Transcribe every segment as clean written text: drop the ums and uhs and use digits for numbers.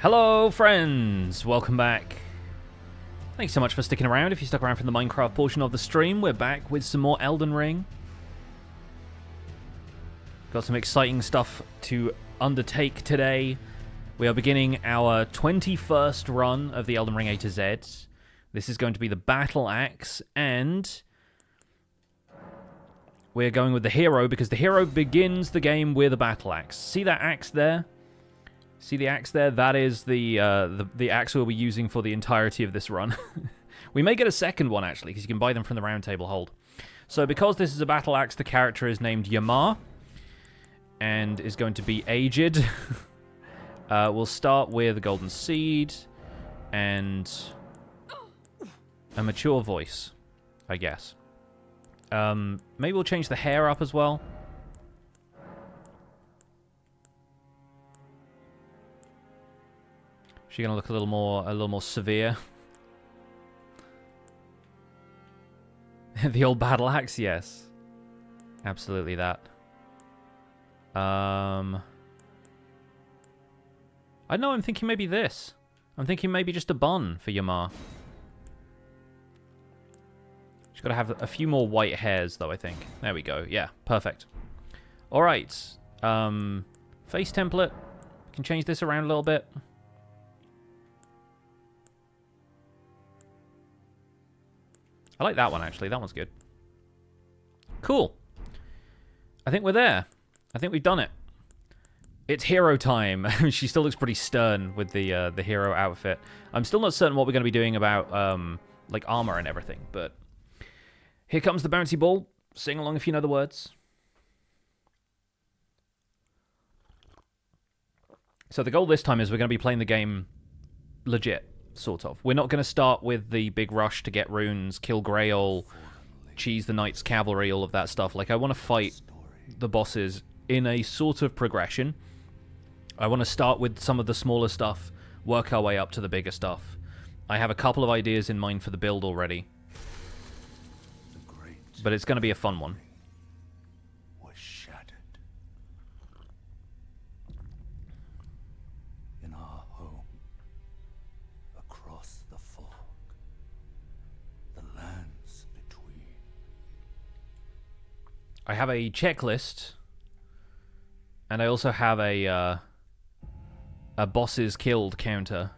Hello friends, welcome back. Thanks so much for sticking around. If you stuck around from the Minecraft portion of the stream, we're back with some more Elden Ring. Got some exciting stuff to undertake today. We are beginning our 21st run of the Elden Ring A-Z. This is going to be the Battle Axe, and we're going with the hero because the hero begins the game with a Battle Axe. See that axe there? See the axe there? That is the axe we'll be using for the entirety of this run. We may get a second one, actually, because you can buy them from the Round Table Hold. So because this is a Battle Axe, the character is named Zamor, and is going to be aged. We'll start with a golden seed, and a mature voice, I guess. Maybe we'll change the hair up as well. She's gonna look a little more severe. The old battle axe, yes, absolutely that. I don't know. I'm thinking maybe this. I'm thinking maybe just a bun for Zamor. She's got to have a few more white hairs, though, I think. There we go. Yeah, perfect. All right. Face template. Can change this around a little bit. I like that one, actually. That one's good. Cool. I think we're there. I think we've done it. It's hero time. She still looks pretty stern with the hero outfit. I'm still not certain what we're going to be doing about like armor and everything, but here comes the bouncy ball. Sing along if you know the words. So the goal this time is we're going to be playing the game legit, sort of. We're not going to start with the big rush to get runes, kill Grail, cheese the Knight's Cavalry, all of that stuff. Like, I want to fight the bosses in a sort of progression. I want to start with some of the smaller stuff, work our way up to the bigger stuff. I have a couple of ideas in mind for the build already, but it's going to be a fun one. Was shattered. In our home, across the fog, the lands between. I have a checklist, and I also have a bosses killed counter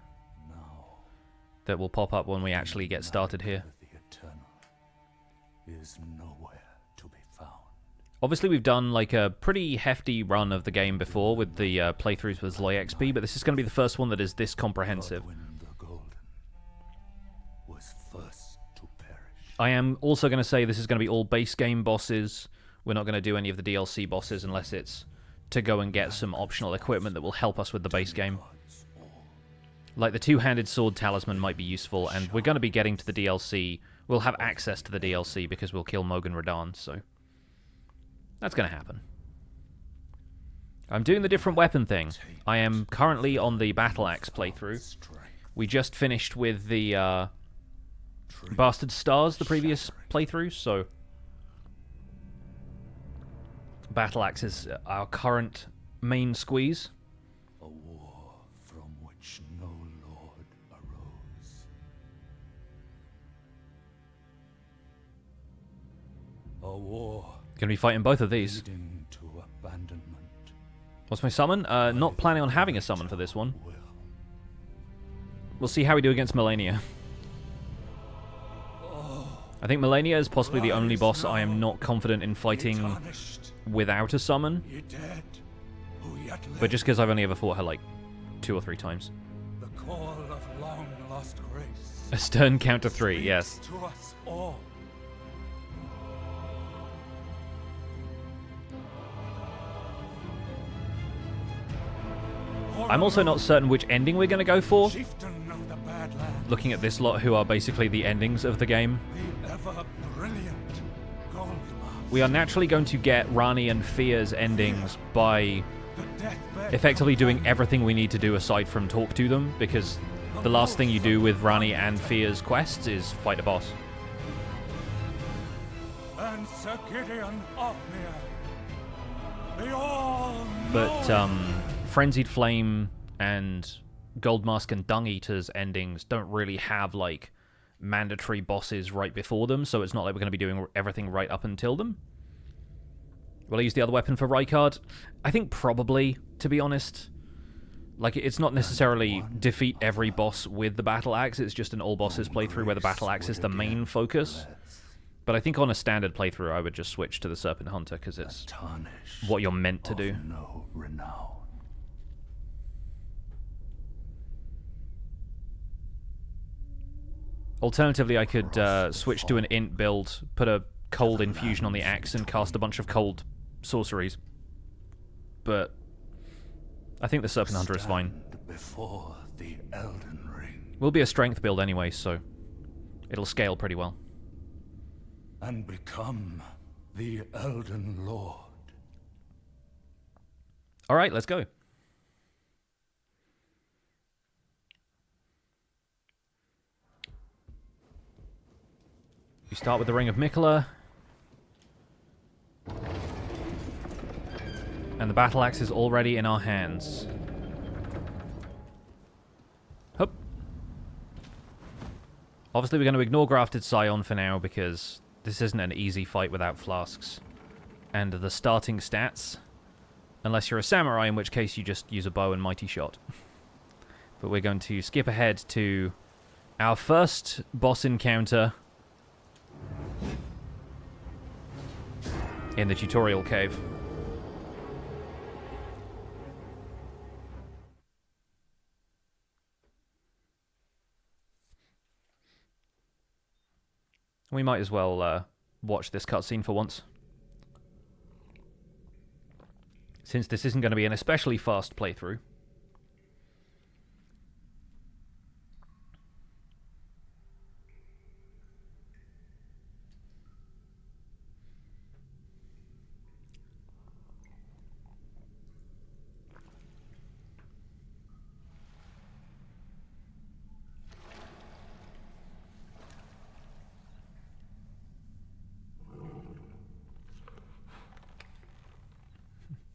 that will pop up when we actually get started here. The eternal is nowhere to be found. Obviously, we've done like a pretty hefty run of the game before with the playthroughs with Zloy XP, but this is going to be the first one that is this comprehensive. Godwyn the Golden was first to perish. I am also going to say this is going to be all base game bosses. We're not going to do any of the DLC bosses unless it's to go and get some optional equipment that will help us with the base game. Like the two-handed sword talisman might be useful, and we're going to be getting to the DLC. We'll have access to the DLC because we'll kill Mogan Radahn, so that's going to happen. I'm doing the different weapon thing. I am currently on the Battle Axe playthrough. We just finished with the Bastard Stars the previous playthrough, so Battle Axe is our current main squeeze. A war from which no lord arose. A war Gonna be fighting both of these. leading to abandonment. What's my summon? Not planning on having a summon for this one. We'll see how we do against Melania. I think Melania is possibly the only boss I am not confident in fighting without a summon. But just because I've only ever fought her like 2 or 3 times. The call of long lost grace. A stern counter 3, yes. To us all. I'm also not certain which ending we're going to go for. Chieftain of the Badlands, Looking at this lot who are basically the endings of the game. the ever brilliant Golem. We are naturally going to get Ranni and Fia's endings by The deathbed effectively doing everything we need to do aside from talk to them, because the last thing you do with Ranni and Fia's quests is fight a boss. and Sir Gideon Othniel. They all But Frenzied Flame and Goldmask and Dung Eater's endings don't really have, like, mandatory bosses right before them, so it's not like we're going to be doing everything right up until them. Will I use the other weapon for Rykard? I think probably, to be honest. Like, it's not necessarily defeat every boss with the Battle Axe, it's just an all bosses playthrough where the Battle Axe is the main focus. But I think on a standard playthrough I would just switch to the Serpent Hunter, because it's what you're meant to do. Alternatively, I could switch to an int build, put a cold infusion on the axe, and cast a bunch of cold sorceries. But I think the Serpent Hunter is fine. Before the Elden Ring. Will be a strength build anyway, so it'll scale pretty well. And become the Elden Lord. Alright, let's go. We start with the Ring of Miquella. And the Battle Axe is already in our hands. Hup. Obviously we're going to ignore Grafted Scion for now, because this isn't an easy fight without flasks. And the starting stats. Unless you're a samurai, in which case you just use a bow and mighty shot. But we're going to skip ahead to our first boss encounter in the tutorial cave. We might as well watch this cutscene for once. Since this isn't going to be an especially fast playthrough.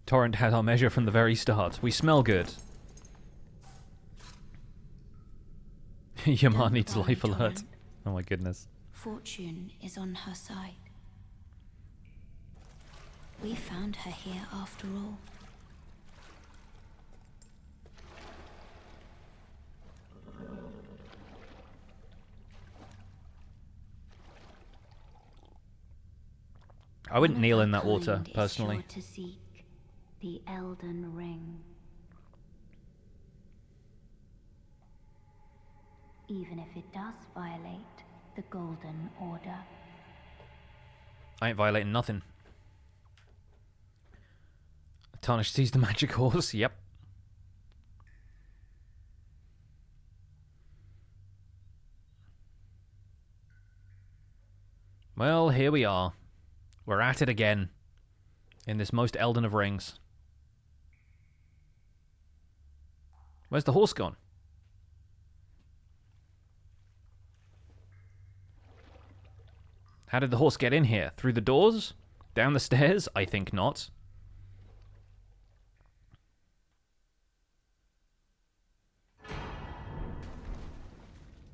Torrent had our measure from the very start. We smell good. Yamar needs life alert. Oh my goodness. Fortune is on her side. We found her here after all. I wouldn't kneel in that water, personally. Sure to seek the Elden Ring. Even if it does violate the Golden Order. I ain't violating nothing. Tarnish sees the magic horse, yep. Well, here we are. We're at it again. In this most Elden of Rings. Where's the horse gone? How did the horse get in here? Through the doors? Down the stairs? I think not.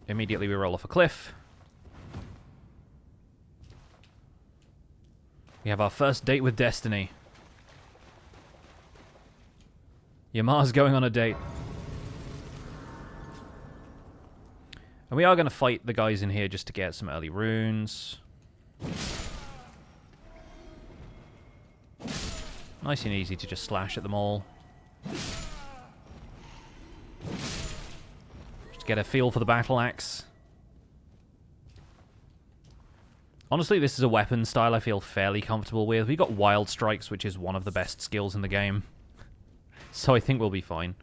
Immediately we roll off a cliff. We have our first date with Destiny. Yamar's going on a date. And we are going to fight the guys in here just to get some early runes. Nice and easy to just slash at them all. Just get a feel for the battle axe. Honestly, this is a weapon style I feel fairly comfortable with. We got Wild Strikes, which is one of the best skills in the game. So I think we'll be fine.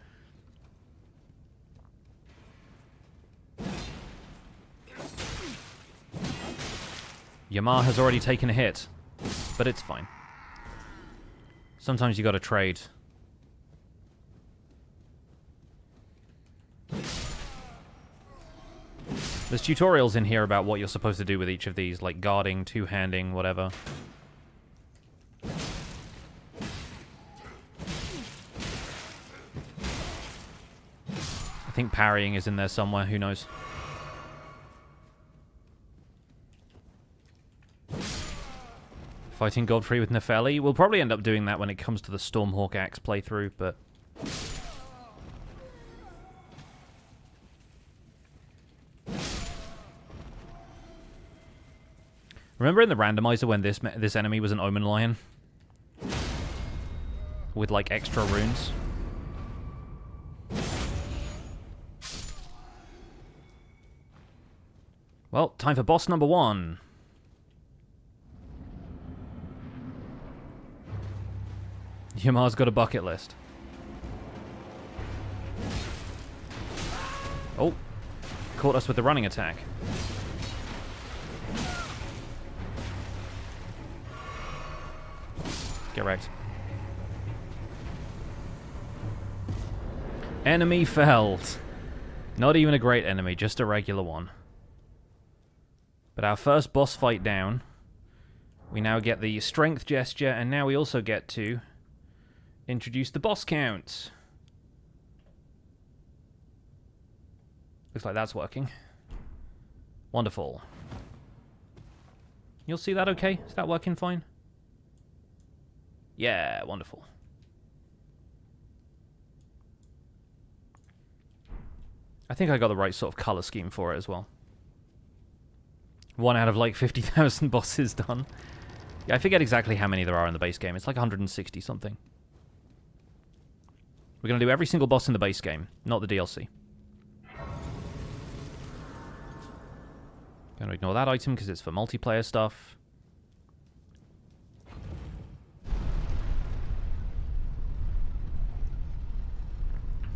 Yamar has already taken a hit, but it's fine. Sometimes you gotta trade. There's tutorials in here about what you're supposed to do with each of these, like guarding, two-handing, whatever. think parrying is in there somewhere, who knows. Fighting Godfrey with Nepheli. We'll probably end up doing that when it comes to the Stormhawk Axe playthrough, but... Remember in the randomizer when this enemy was an Omen Lion? With, like, extra runes? Well, time for boss number 1. Yamar's got a bucket list. Oh. Caught us with the running attack. Get wrecked. Enemy felled. Not even a great enemy, just a regular one. But our first boss fight down. We now get the strength gesture, and now we also get to introduce the boss count. Looks like that's working. Wonderful. You'll see that okay? Is that working fine? Yeah, wonderful. I think I got the right sort of color scheme for it as well. 1 out of like 50,000 bosses done. Yeah, I forget exactly how many there are in the base game. It's like 160 something. We're going to do every single boss in the base game, not the DLC. Going to ignore that item because it's for multiplayer stuff.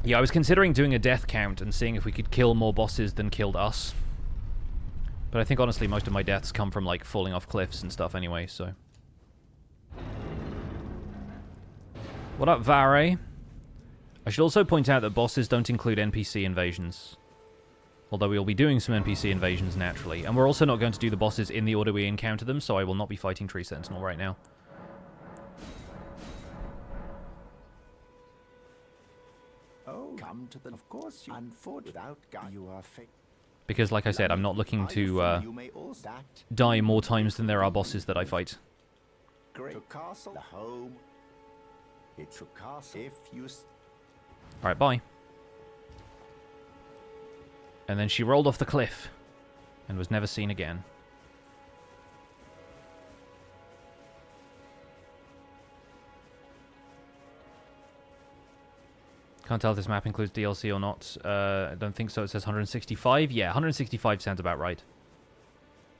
Yeah, I was considering doing a death count and seeing if we could kill more bosses than killed us. But I think, honestly, most of my deaths come from, like, falling off cliffs and stuff anyway, so... What up, Vare? I should also point out that bosses don't include NPC invasions. Although we will be doing some NPC invasions naturally. And we're also not going to do the bosses in the order we encounter them, so I will not be fighting Tree Sentinel right now. Oh, come to the... Of course, you... without gun, you are fake. Because, like I said, I'm not looking to die more times than there are bosses that I fight. Castle, the home. It's a castle. If you... Alright, bye. And then she rolled off the cliff and was never seen again. Can't tell if this map includes DLC or not. I don't think so. It says 165. Yeah, 165 sounds about right.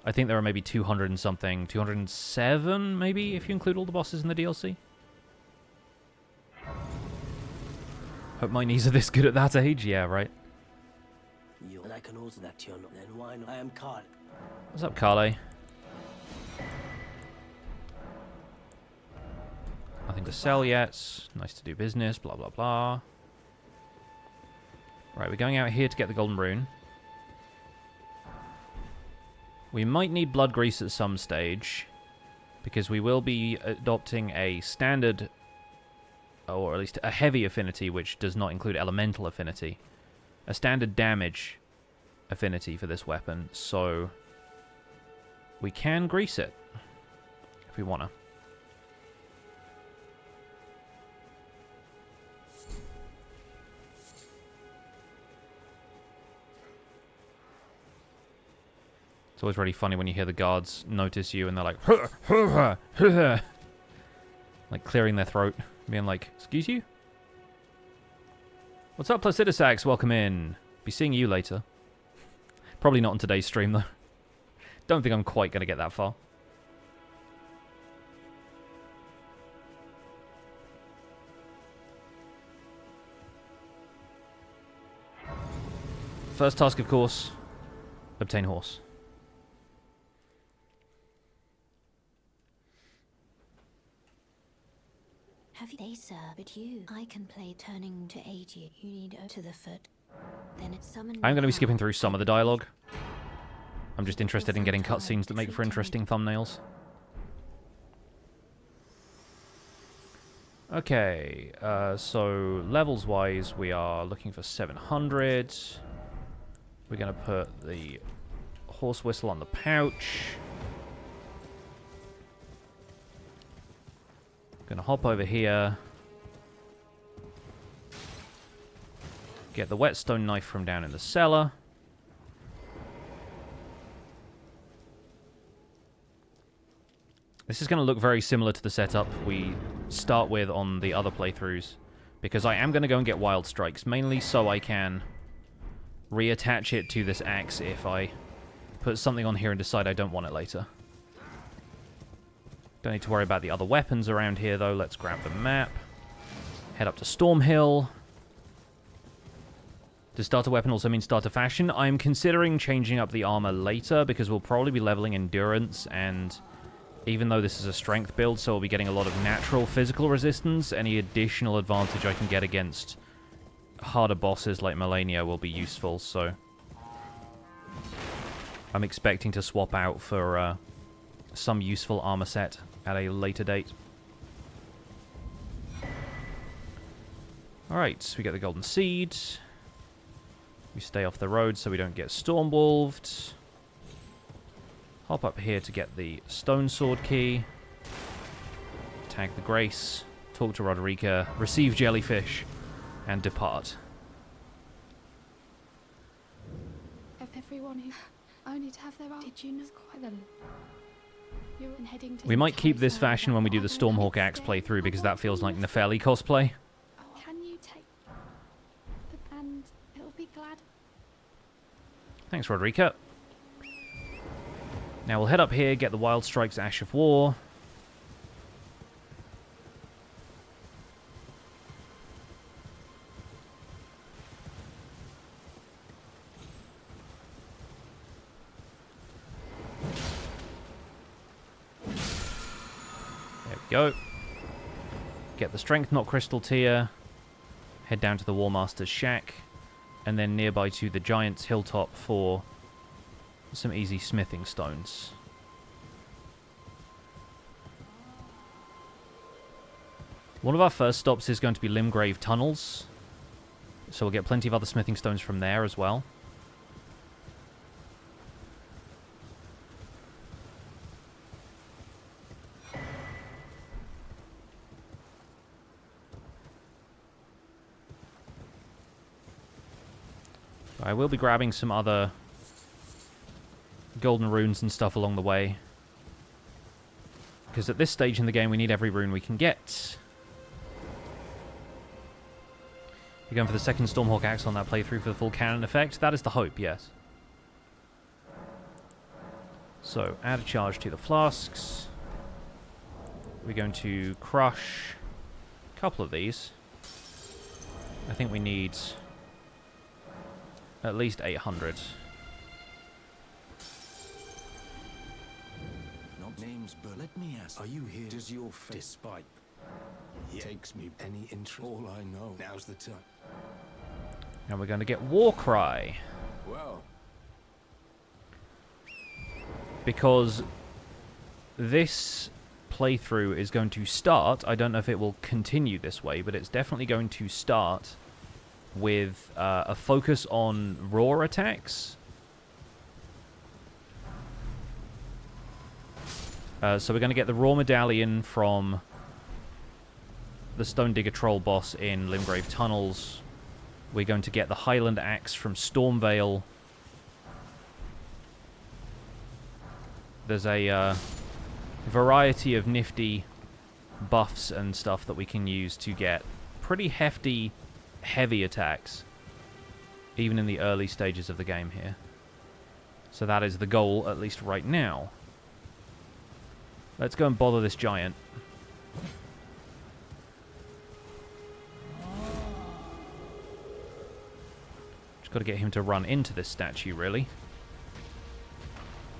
I think there are maybe 200 and something. 207, maybe, if you include all the bosses in the DLC. Hope my knees are this good at that age. Yeah, right. And I can also that tune. Then why not? I am Carl. What's up, Carle? Nothing to sell yet. Nice to do business. Blah, blah, blah. Right, we're going out here to get the golden rune. We might need blood grease at some stage, because we will be adopting a standard, or at least a heavy affinity, which does not include elemental affinity. A standard damage affinity for this weapon, so we can grease it if we want to. It's always really funny when you hear the guards notice you and they're like, like clearing their throat, being like, excuse you? What's up, Placidusax? Welcome in. Be seeing you later. Probably not on today's stream, though. Don't think I'm quite going to get that far. First task, of course, obtain horse. Have they, sir? But you, I can play turning to aid you. You need to the foot. Then it's summoned. I'm going to be skipping through some of the dialogue. I'm just interested in getting cutscenes that make for interesting thumbnails. Okay, so levels-wise, we are looking for 700. We're going to put the horse whistle on the pouch. Going to hop over here. Get the whetstone knife from down in the cellar. This is going to look very similar to the setup we start with on the other playthroughs, because I am going to go and get Wild Strikes, mainly so I can reattach it to this axe if I put something on here and decide I don't want it later. Don't need to worry about the other weapons around here, though. Let's grab the map. Head up to Stormhill. Does starter weapon also mean starter fashion? I'm considering changing up the armor later, because we'll probably be leveling endurance, and even though this is a strength build, so we'll be getting a lot of natural physical resistance, any additional advantage I can get against harder bosses like Malenia will be useful, so I'm expecting to swap out for some useful armor set at a later date. Alright, so we get the Golden Seed. We stay off the road so we don't get stormwolved. Hop up here to get the Stone Sword key. Tag the Grace. Talk to Roderica. Receive Jellyfish. And depart. Of everyone who only to have their arm. Did you know quite them? You're heading to We might keep this fashion when we do the Stormhawk Axe playthrough, because that feels like Nepheli cosplay. Can you take the and it'll be glad. Thanks, Roderica. Now we'll head up here, get the Wild Strikes Ash of War. There we go. Get the Strength Knot Crystal Tier. Head down to the War Master's Shack. And then nearby to the Giant's Hilltop for some easy smithing stones. One of our first stops is going to be Limgrave Tunnels, so we'll get plenty of other smithing stones from there as well. I will be grabbing some other golden runes and stuff along the way, because at this stage in the game we need every rune we can get. You're going for the second Stormhawk Axe on that playthrough for the full cannon effect? That is the hope, yes. So, add a charge to the flasks. We're going to crush a couple of these. I think we need at least 800. Name's Bert. Let me ask, are you here? Does your despite takes me any interest? All I know. Now's the time. And we're going to get Warcry. Well, because this playthrough is going to start, I don't know if it will continue this way, but it's definitely going to start with a focus on raw attacks. So we're going to get the raw medallion from the Stonedigger Troll boss in Limgrave Tunnels. We're going to get the Highland Axe from Stormvale. There's a variety of nifty buffs and stuff that we can use to get pretty hefty, heavy attacks, even in the early stages of the game here. So that is the goal, at least right now. Let's go and bother this giant. Just got to get him to run into this statue, really.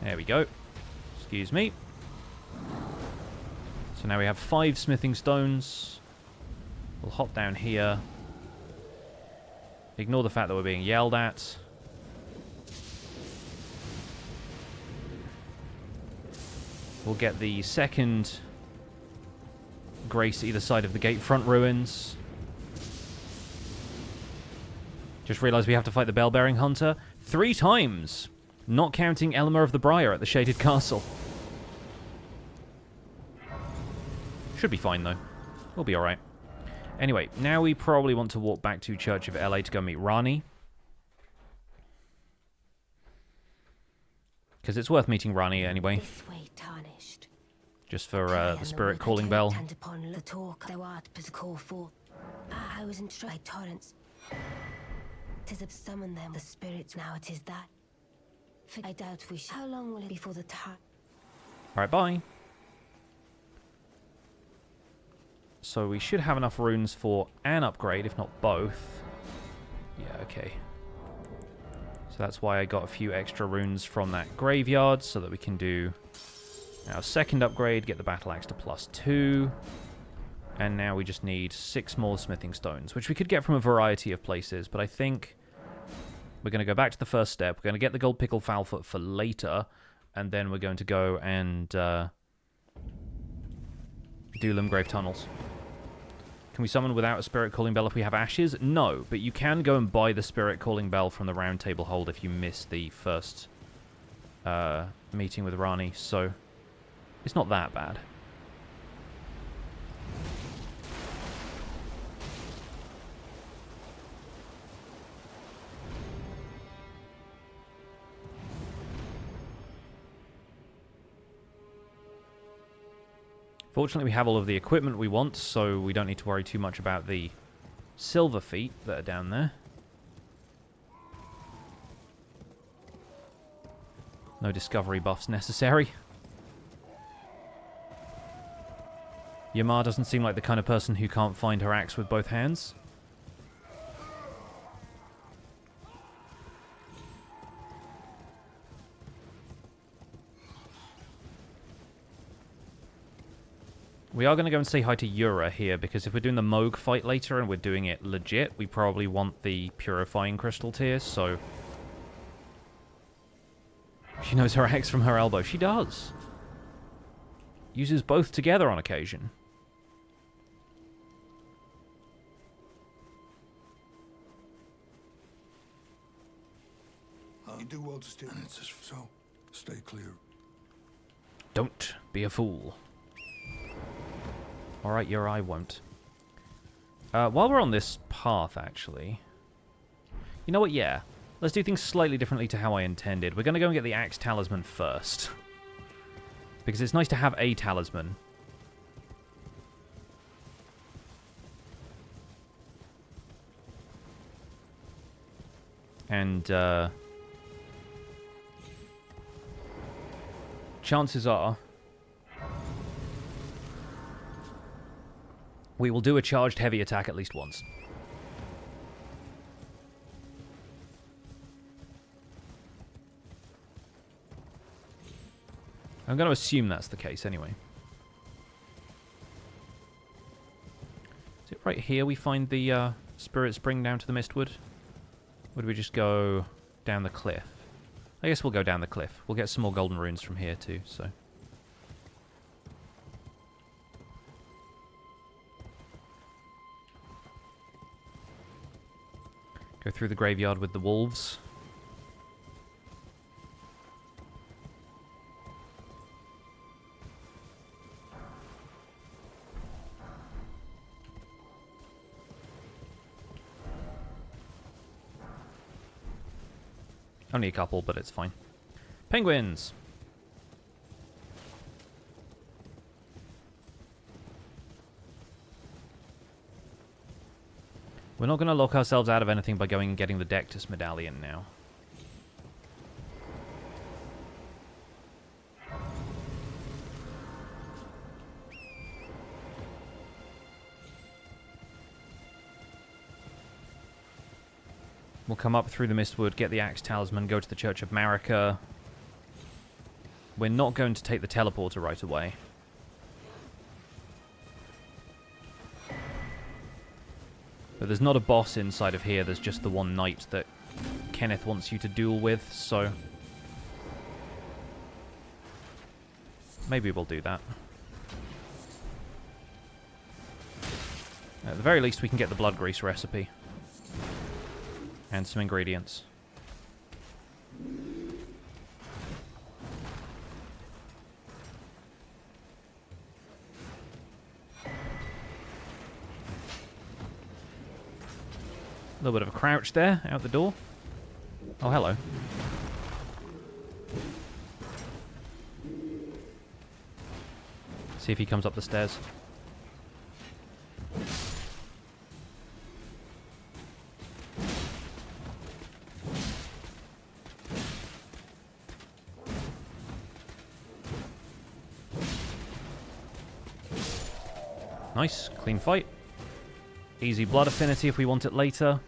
There we go. Excuse me. So now we have 5 smithing stones. We'll hop down here. Ignore the fact that we're being yelled at. We'll get the second grace either side of the gatefront ruins. Just realized we have to fight the Bell-Bearing Hunter 3 times, not counting Elmer of the Briar at the Shaded Castle. Should be fine, though. We'll be alright. Anyway, now we probably want to walk back to Church of LA to go meet Rani. Because it's worth meeting Rani anyway. This way, tarnished. Just for the spirit calling bell. I was instructed by torrents. 'Tis a summon them, the spirits, now it is that. I doubt we shall. How long will it be for the time? Alright, bye. So we should have enough runes for an upgrade, if not both. Yeah, okay. So that's why I got a few extra runes from that graveyard, so that we can do our second upgrade, get the battle axe to +2. And now we just need 6 more smithing stones, which we could get from a variety of places, but I think we're going to go back to the first step. We're going to get the gold pickle Foulfoot for later, and then we're going to go and do Limgrave Tunnels. Can we summon without a Spirit Calling Bell if we have ashes? No, but you can go and buy the Spirit Calling Bell from the Round Table Hold if you miss the first meeting with Rani, so it's not that bad. Fortunately, we have all of the equipment we want, so we don't need to worry too much about the silver feet that are down there. No discovery buffs necessary. Yamar doesn't seem like the kind of person who can't find her axe with both hands. We are going to go and say hi to Yura here, because if we're doing the Moog fight later and we're doing it legit, we probably want the Purifying Crystal tier, so... She knows her axe from her elbow. She does. Uses both together on occasion. You do well to steer. So, stay clear. Don't be a fool. Alright, Yura, I won't. While we're on this path, actually... You know what, yeah. Let's do things slightly differently to how I intended. We're going to go and get the Axe Talisman first. Because it's nice to have a talisman. And, chances are... we will do a charged heavy attack at least once. I'm going to assume that's the case anyway. Is it right here we find the Spirit Spring down to the Mistwood? Or do we just go down the cliff? I guess we'll go down the cliff. We'll get some more golden runes from here too, so... Go through the graveyard with the wolves. Only a couple, but it's fine. Penguins! We're not going to lock ourselves out of anything by going and getting the Dectus Medallion now. We'll come up through the Mistwood, get the Axe Talisman, go to the Church of Marika. We're not going to take the teleporter right away. But there's not a boss inside of here, there's just the one knight that Kenneth wants you to duel with, so... maybe we'll do that. At the very least, we can get the blood grease recipe. And some ingredients. A little bit of a crouch there, out the door. Oh, hello. See if he comes up the stairs. Nice, clean fight. Easy blood affinity if we want it later.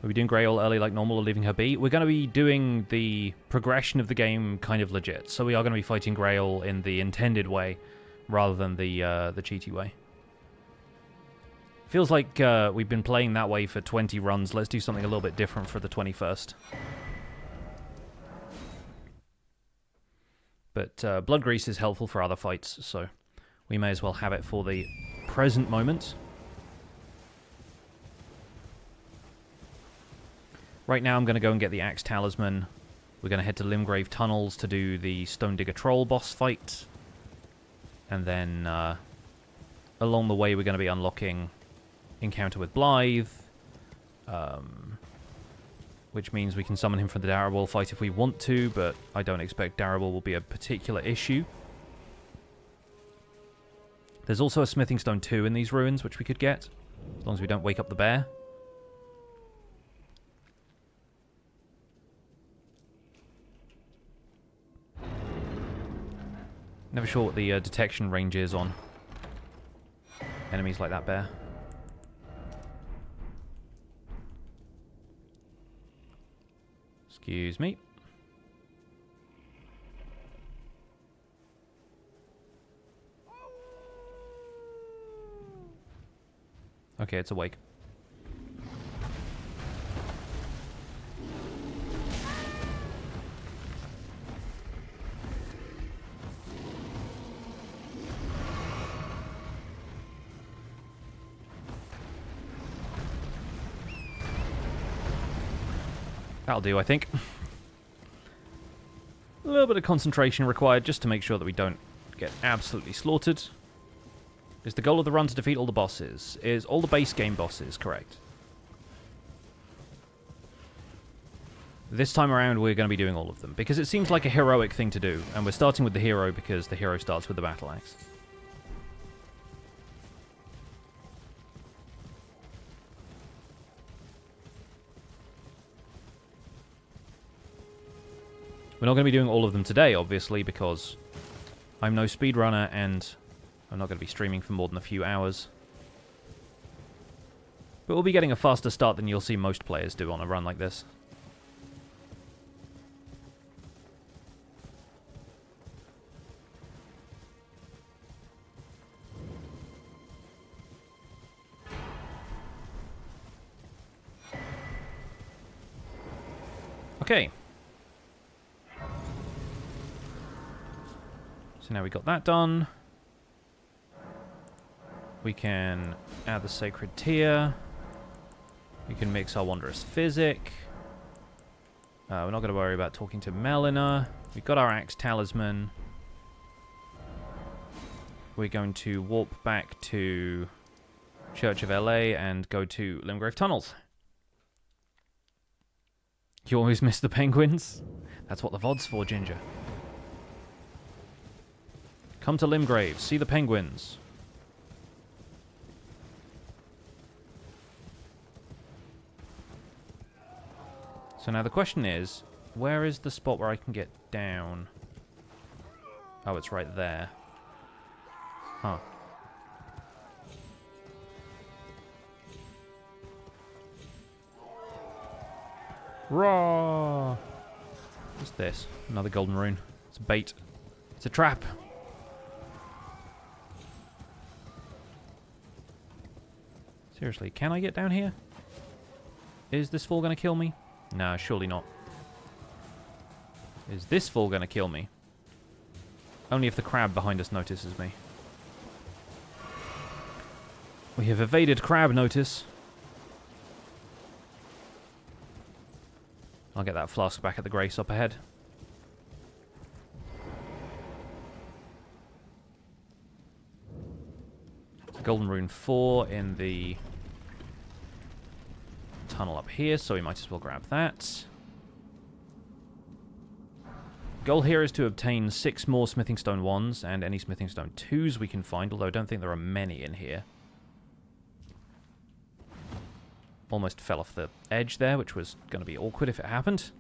Are we doing Grail early like normal or leaving her be? We're going to be doing the progression of the game kind of legit. So we are going to be fighting Grail in the intended way rather than the cheaty way. Feels like we've been playing that way for 20 runs. Let's do something a little bit different for the 21st. But blood grease is helpful for other fights, so we may as well have it for the present moment. Right now I'm going to go and get the Axe Talisman. We're going to head to Limgrave Tunnels to do the Stonedigger Troll boss fight. And then along the way we're going to be unlocking Encounter with Blythe. Which means we can summon him for the Darriwil fight if we want to, but I don't expect Darriwil will be a particular issue. There's also a Smithing Stone 2 in these ruins, which we could get, as long as we don't wake up the bear. Never sure what the detection range is on enemies like that bear. Excuse me. Okay, it's awake. That'll do, I think. A little bit of concentration required just to make sure that we don't get absolutely slaughtered. Is the goal of the run to defeat all the bosses? Is all the base game bosses correct? This time around we're going to be doing all of them, because it seems like a heroic thing to do, and we're starting with the hero because the hero starts with the battle axe. We're not going to be doing all of them today, obviously, because I'm no speedrunner and I'm not going to be streaming for more than a few hours. But we'll be getting a faster start than you'll see most players do on a run like this. Okay. So now we got that done. We can add the Sacred Tear. We can mix our Wondrous Physic. We're not going to worry about talking to Melina. We've got our Axe Talisman. We're going to warp back to Church of LA and go to Limgrave Tunnels. You always miss the penguins? That's what the VOD's for, Ginger. Come to Limgrave, see the penguins. So now the question is, where is the spot where I can get down? Oh, it's right there. Huh. Raw! What's this? Another golden rune. It's a bait. It's a trap. Seriously, can I get down here? Is this fall going to kill me? No, surely not. Is this fall going to kill me? Only if the crab behind us notices me. We have evaded crab notice. I'll get that flask back at the Grace up ahead. Golden Rune 4 in the tunnel up here, so we might as well grab that. Goal here is to obtain 6 more Smithing Stone 1s and any Smithing Stone 2s we can find, although I don't think there are many in here. Almost fell off the edge there, which was going to be awkward if it happened.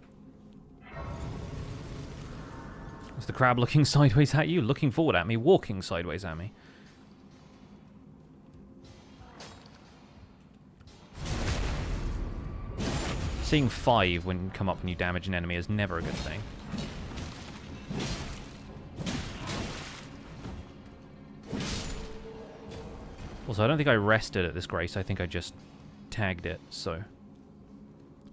Is the crab looking sideways at you? Looking forward at me, walking sideways at me. Seeing 5 when you come up and you damage an enemy is never a good thing. Also, I don't think I rested at this Grace. I think I just tagged it, so...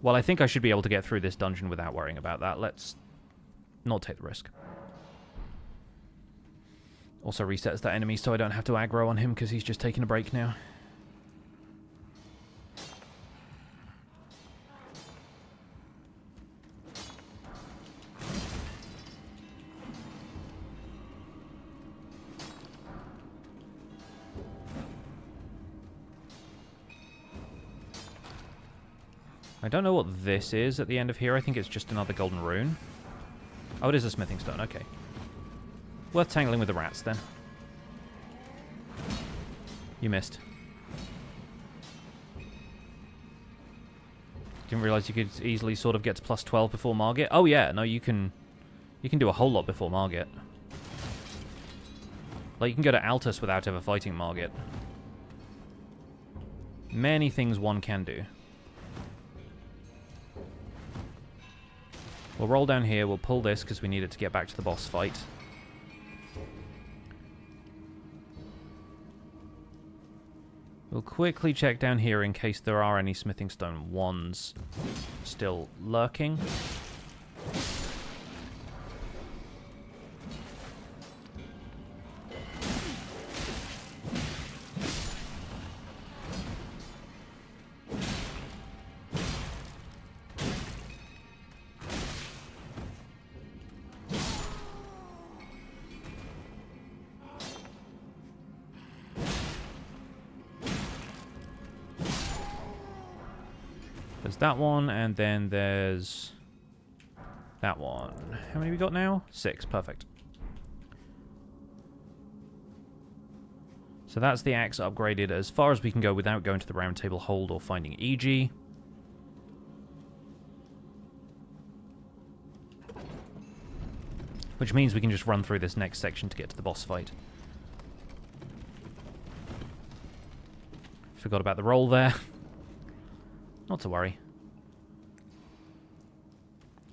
Well, I think I should be able to get through this dungeon without worrying about that. Let's not take the risk. Also resets that enemy so I don't have to aggro on him because he's just taking a break now. I don't know what this is at the end of here. I think it's just another golden rune. Oh, it is a smithing stone. Okay. Worth tangling with the rats, then. You missed. Didn't realize you could easily sort of get to plus 12 before Margit. Oh, yeah. No, you can do a whole lot before Margit. Like, you can go to Altus without ever fighting Margit. Many things one can do. We'll roll down here, we'll pull this because we need it to get back to the boss fight. We'll quickly check down here in case there are any smithing stone 1s still lurking. There's that one, and then there's that one. How many we got now? 6, perfect. So that's the axe upgraded as far as we can go without going to the round table hold or finding EG. Which means we can just run through this next section to get to the boss fight. Forgot about the roll there. Not to worry.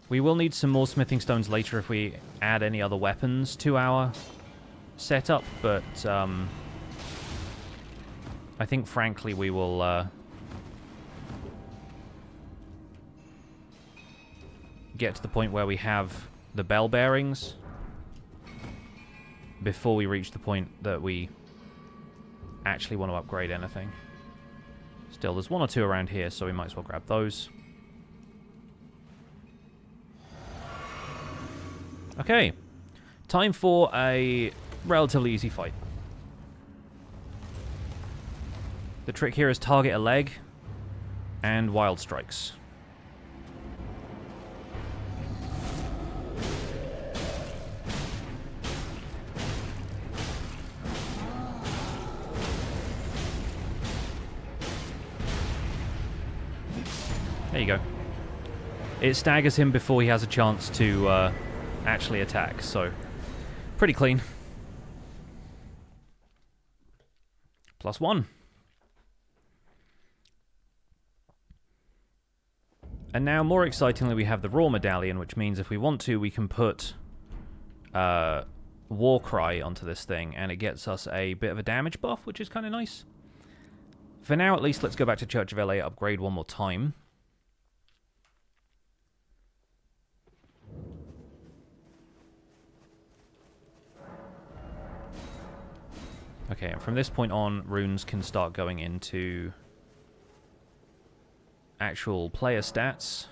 We will need some more smithing stones later if we add any other weapons to our setup, but I think, frankly, we will get to the point where we have the bell bearings before we reach the point that we actually want to upgrade anything. Still, there's 1 or 2 around here, so we might as well grab those. Okay. Time for a relatively easy fight. The trick here is target a leg and wild strikes. There you go. It staggers him before he has a chance to actually attack, so pretty clean. +1. And now, more excitingly, we have the Raw Medallion, which means if we want to, we can put Warcry onto this thing, and it gets us a bit of a damage buff, which is kind of nice. For now, at least, let's go back to Church of LA, upgrade one more time. Okay, and from this point on, runes can start going into actual player stats,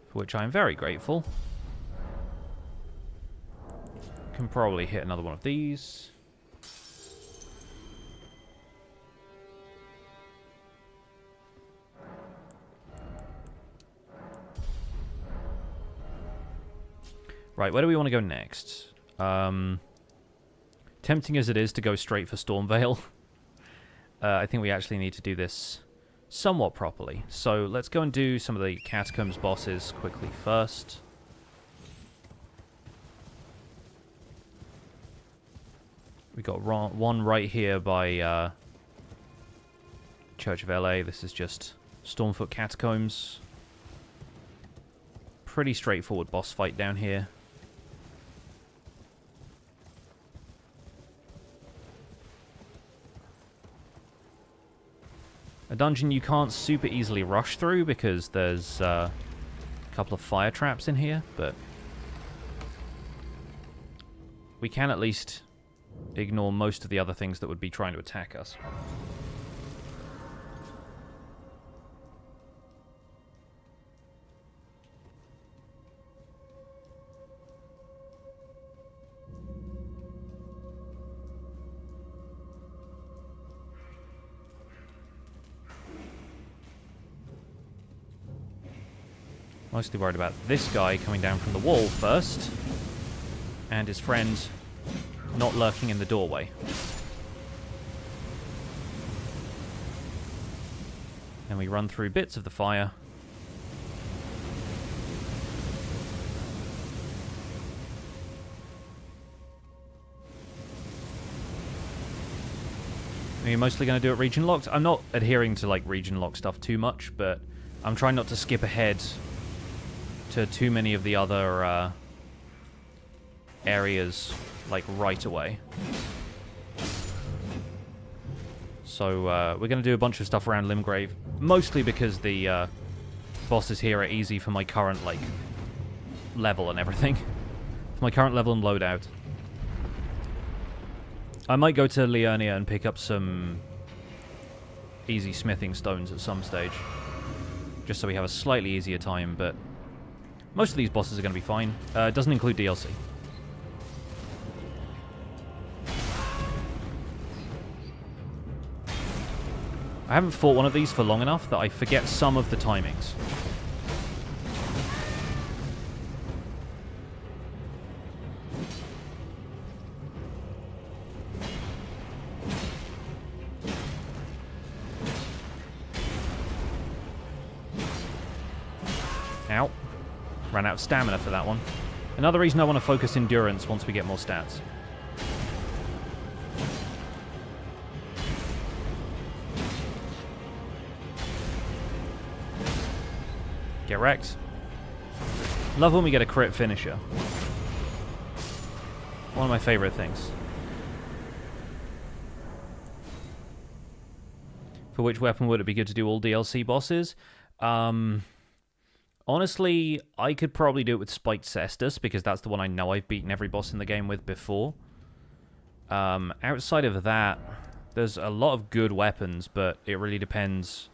for which I'm very grateful. Can probably hit another one of these. Right, where do we want to go next? Tempting as it is to go straight for Stormveil, I think we actually need to do this somewhat properly. So let's go and do some of the Catacombs bosses quickly first. We got one right here by Church of LA. This is just Stormfoot Catacombs. Pretty straightforward boss fight down here. A dungeon you can't super easily rush through because there's a couple of fire traps in here, but we can at least ignore most of the other things that would be trying to attack us. Mostly worried about this guy coming down from the wall first, and his friend not lurking in the doorway. And we run through bits of the fire. Are you mostly going to do it region locked? I'm not adhering to like region lock stuff too much, but I'm trying not to skip ahead to too many of the other areas, like, right away. So, we're going to do a bunch of stuff around Limgrave, mostly because the bosses here are easy for my current, like, level and everything. For my current level and loadout. I might go to Leonia and pick up some easy smithing stones at some stage, just so we have a slightly easier time, but most of these bosses are going to be fine. It doesn't include DLC. I haven't fought one of these for long enough that I forget some of the timings. Ow. Ran out of stamina for that one. Another reason I want to focus endurance once we get more stats. Get wrecked. Love when we get a crit finisher. One of my favorite things. For which weapon would it be good to do all DLC bosses? Honestly, I could probably do it with Spiked Cestus, because that's the one I know I've beaten every boss in the game with before. Outside of that, there's a lot of good weapons, but it really depends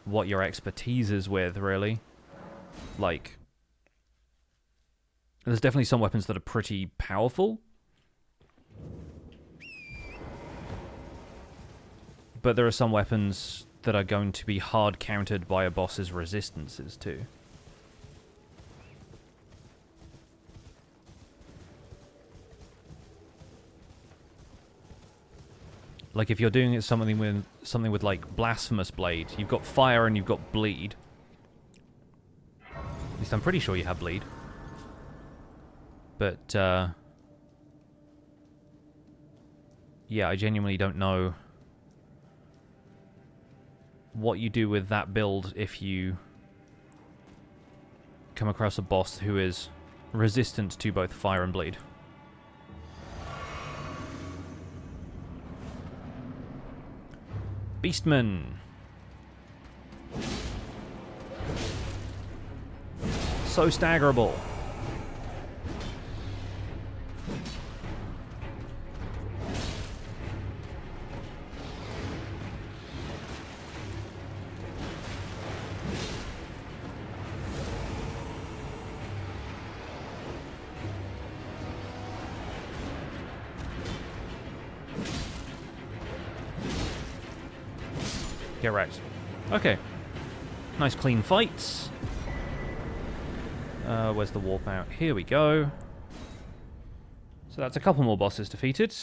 what your expertise is with, really. Like, there's definitely some weapons that are pretty powerful, but there are some weapons that are going to be hard countered by a boss's resistances too. Like if you're doing it something with like Blasphemous Blade, you've got fire and you've got bleed. At least I'm pretty sure you have bleed. But yeah, I genuinely don't know what you do with that build if you come across a boss who is resistant to both fire and bleed. Beastman. So staggerable. Get wrecked. Okay. Nice clean fights. Where's the warp out? Here we go. So that's a couple more bosses defeated.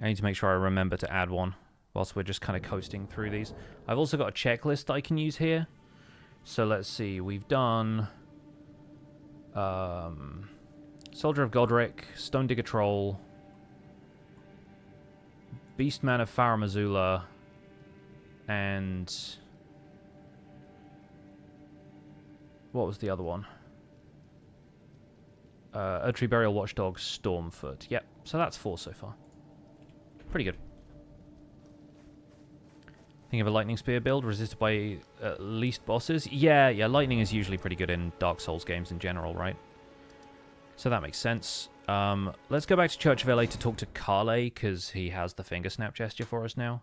I need to make sure I remember to add one whilst we're just kind of coasting through these. I've also got a checklist that I can use here. So let's see. We've done Soldier of Godrick, Stonedigger Troll, Beastman of Farum Azula, and what was the other one? Erdtree Burial Watchdog, Stormfoot. Yep, so that's 4 so far. Pretty good. Think of a lightning spear build resisted by at least bosses. Yeah, lightning is usually pretty good in Dark Souls games in general, right? So that makes sense. Let's go back to Church of LA to talk to Kale, because he has the finger snap gesture for us now.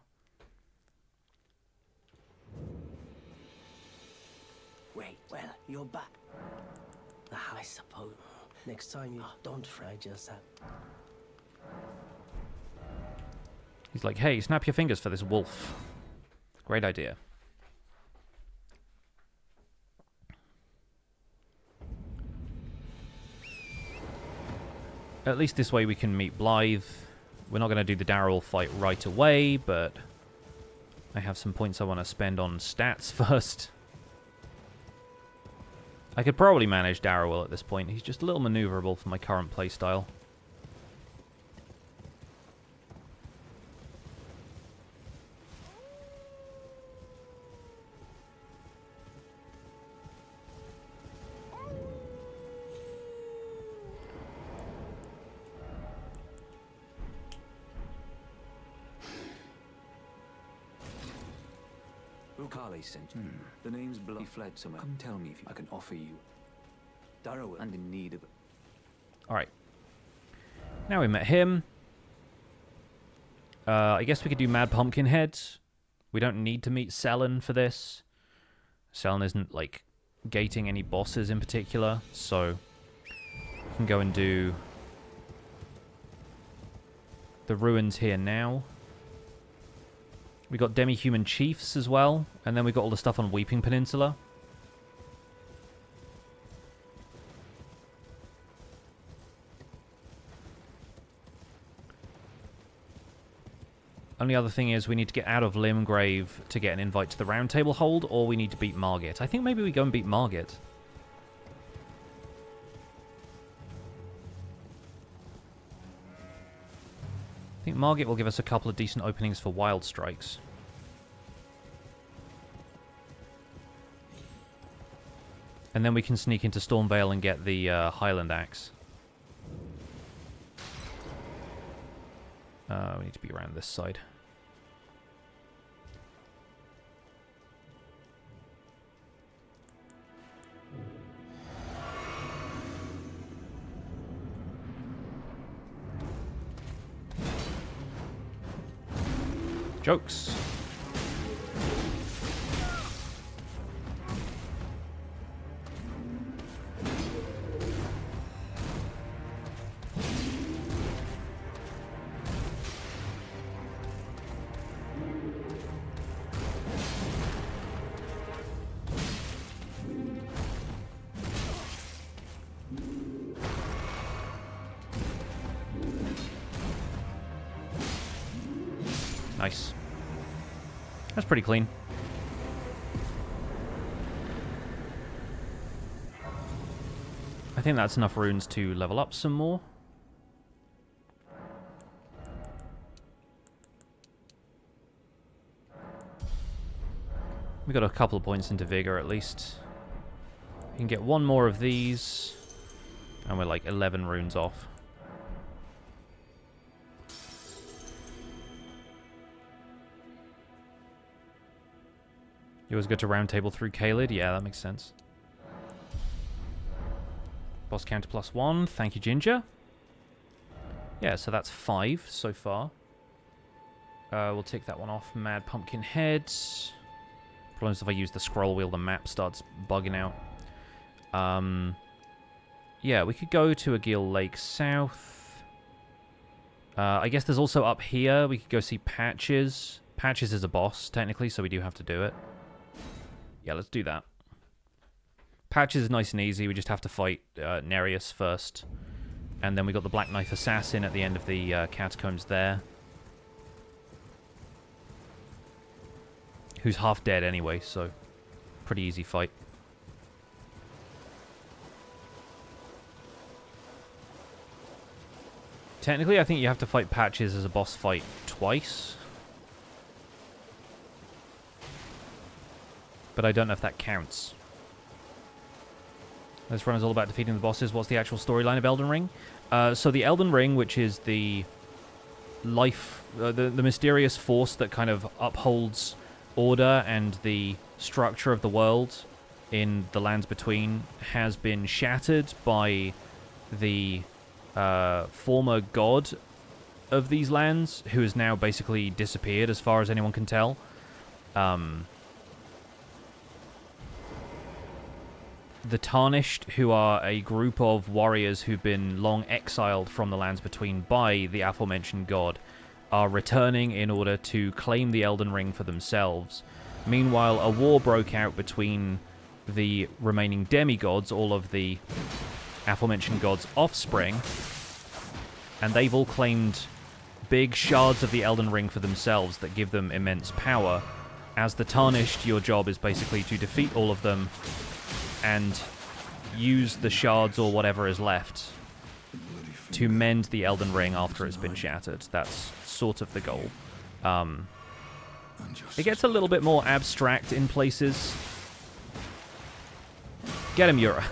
Wait, well, you're back. I suppose. Next time you don't fry just that. He's like, hey, snap your fingers for this wolf. Great idea. At least this way we can meet Blythe. We're not going to do the Darriwil fight right away, but I have some points I want to spend on stats first. I could probably manage Darriwil at this point. He's just a little maneuverable for my current playstyle. Kale sent you. The name's He fled somewhere. Come tell me if I can offer you. Darriwil and in need of it. Alright. Now we met him. I guess we could do Mad Pumpkinhead. We don't need to meet Selen for this. Selen isn't, like, gating any bosses in particular, so we can go and do the ruins here now. We got Demi-Human Chiefs as well, and then we got all the stuff on Weeping Peninsula. Only other thing is we need to get out of Limgrave to get an invite to the Round Table Hold, or we need to beat Margit. I think maybe we go and beat Margit. I think Margit will give us a couple of decent openings for Wild Strikes. And then we can sneak into Stormvale and get the Highland Axe. We need to be around this side. Jokes. Nice. That's pretty clean. I think that's enough runes to level up some more. We got a couple of points into Vigor at least. We can get one more of these, and we're like 11 runes off. It was good to round table through Kaled. Yeah, that makes sense. Boss counter +1. Thank you, Ginger. Yeah, so that's 5 so far. We'll take that one off. Mad Pumpkin Head. Problem is if I use the scroll wheel, the map starts bugging out. Yeah, we could go to Agil Lake South. I guess there's also up here, we could go see Patches. Patches is a boss, technically, so we do have to do it. Yeah, let's do that. Patches is nice and easy, we just have to fight Nereus first. And then we got the Black Knife Assassin at the end of the Catacombs there. Who's half dead anyway, so pretty easy fight. Technically, I think you have to fight Patches as a boss fight twice. But I don't know if that counts. This run is all about defeating the bosses. What's the actual storyline of Elden Ring? So the Elden Ring, which is the life, the mysterious force that kind of upholds order and the structure of the world in the Lands Between, has been shattered by the former god of these lands, who has now basically disappeared as far as anyone can tell. The Tarnished, who are a group of warriors who've been long exiled from the Lands Between by the aforementioned god, are returning in order to claim the Elden Ring for themselves. Meanwhile, a war broke out between the remaining demigods, all of the aforementioned gods' offspring, and they've all claimed big shards of the Elden Ring for themselves that give them immense power. As the Tarnished, your job is basically to defeat all of them and use the shards or whatever is left to mend the Elden Ring after it's been shattered. That's sort of the goal. It gets a little bit more abstract in places. Get him, Yura.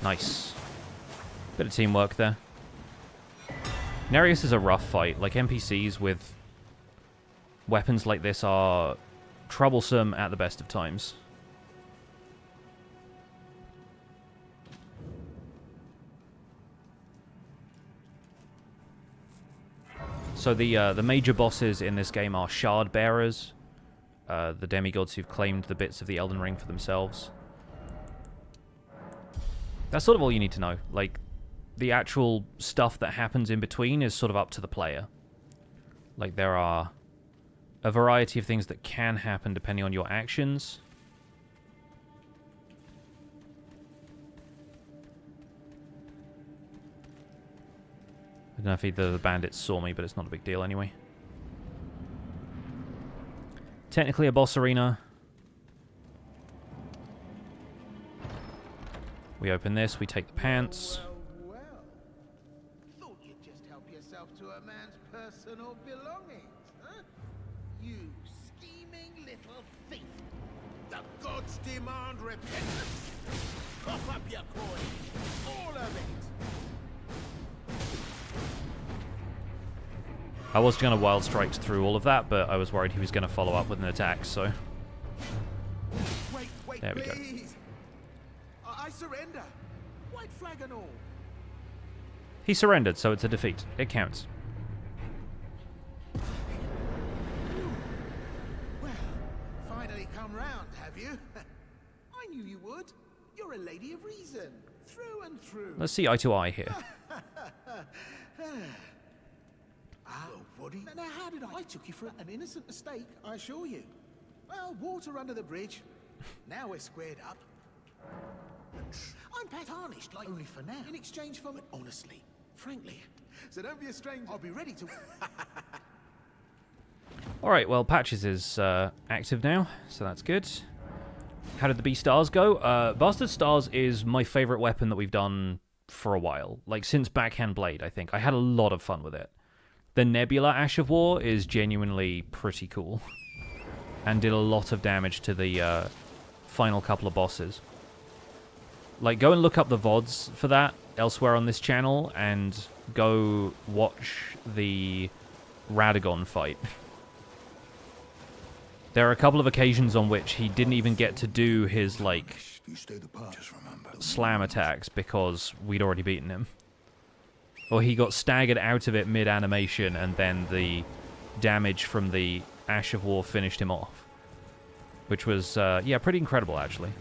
Nice. Bit of teamwork there. Nereus is a rough fight. Like, NPCs with weapons like this are troublesome at the best of times. So the major bosses in this game are Shard Bearers, the demigods who've claimed the bits of the Elden Ring for themselves. That's sort of all you need to know. Like, the actual stuff that happens in between is sort of up to the player. Like, there are a variety of things that can happen depending on your actions. I don't know if either of the bandits saw me, but it's not a big deal anyway. Technically a boss arena. We open this, we take the pants. Well. Thought you'd just help yourself to a man's personal belongings, huh? You scheming little thief. The gods demand repentance. Cough up your coin. All of it. I was going to Wild Strikes through all of that, but I was worried he was going to follow up with an attack, so... Wait, there we go. please. I surrender. White flag and all. He surrendered, so it's a defeat. It counts. Well, finally come round, have you? I knew you would. You're a lady of reason, through and through. Let's see eye to eye here. Woody? Now, how did I took you for an innocent mistake, I assure you. Well, water under the bridge. Now we're squared up. I'm tarnished, like only for now. In exchange for... honestly, frankly. So don't be a stranger. I'll be ready to... Alright, well, Patches is active now, so that's good. How did the B-Stars go? Bastard Stars is my favorite weapon that we've done for a while. Like, since Backhand Blade, I think. I had a lot of fun with it. The Nebula Ash of War is genuinely pretty cool. And did a lot of damage to the final couple of bosses. Like, go and look up the VODs for that elsewhere on this channel, and go watch the Radagon fight. There are a couple of occasions on which he didn't even get to do his, like, slam attacks because we'd already beaten him. Or he got staggered out of it mid-animation, and then the damage from the Ash of War finished him off. Which was, yeah, pretty incredible, actually.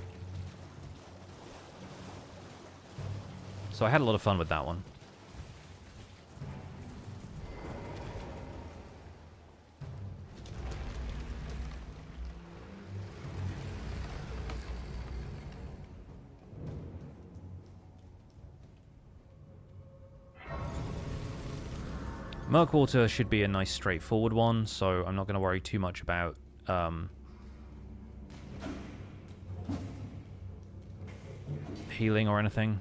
So I had a lot of fun with that one. Murkwater should be a nice straightforward one, so I'm not going to worry too much about healing or anything.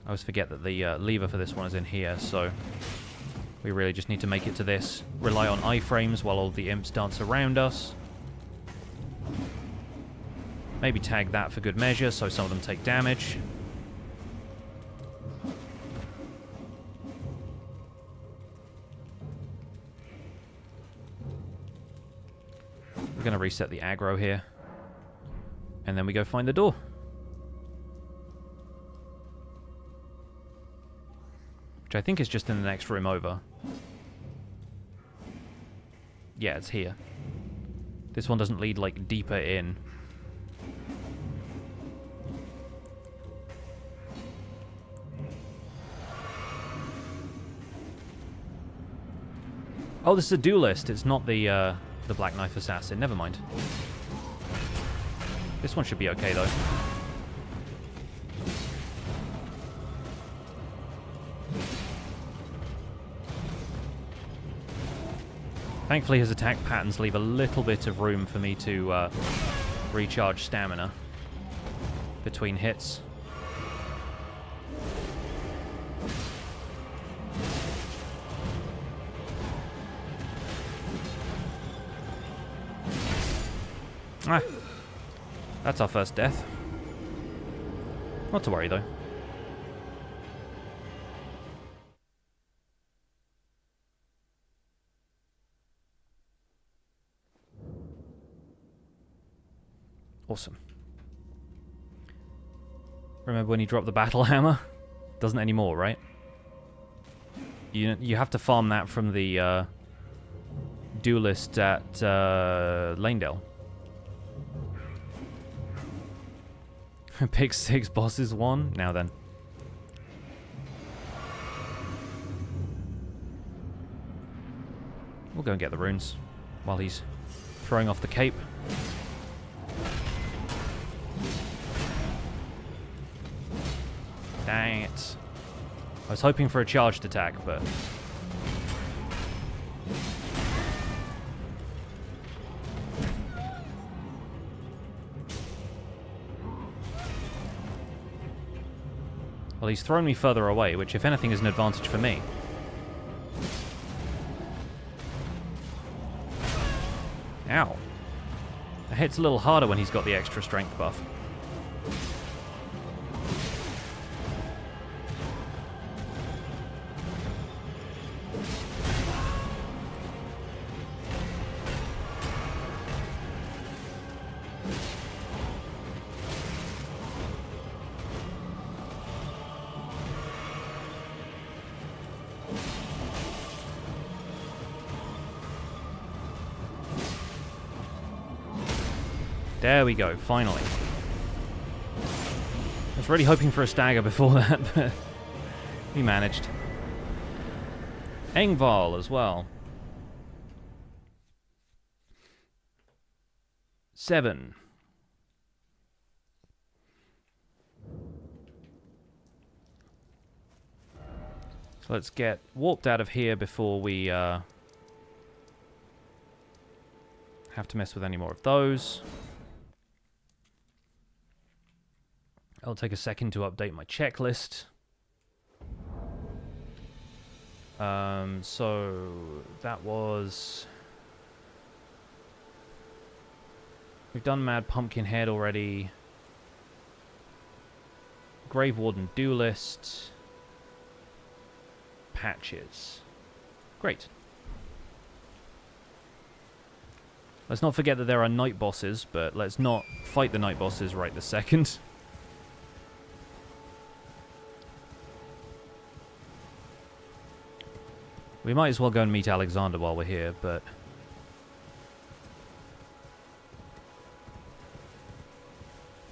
I always forget that the lever for this one is in here, so we really just need to make it to this. Rely on iframes while all the imps dance around us. Maybe tag that for good measure, so some of them take damage. We're going to reset the aggro here. And then we go find the door. Which I think is just in the next room over. Yeah, it's here. This one doesn't lead, like, deeper in. Oh, this is a duelist. It's not the Black Knife Assassin. Never mind. This one should be okay, though. Thankfully, his attack patterns leave a little bit of room for me to recharge stamina between hits. Ah, that's our first death. Not to worry, though. Awesome. Remember when you dropped the battle hammer? Doesn't anymore, right? You have to farm that from the duelist at Lanedale. Pick 6 bosses 1? Now then. We'll go and get the runes while he's throwing off the cape. Dang it. I was hoping for a charged attack, but... Well, he's thrown me further away, which, if anything, is an advantage for me. Ow. It hits a little harder when he's got the extra strength buff. There we go, finally. I was really hoping for a stagger before that, but we managed. Engval as well. 7. So let's get warped out of here before we have to mess with any more of those. I'll take a second to update my checklist. So that was... We've done Mad Pumpkinhead already. Grave Warden Duelist. Patches. Great. Let's not forget that there are night bosses, but let's not fight the night bosses right this second. We might as well go and meet Alexander while we're here, but...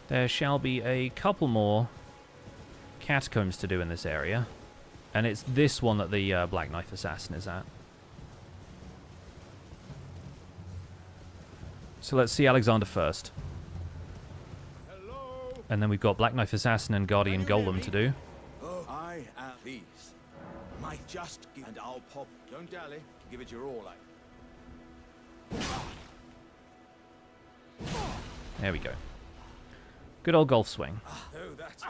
There shall be a couple more Catacombs to do in this area. And it's this one that the Black Knife Assassin is at. So let's see Alexander first. Hello? And then we've got Black Knife Assassin and Guardian Golem to do. Oh, I am these. Might just give, and I'll pop. Don't dally. Give it your all, There we go. Good old golf swing. Oh, that's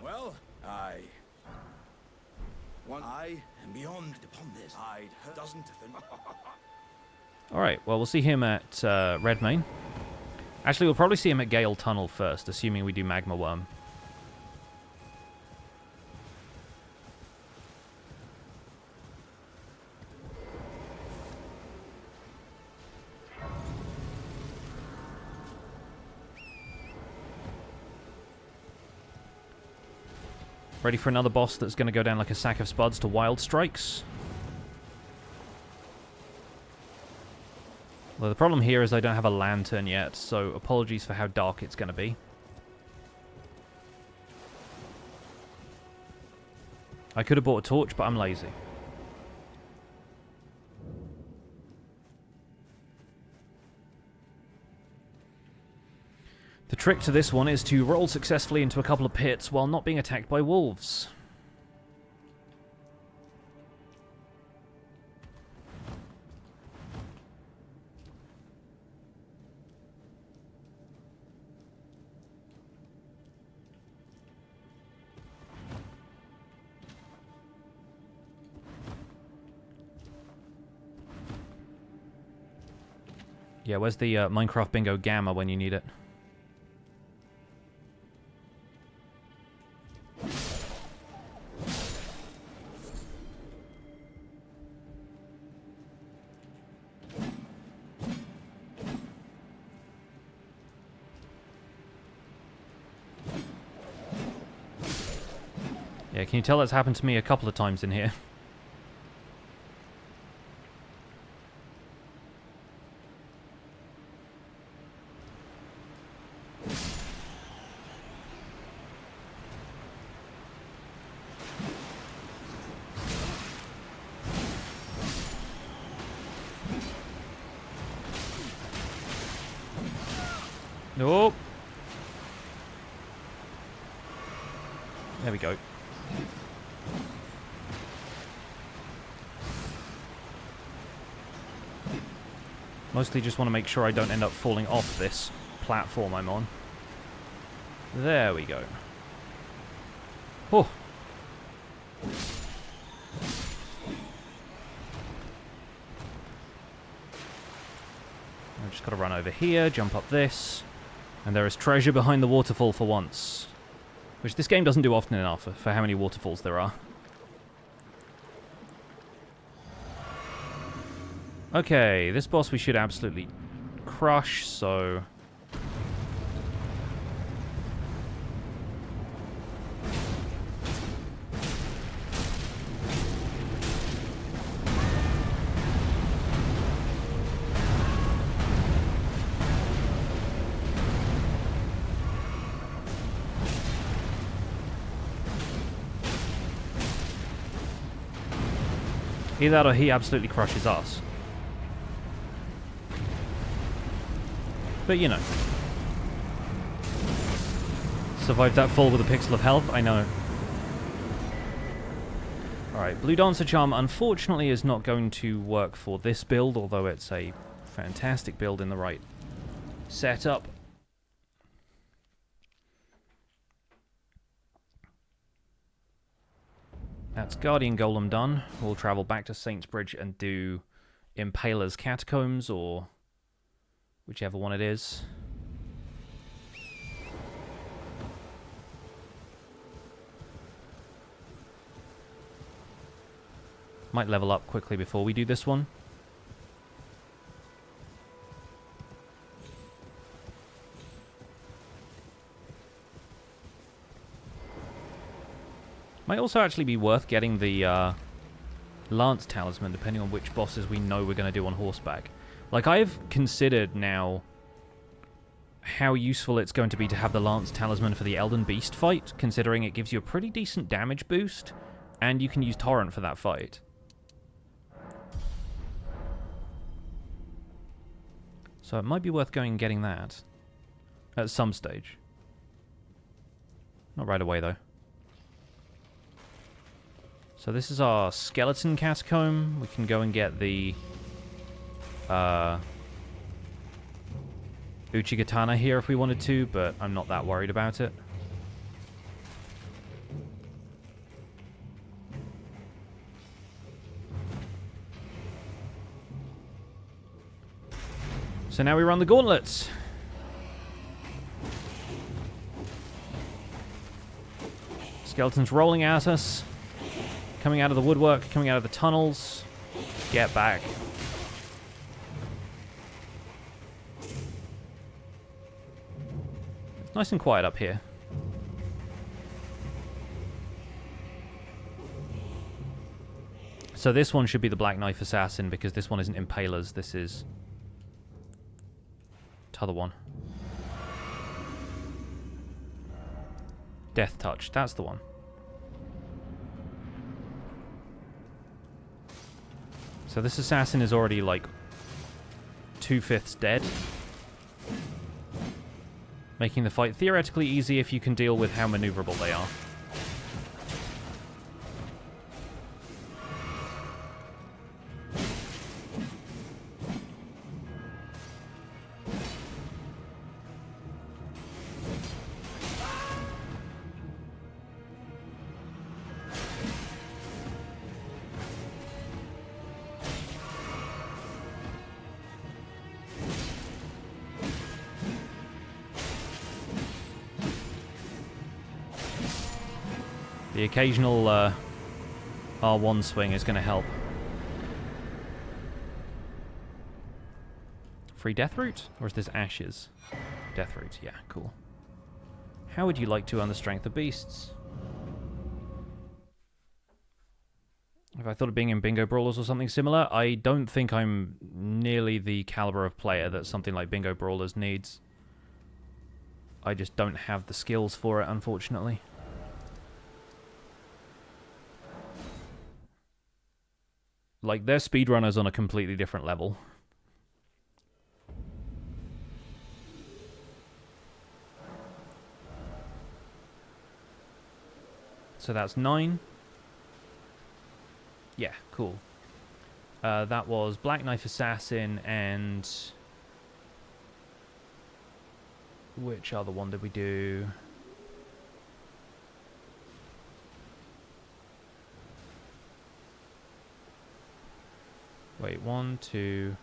well. I am beyond upon this. I'd heard doesn't think. Alright, well, we'll see him at Redmane. Actually, we'll probably see him at Gale Tunnel first, assuming we do Magma Worm. Ready for another boss that's going to go down like a sack of spuds to Wild Strikes. Well, the problem here is I don't have a lantern yet, so apologies for how dark it's going to be. I could have bought a torch, but I'm lazy. The trick to this one is to roll successfully into a couple of pits while not being attacked by wolves. Yeah, where's the Minecraft Bingo Gamma when you need it? Yeah, can you tell that's happened to me a couple of times in here? Nope. There we go. Mostly just want to make sure I don't end up falling off this platform I'm on. There we go. Oh. I've just got to run over here, jump up this. And there is treasure behind the waterfall for once. Which this game doesn't do often enough for how many waterfalls there are. Okay, this boss we should absolutely crush, so... Either that or he absolutely crushes us. But, you know. Survived that fall with a pixel of health, I know. Alright, Blue Dancer Charm unfortunately is not going to work for this build, although it's a fantastic build in the right setup. That's Guardian Golem done. We'll travel back to Saints Bridge and do Impaler's Catacombs, or whichever one it is. Might level up quickly before we do this one. Might also actually be worth getting the Lance Talisman, depending on which bosses we know we're going to do on horseback. Like, I've considered now how useful it's going to be to have the Lance Talisman for the Elden Beast fight, considering it gives you a pretty decent damage boost, and you can use Torrent for that fight. So it might be worth going and getting that at some stage. Not right away, though. So this is our skeleton catacomb. We can go and get the Uchigatana here if we wanted to, but I'm not that worried about it. So now we run the gauntlets. Skeletons rolling at us. Coming out of the woodwork, coming out of the tunnels. Get back. It's nice and quiet up here. So this one should be the Black Knife Assassin, because this one isn't Impalers, this is t'other one. Death Touch, that's the one. So this assassin is already like 2/5 dead. Making the fight theoretically easy if you can deal with how maneuverable they are. The occasional R1 swing is going to help. Free death root? Or is this ashes? Death root, yeah, cool. How would you like to earn the strength of beasts? If I thought of being in bingo brawlers or something similar, I don't think I'm nearly the caliber of player that something like bingo brawlers needs. I just don't have the skills for it, unfortunately. Like, they're speedrunners on a completely different level. So that's 9. Yeah, cool. That was Black Knife Assassin and... which other one did we do? Wait, 1, 2,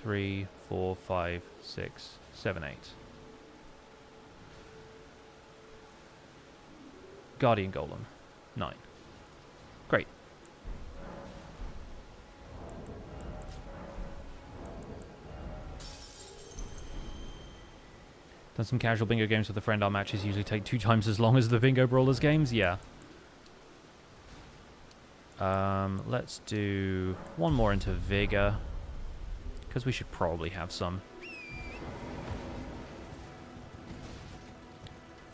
3, 4, 5, 6, 7, 8. Guardian Golem. 9. Great. Done some casual bingo games with a friend. Our matches usually take 2 times as long as the bingo brawlers games. Yeah. Let's do one more into Vigor, because we should probably have some.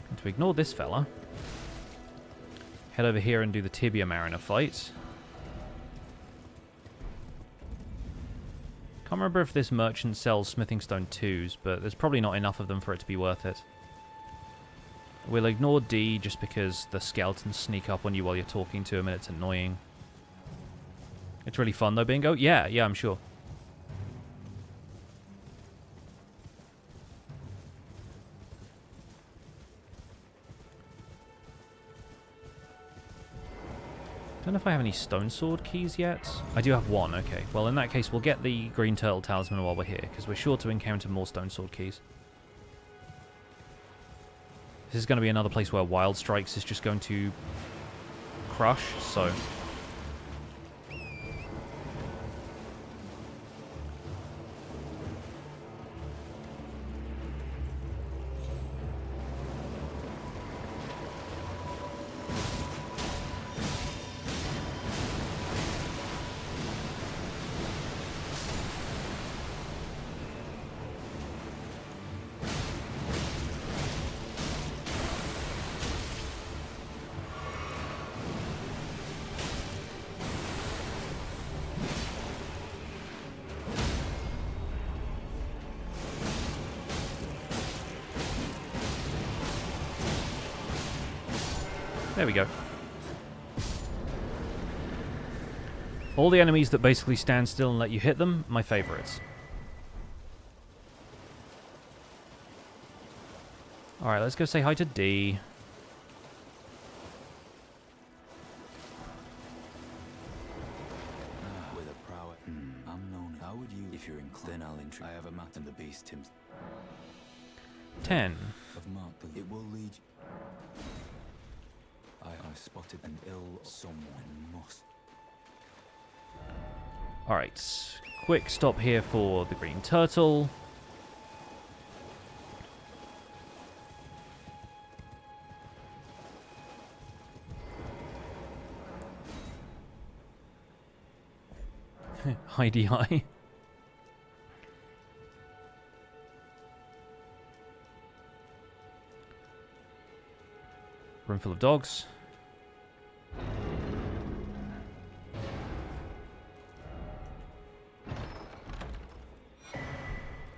And to ignore this fella, head over here and do the Tibia Mariner fight. Can't remember if this merchant sells Smithing Stone 2s, but there's probably not enough of them for it to be worth it. We'll ignore D just because the skeletons sneak up on you while you're talking to them and it's annoying. It's really fun though, bingo? Yeah, I'm sure. Don't know if I have any Stone Sword keys yet. I do have 1, okay. Well, in that case, we'll get the Green Turtle Talisman while we're here, because we're sure to encounter more Stone Sword keys. This is going to be another place where Wild Strikes is just going to crush, so... There we go. All the enemies that basically stand still and let you hit them, my favorites. Alright, let's go say hi to D. With a prowess. I'm known. How would you, if you're inclined? Then I'll intrigue. I have a map in the beast, Tim's. 10. Of Mark, it will lead. I spotted an ill someone must. Alright, quick stop here for the green turtle. Heidi hi. Room full of dogs.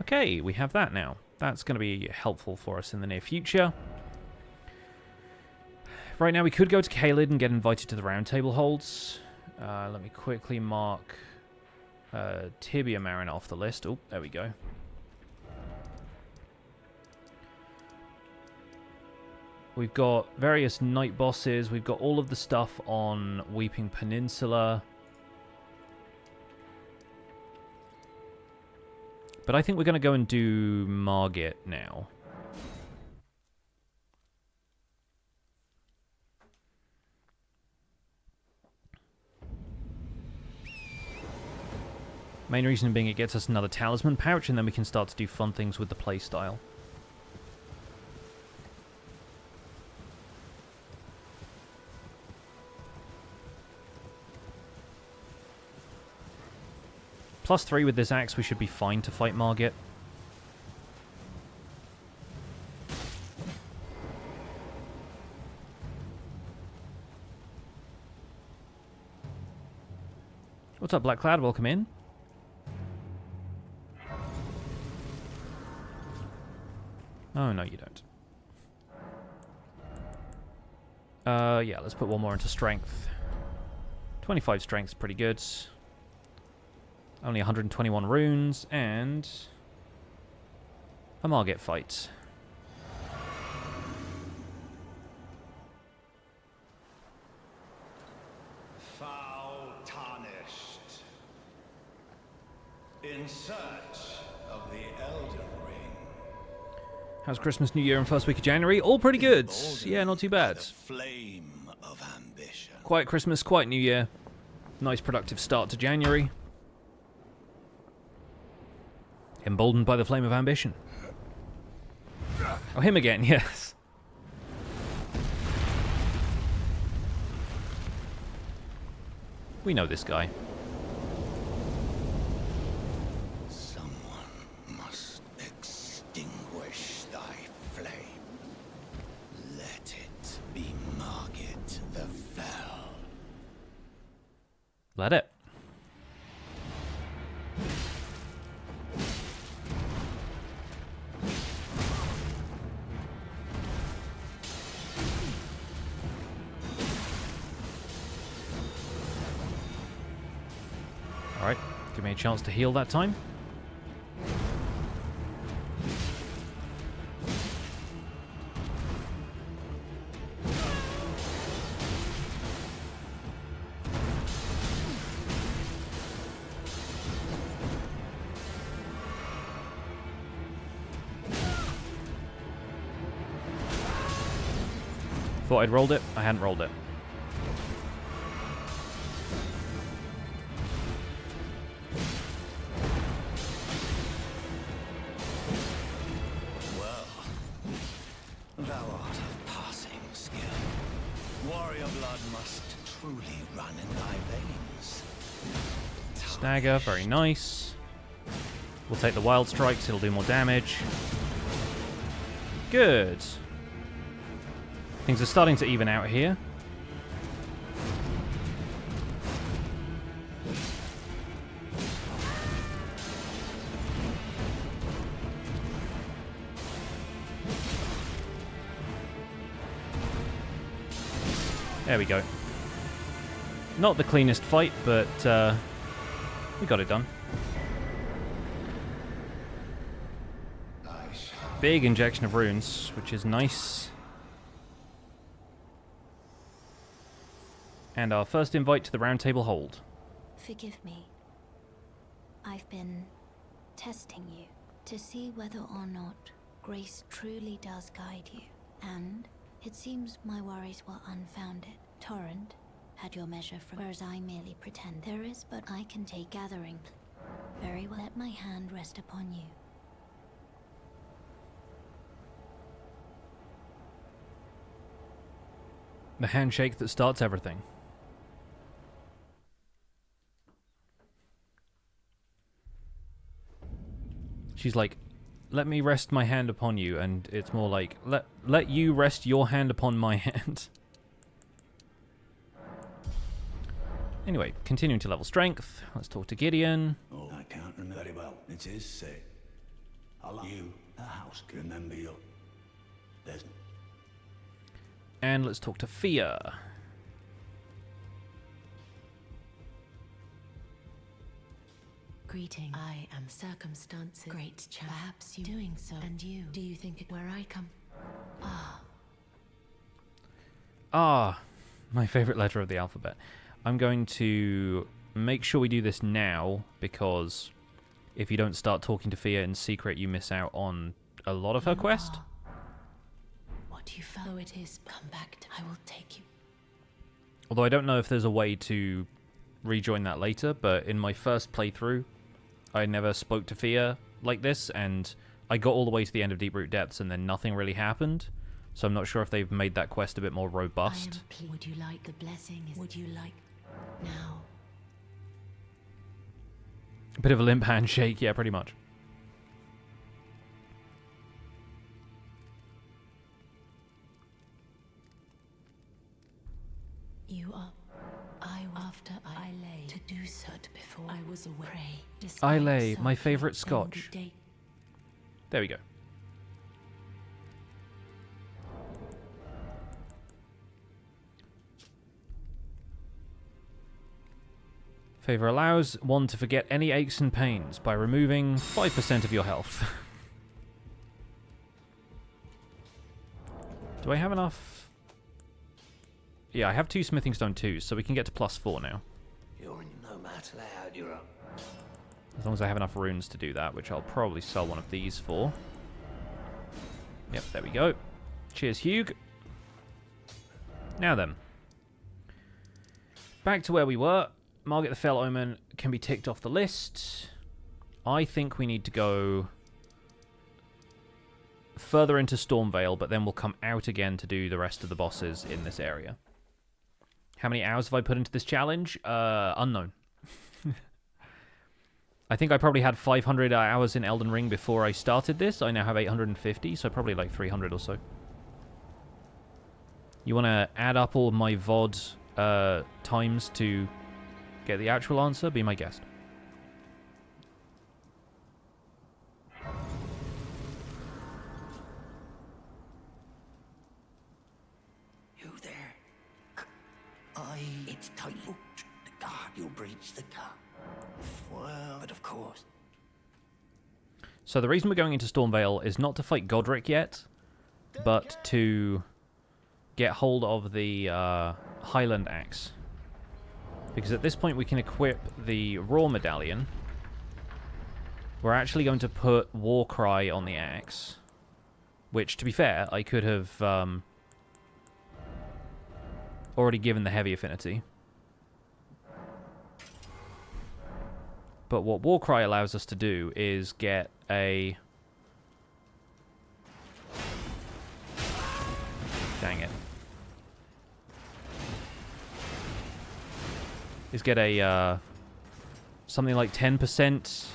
Okay, we have that now. That's going to be helpful for us in the near future. Right now we could go to Caelid and get invited to the roundtable holds. Let me quickly mark Tibia Mariner off the list. Oh, there we go. We've got various night bosses. We've got all of the stuff on Weeping Peninsula. But I think we're going to go and do Margit now. Main reason being it gets us another talisman pouch, and then we can start to do fun things with the playstyle. +3 with this axe, we should be fine to fight Margit. What's up, Black Cloud? Welcome in. Oh, no, you don't. Yeah, let's put one more into strength. 25 strength's pretty good. Only 121 runes, and a Margit fight. Foul tarnished. In search of the Elden Ring. How's Christmas, New Year, and first week of January? All pretty good. Yeah, not too bad. The flame of ambition. Quiet Christmas, quiet New Year. Nice productive start to January. Emboldened by the flame of ambition. Oh, him again, yes. We know this guy. Someone must extinguish thy flame. Let it be Margit the Fell. Let it. Alright, give me a chance to heal that time. Thought I'd rolled it. I hadn't rolled it. Thou art of passing skill. Warrior blood must truly run in thy veins. Stagger, very nice. We'll take the wild strikes, it'll do more damage. Good. Things are starting to even out here. There we go. Not the cleanest fight, but we got it done. Nice. Big injection of runes, which is nice. And our first invite to the Round Table Hold. Forgive me. I've been testing you to see whether or not grace truly does guide you. And it seems my worries were unfounded. Torrent had your measure from, whereas I merely pretend there is, but I can take gathering. Very well, let my hand rest upon you. The handshake that starts everything. She's like, let me rest my hand upon you, and it's more like, let you rest your hand upon my hand. Anyway, continuing to level strength. Let's talk to Gideon. Oh, I can't remember very well. It is said. Allow you, the house, can remember you. There's... And let's talk to Fia. Greeting. I am circumstances. Great chance. Perhaps you doing so. And you. Do you think it where I come? Ah, my favorite letter of the alphabet. I'm going to make sure we do this now, because if you don't start talking to Fia in secret, you miss out on a lot of her quest. What you follow it is, come back to, I will take you. Although I don't know if there's a way to rejoin that later, but in my first playthrough, I never spoke to Fia like this, and I got all the way to the end of Deep-Root Depths, and then nothing really happened. So I'm not sure if they've made that quest a bit more robust. Would you like the blessing? Would you like now? A bit of a limp handshake, yeah, pretty much. You are. After I lay to do so before I was away. I lay, my favourite scotch. There we go. Favor allows one to forget any aches and pains by removing 5% of your health. Do I have enough? Yeah, I have 2 smithing stone 2s, so we can get to +4 now. You're in no matter loud, you're up. As long as I have enough runes to do that, which I'll probably sell one of these for. Yep, there we go. Cheers, Hugh. Now then. Back to where we were. Margit the Fell Omen can be ticked off the list. I think we need to go further into Stormvale, but then we'll come out again to do the rest of the bosses in this area. How many hours have I put into this challenge? Unknown. I think I probably had 500 hours in Elden Ring before I started this. I now have 850, so probably like 300 or so. You want to add up all of my VOD times to get the actual answer? Be my guest. You there? It's tight. The guard, you'll breach the cap. Well, but of course. So the reason we're going into Stormvale is not to fight Godrick yet, but to get hold of the Highland Axe. Because at this point we can equip the Raw Medallion. We're actually going to put Warcry on the axe, which, to be fair, I could have already given the heavy affinity. But what Warcry allows us to do is get a... Dang it. Is get a something like 10%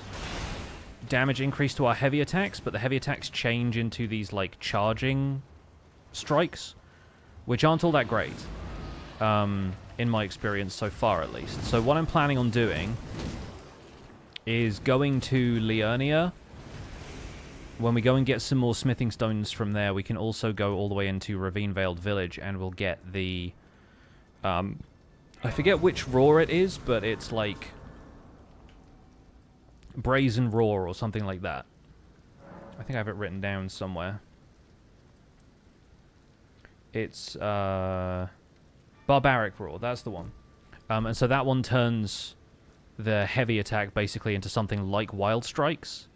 damage increase to our heavy attacks, but the heavy attacks change into these like charging strikes, which aren't all that great, in my experience so far at least. So what I'm planning on doing is going to Leonia. When we go and get some more smithing stones from there, we can also go all the way into Ravine Veiled Village, and we'll get the I forget which roar it is, but it's like Brazen Roar or something like that. I think I have it written down somewhere. It's Barbaric Roar, that's the one. And so that one turns the heavy attack basically into something like Wild Strikes.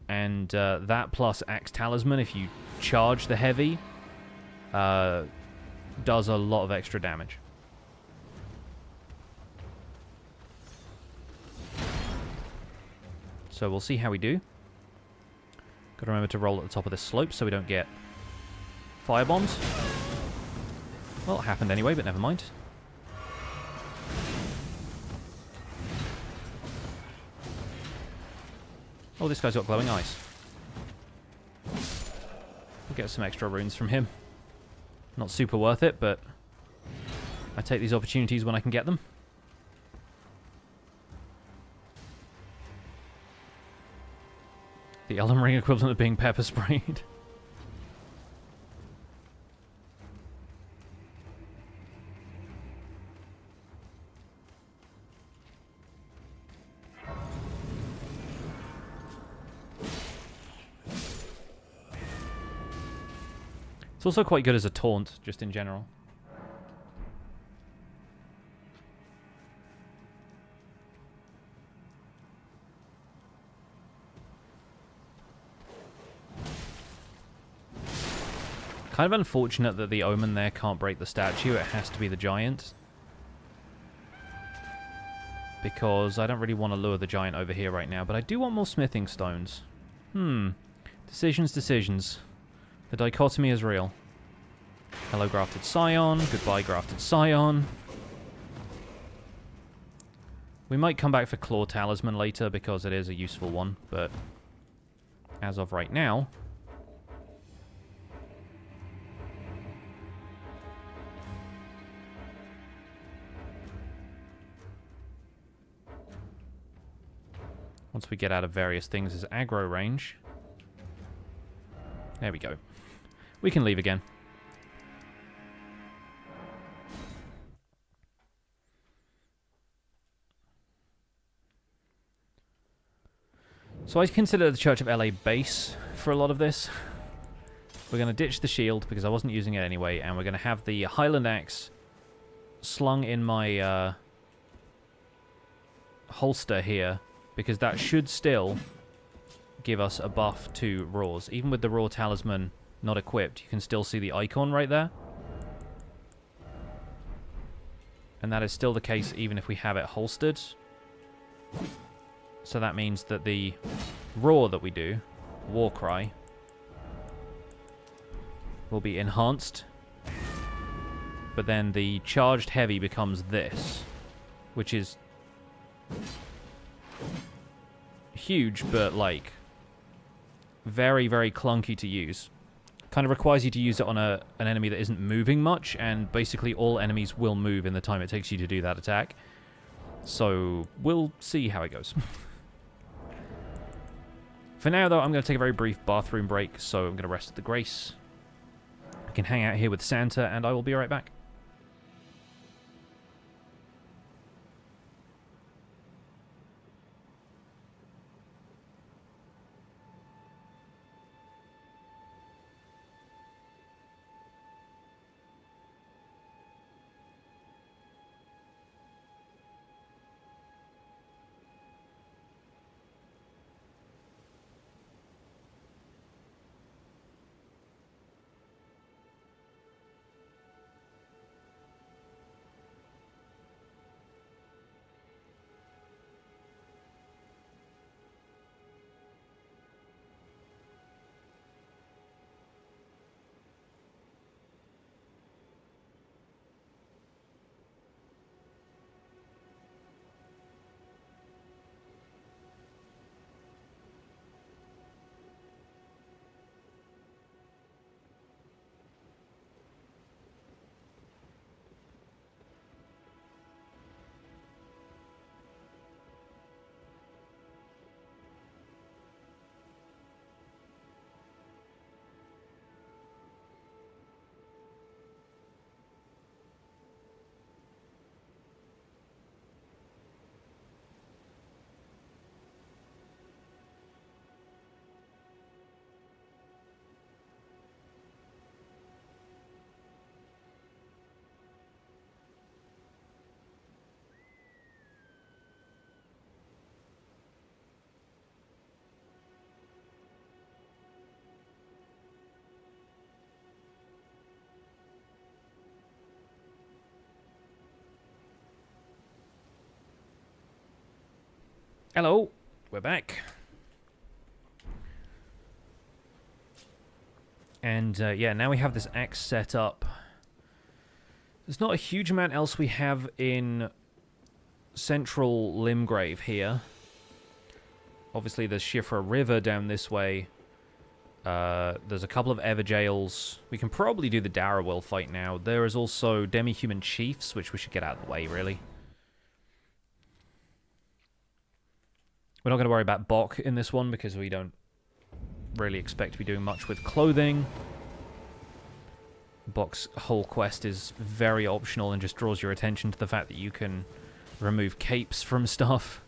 And that plus Axe Talisman, if you charge the heavy, does a lot of extra damage. So we'll see how we do. Gotta remember to roll at the top of this slope so we don't get fire bombs. Well, it happened anyway, but never mind. Oh, this guy's got glowing eyes. We'll get some extra runes from him. Not super worth it, but I take these opportunities when I can get them. The Elden Ring equivalent of being pepper sprayed. It's also quite good as a taunt, just in general. Kind of unfortunate that the Omen there can't break the statue. It has to be the giant. Because I don't really want to lure the giant over here right now, but I do want more smithing stones. Decisions. The dichotomy is real. Hello, Grafted Scion. Goodbye, Grafted Scion. We might come back for Claw Talisman later because it is a useful one, but as of right now... once we get out of various things as aggro range... there we go. We can leave again. So I consider the Church of LA base for a lot of this. We're going to ditch the shield because I wasn't using it anyway, and we're going to have the Highland Axe slung in my holster here, because that should still give us a buff to Roars. Even with the Roar Talisman not equipped, you can still see the icon right there. And that is still the case even if we have it holstered. So that means that the roar that we do, War Cry, will be enhanced. But then the charged heavy becomes this, which is huge, but like very, very clunky to use. Kind of requires you to use it on an enemy that isn't moving much, and basically all enemies will move in the time it takes you to do that attack. So we'll see how it goes. For now, though, I'm going to take a very brief bathroom break, so I'm going to rest at the Grace. I can hang out here with Santa, and I will be right back. Hello, we're back. And yeah, now we have this axe set up. There's not a huge amount else we have in central Limgrave here. Obviously, there's Shifra River down this way. There's a couple of Everjails. We can probably do the Darriwil fight now. There is also Demi-Human Chiefs, which we should get out of the way, really. We're not going to worry about Bok in this one, because we don't really expect to be doing much with clothing. Bok's whole quest is very optional and just draws your attention to the fact that you can remove capes from stuff.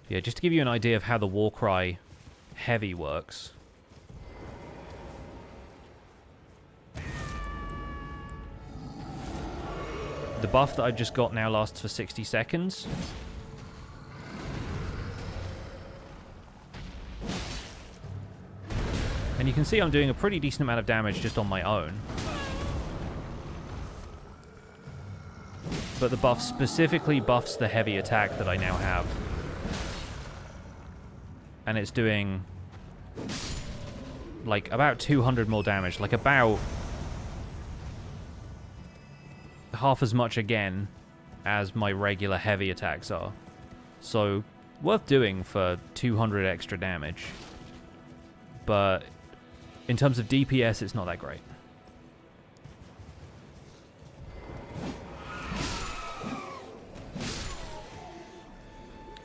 Yeah, just to give you an idea of how the Warcry heavy works. The buff that I just got now lasts for 60 seconds. And you can see I'm doing a pretty decent amount of damage just on my own. But the buff specifically buffs the heavy attack that I now have. And it's doing like about 200 more damage, like about half as much again as my regular heavy attacks are. So worth doing for 200 extra damage. But in terms of DPS, it's not that great.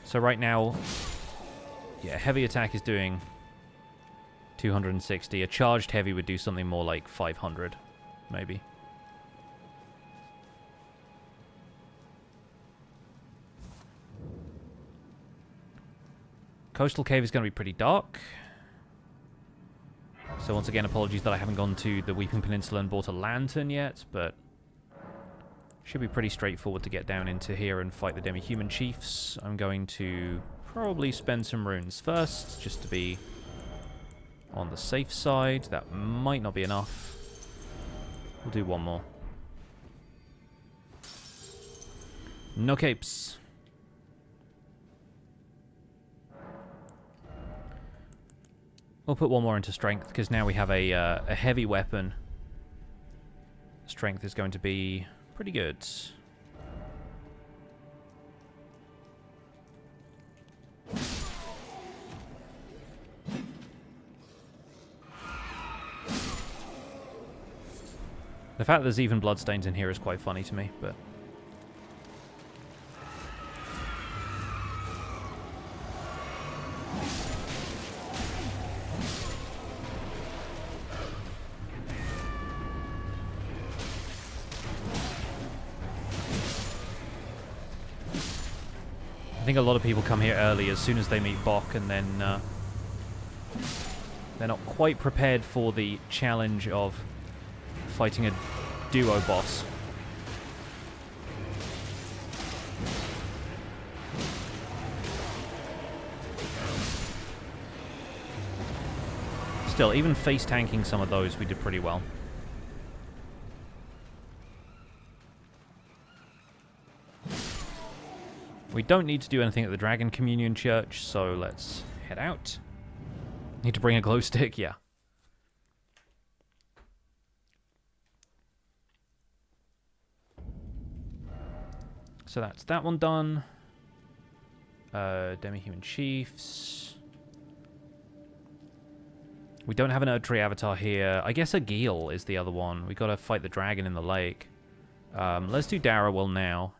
So right now, yeah, heavy attack is doing 260. A charged heavy would do something more like 500, maybe. Coastal Cave is going to be pretty dark. So once again, apologies that I haven't gone to the Weeping Peninsula and bought a lantern yet, but should be pretty straightforward to get down into here and fight the Demi-Human Chiefs. I'm going to probably spend some runes first, just to be on the safe side. That might not be enough. We'll do one more. No capes. We'll put one more into strength, because now we have a heavy weapon. Strength is going to be pretty good. The fact that there's even bloodstains in here is quite funny to me, but... I think a lot of people come here early as soon as they meet Bok, and then they're not quite prepared for the challenge of fighting a duo boss. Still, even face tanking some of those, we did pretty well. We don't need to do anything at the Dragon Communion Church, so let's head out. Need to bring a glow stick? Yeah. So that's that one done. Demi-Human Chiefs. We don't have an Erdtree Avatar here. I guess a Geel is the other one. We gotta fight the dragon in the lake. Let's do Darriwil now.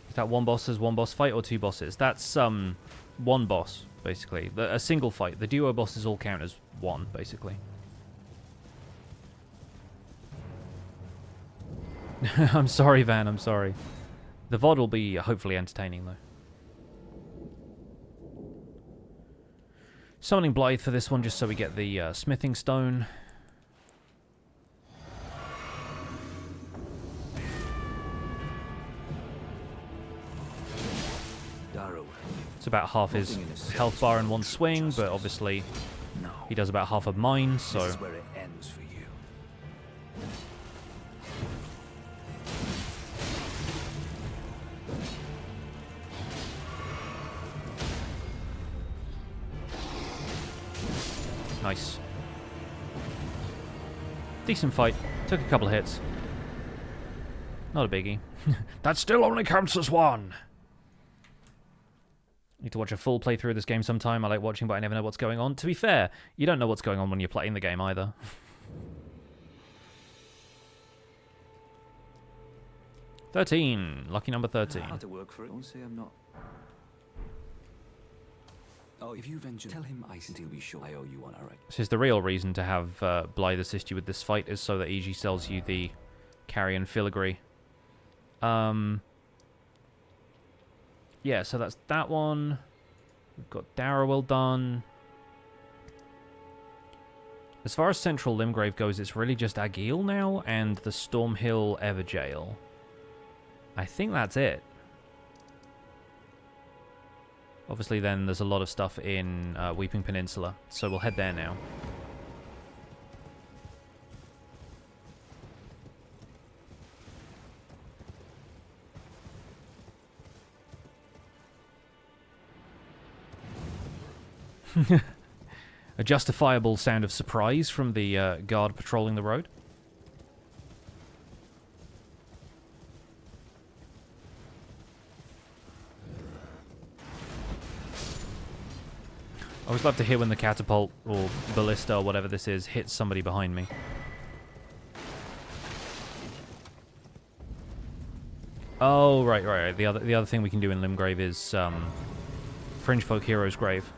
Is that one boss fight or two bosses? That's one boss, basically. A single fight. The duo bosses all count as one, basically. I'm sorry, Van, I'm sorry. The VOD will be hopefully entertaining, though. Summoning Blythe for this one, just so we get the smithing stone. It's about half his health bar in one swing, but obviously he does about half of mine, so... This is where it ends for you. Nice. Decent fight. Took a couple of hits. Not a biggie. That still only counts as one! Need to watch a full playthrough of this game sometime. I like watching, but I never know what's going on. To be fair, you don't know what's going on when you're playing the game either. 13. Lucky number 13. How to work for it. Don't say I'm not. Oh, if you venture, tell him I still be sure I owe you one, alright? This is the real reason to have Blythe assist you with this fight, is so that EG sells you the carrion filigree. Yeah, so that's that one. We've got Darriwil done. As far as Central Limgrave goes, it's really just Agil now and the Stormhill Everjail. I think that's it. Obviously then there's a lot of stuff in Weeping Peninsula, so we'll head there now. A justifiable sound of surprise from the guard patrolling the road. I always love to hear when the catapult or ballista or whatever this is hits somebody behind me. Oh, right. The other thing we can do in Limgrave is Fringe Folk Hero's Grave.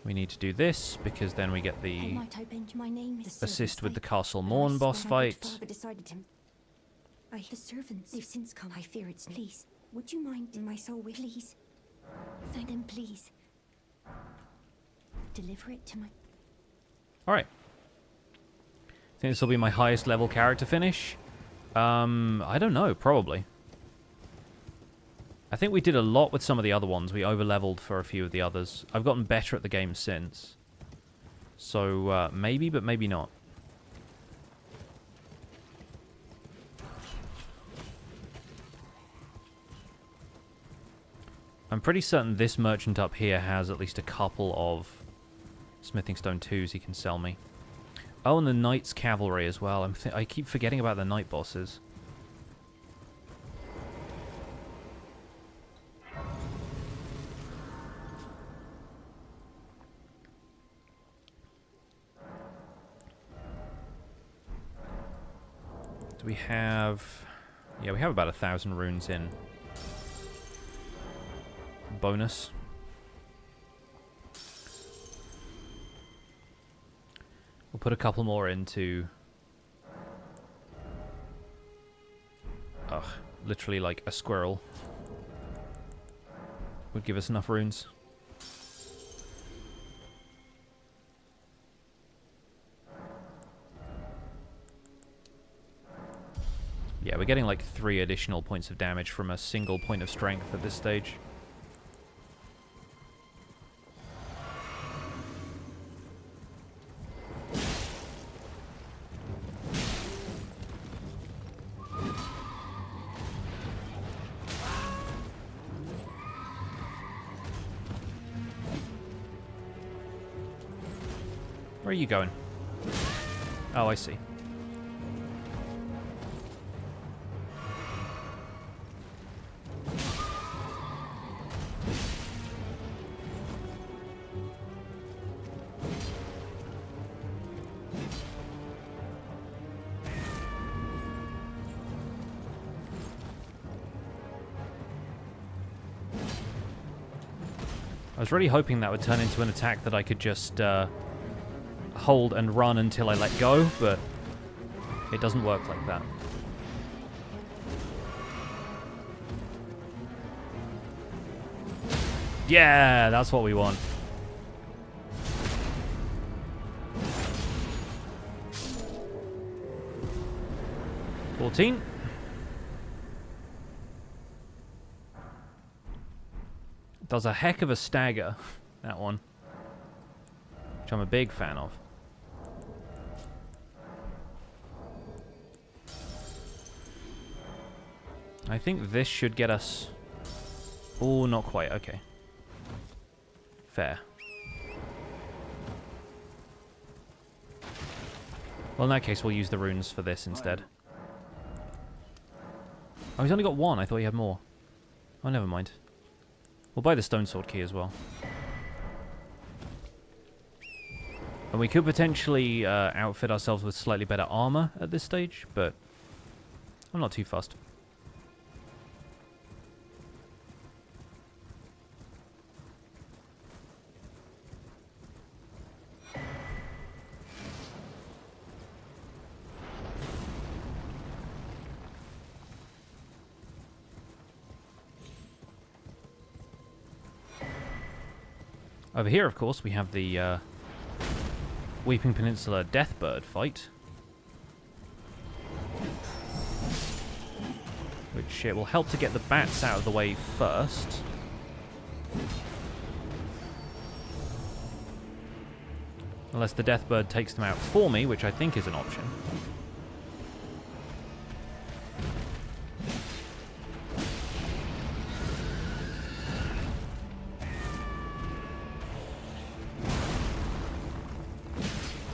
We need to do this because then we get the assist with the Castle Morn boss fight. The servants, they've since come. I fear it's please. Would you mind my soul with please? Thank them, please. Deliver it to my... Alright. I think this will be my highest level character finish. I don't know, probably. I think we did a lot with some of the other ones. We over-leveled for a few of the others. I've gotten better at the game since. So, maybe, but maybe not. I'm pretty certain this merchant up here has at least a couple of smithing stone 2s he can sell me. Oh, and the Knight's Cavalry as well. I keep forgetting about the Knight bosses. Do we have... Yeah, we have about 1,000 runes in bonus. We'll put a couple more into... Ugh, literally like a squirrel. Would give us enough runes. Yeah, we're getting like 3 additional points of damage from a single point of strength at this stage. Where are you going? Oh, I see. I was really hoping that would turn into an attack that I could just hold and run until I let go, but it doesn't work like that. Yeah, that's what we want. $14. Does a heck of a stagger, that one. Which I'm a big fan of. I think this should get us... Oh, not quite. Okay. Fair. Well, in that case, we'll use the runes for this instead. Oh, he's only got one. I thought he had more. Oh, never mind. We'll buy the stone sword key as well. And we could potentially outfit ourselves with slightly better armor at this stage, but I'm not too fussed. Over here, of course, we have the Weeping Peninsula Deathbird fight. Which it will help to get the bats out of the way first. Unless the Deathbird takes them out for me, which I think is an option.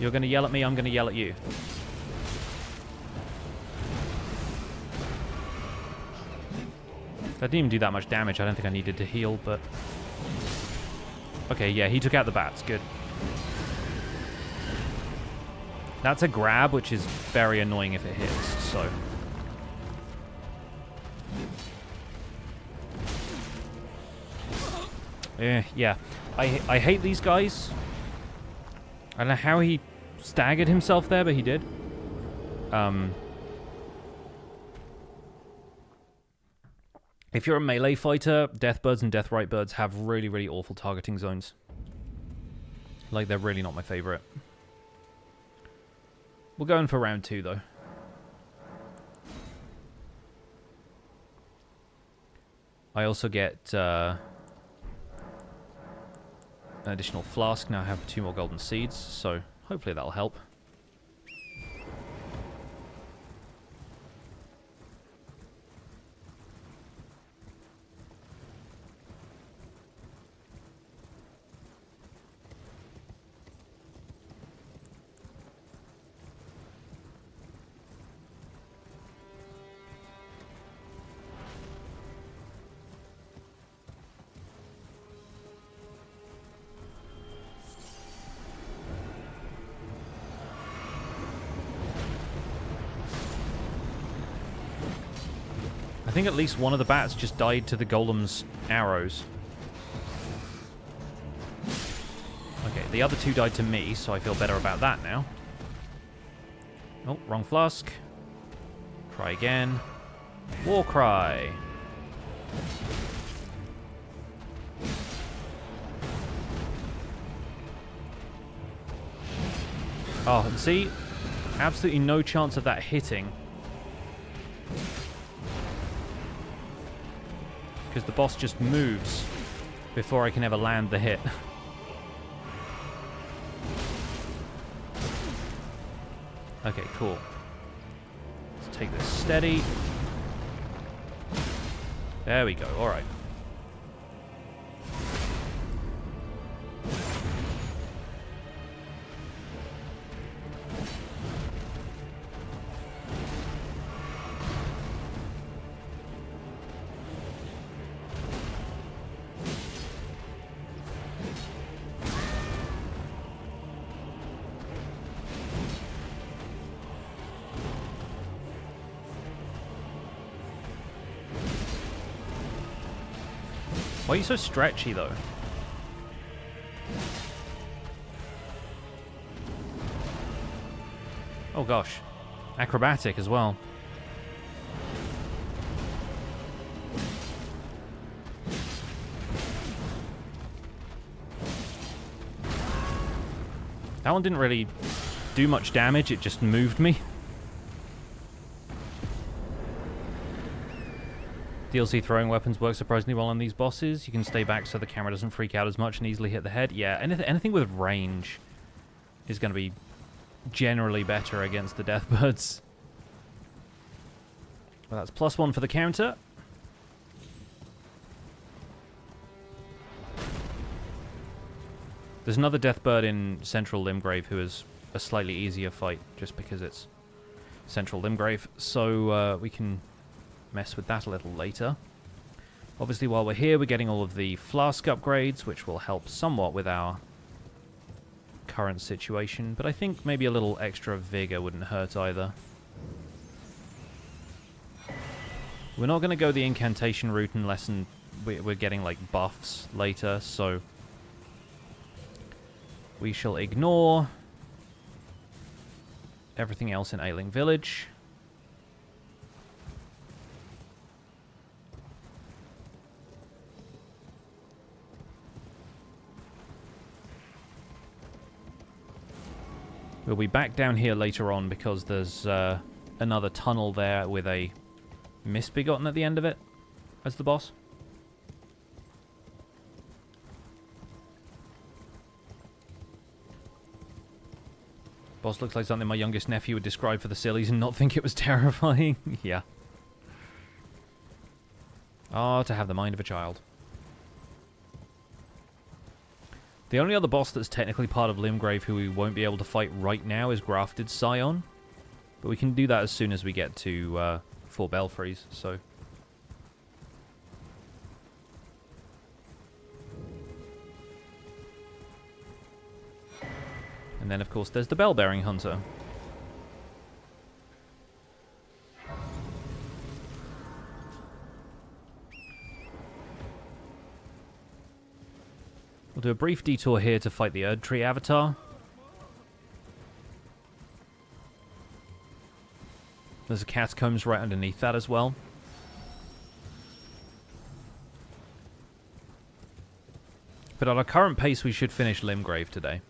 You're going to yell at me, I'm going to yell at you. That didn't even do that much damage. I don't think I needed to heal, but... Okay, yeah, he took out the bats. Good. That's a grab, which is very annoying if it hits, so... Yeah. I hate these guys. I don't know how he staggered himself there, but he did. If you're a melee fighter, Deathbirds and Deathrite Birds have really, really awful targeting zones. Like, they're really not my favorite. We'll go in for round 2, though. I also get an additional flask. Now I have 2 more golden seeds, so hopefully that'll help. I think at least one of the bats just died to the golem's arrows. Okay, the other 2 died to me, so I feel better about that now. Oh, wrong flask. Try again. War cry. Oh, and see? Absolutely no chance of that hitting. Because the boss just moves before I can ever land the hit. Okay, cool. Let's take this steady. There we go, alright. Why are you so stretchy, though? Oh, gosh. Acrobatic as well. That one didn't really do much damage, it just moved me. DLC throwing weapons works surprisingly well on these bosses. You can stay back so the camera doesn't freak out as much and easily hit the head. Yeah, anything with range is going to be generally better against the Deathbirds. Well, that's +1 for the counter. There's another Deathbird in Central Limgrave who is a slightly easier fight just because it's Central Limgrave, so we can mess with that a little later. Obviously, while we're here, we're getting all of the flask upgrades, which will help somewhat with our current situation, but I think maybe a little extra vigor wouldn't hurt either. We're not going to go the incantation route unless we're getting like buffs later, so we shall ignore everything else in Ailing Village. We'll be back down here later on because there's another tunnel there with a Misbegotten at the end of it as the boss. Boss looks like something my youngest nephew would describe for the sillies and not think it was terrifying. Yeah. Ah, to have the mind of a child. The only other boss that's technically part of Limgrave who we won't be able to fight right now is Grafted Scion. But we can do that as soon as we get to 4 Belfries, so... And then, of course, there's the Bell-Bearing Hunter. We'll do a brief detour here to fight the Erdtree Avatar. There's a Catacombs right underneath that as well. But at our current pace, we should finish Limgrave today.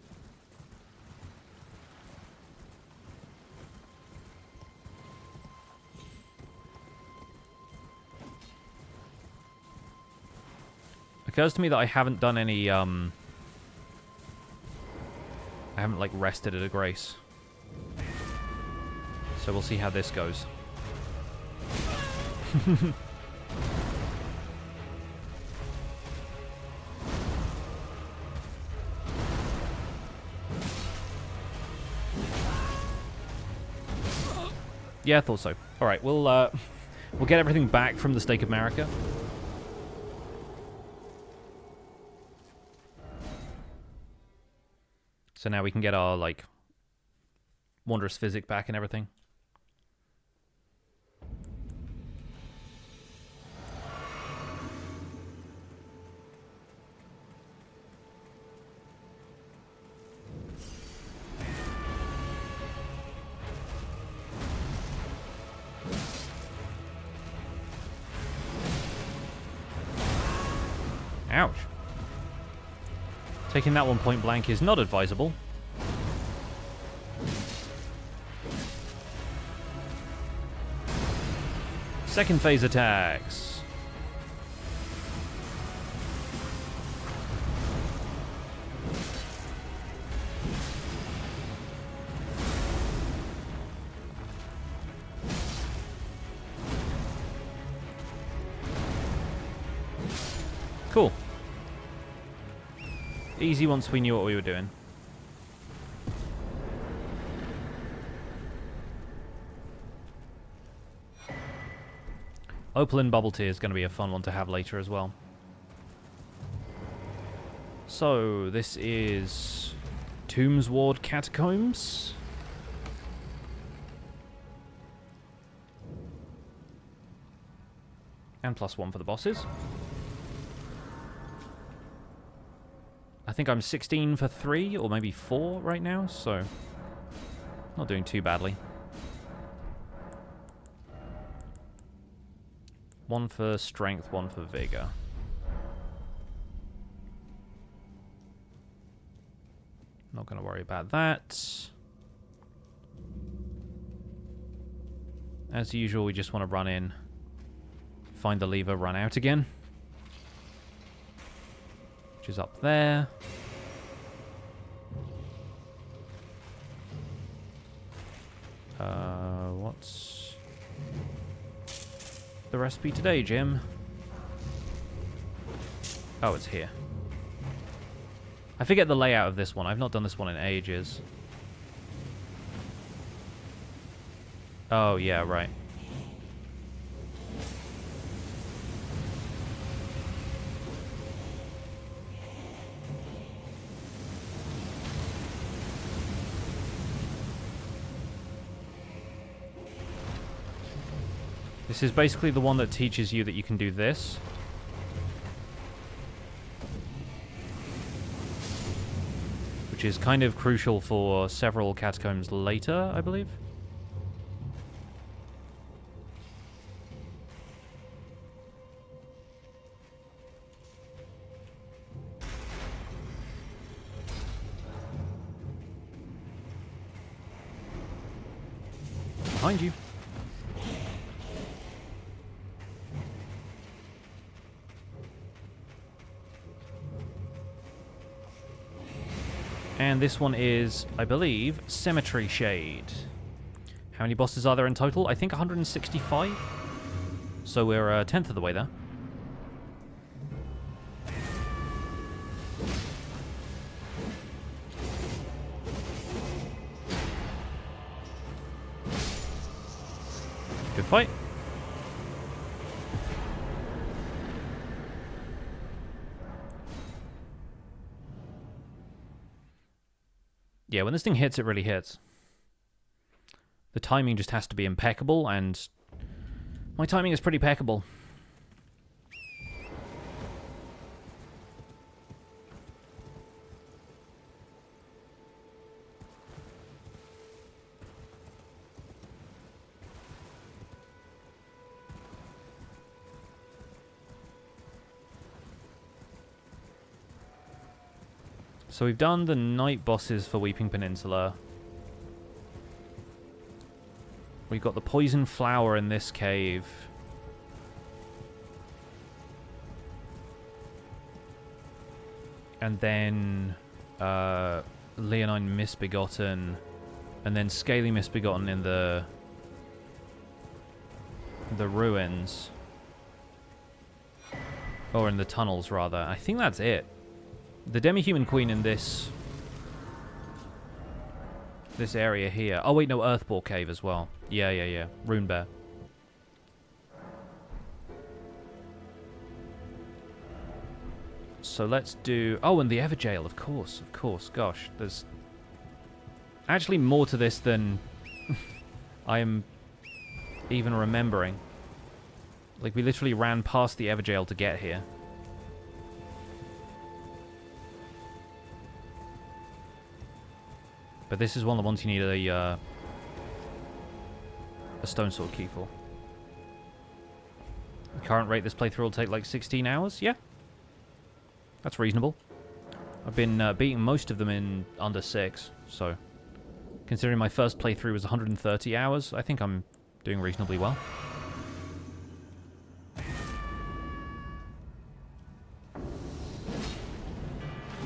Occurs to me that I haven't done any, I haven't, like, rested at a grace. So we'll see how this goes. Yeah, I thought so. Alright, we'll get everything back from the Stake of Marika. So now we can get our, like, Wondrous Physic back and everything. Ouch. Taking that one point blank is not advisable. Second phase attacks. Cool. Easy once we knew what we were doing. Opalin Bubble Tea is going to be a fun one to have later as well. So, this is Tombs Ward Catacombs. And +1 for the bosses. I think I'm 16 for 3, or maybe 4 right now, so not doing too badly. 1 for strength, 1 for vigor. Not going to worry about that. As usual, we just want to run in, Find the lever, run out again. Which is up there. What's the recipe today, Jim? Oh, it's here. I forget the layout of this one. I've not done this one in ages. Oh, yeah, right. This is basically the one that teaches you that you can do this. Which is kind of crucial for several catacombs later, I believe. Behind you. And this one is, I believe, Cemetery Shade. How many bosses are there in total? I think 165. So we're a tenth of the way there. Good fight. Yeah, when this thing hits, it really hits. The timing just has to be impeccable, and my timing is pretty impeccable. So we've done the night bosses for Weeping Peninsula. We've got the poison flower in this cave. And then Leonine Misbegotten. And then Scaly Misbegotten in the ruins. Or in the tunnels, rather. I think that's it. The Demi-Human Queen in this area here. Oh, wait, no, Earthbore Cave as well. Yeah. Runebear. So let's do... Oh, and the Everjail, of course. Gosh, there's actually more to this than I am even remembering. Like, we literally ran past the Everjail to get here. But this is one of the ones you need a stone sword key for. Current rate this playthrough will take like 16 hours? Yeah. That's reasonable. I've been beating most of them in under 6, so... Considering my first playthrough was 130 hours, I think I'm doing reasonably well.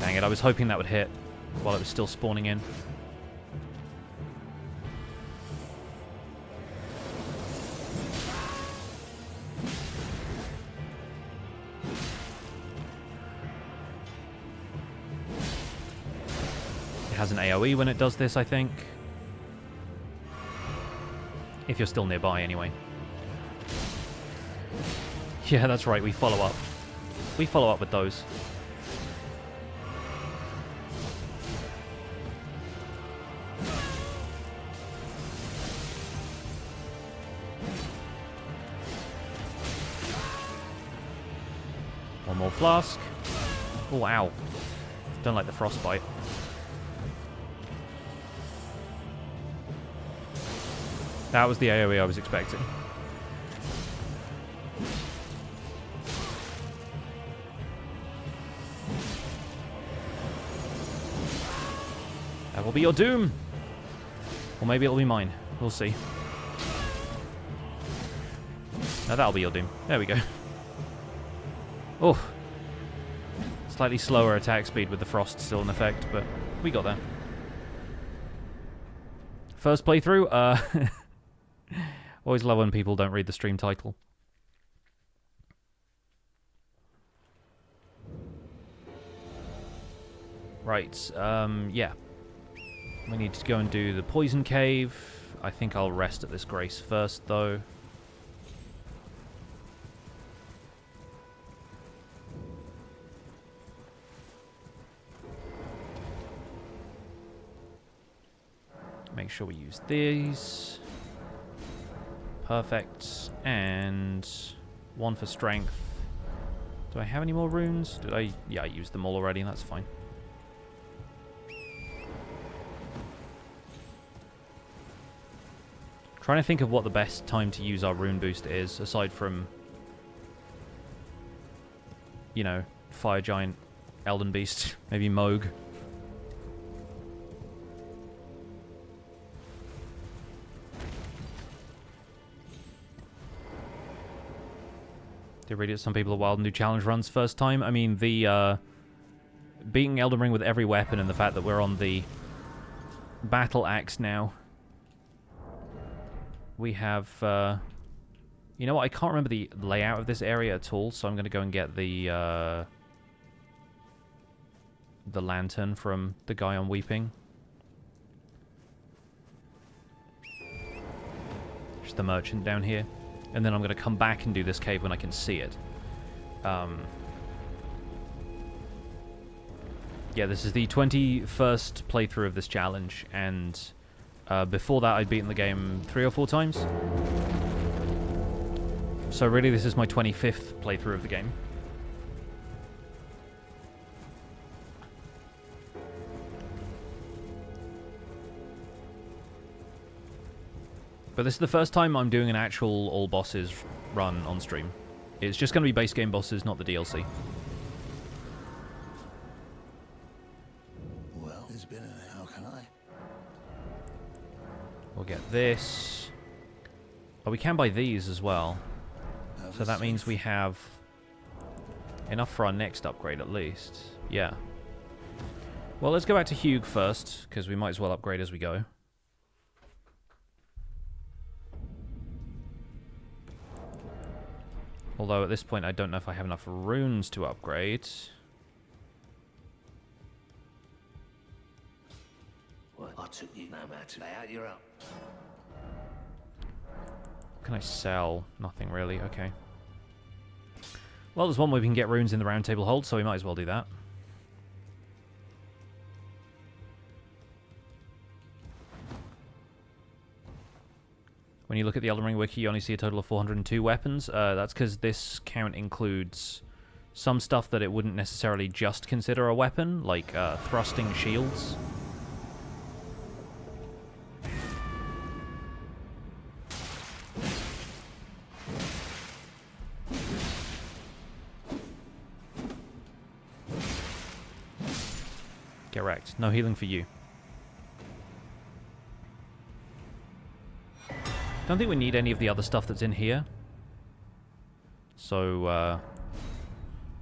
Dang it, I was hoping that would hit while it was still spawning in. Has an AoE when it does this, I think. If you're still nearby, anyway. Yeah, that's right, we follow up. We follow up with those. One more flask. Oh, ow. Don't like the frostbite. That was the AoE I was expecting. That will be your doom. Or maybe it'll be mine. We'll see. Now that'll be your doom. There we go. Oh. Slightly slower attack speed with the frost still in effect, but we got there. First playthrough, always love when people don't read the stream title. Right, yeah. We need to go and do the poison cave. I think I'll rest at this grace first, though. Make sure we use these. Perfect. And one for strength. Do I have any more runes? Did I? Yeah, I used them all already, and that's fine. Trying to think of what the best time to use our rune boost is, aside from, you know, Fire Giant, Elden Beast, maybe Moog. Did read it. Some people are wild and do challenge runs first time. I mean, the beating Elden Ring with every weapon and the fact that we're on the battle axe now. We have, you know what, I can't remember the layout of this area at all, so I'm going to go and get the lantern from the guy on Weeping. Just the merchant down here. And then I'm going to come back and do this cave when I can see it. Yeah, this is the 21st playthrough of this challenge, and before that I'd beaten the game 3 or 4 times. So really this is my 25th playthrough of the game. But this is the first time I'm doing an actual all bosses run on stream. It's just going to be base game bosses, not the DLC. Well, there's been a... How can I? We'll get this. Oh, we can buy these as well. So that means we have enough for our next upgrade at least. Yeah. Well, let's go back to Hugh first, because we might as well upgrade as we go. Although at this point I don't know if I have enough runes to upgrade. What? I took you no matter. Lay out your own. What can I sell? Nothing really, okay. Well, there's one way we can get runes in the round table hold, so we might as well do that. When you look at the Elden Ring wiki, you only see a total of 402 weapons. That's because this count includes some stuff that it wouldn't necessarily just consider a weapon, like thrusting shields. Get wrecked. No healing for you. Don't think we need any of the other stuff that's in here. So,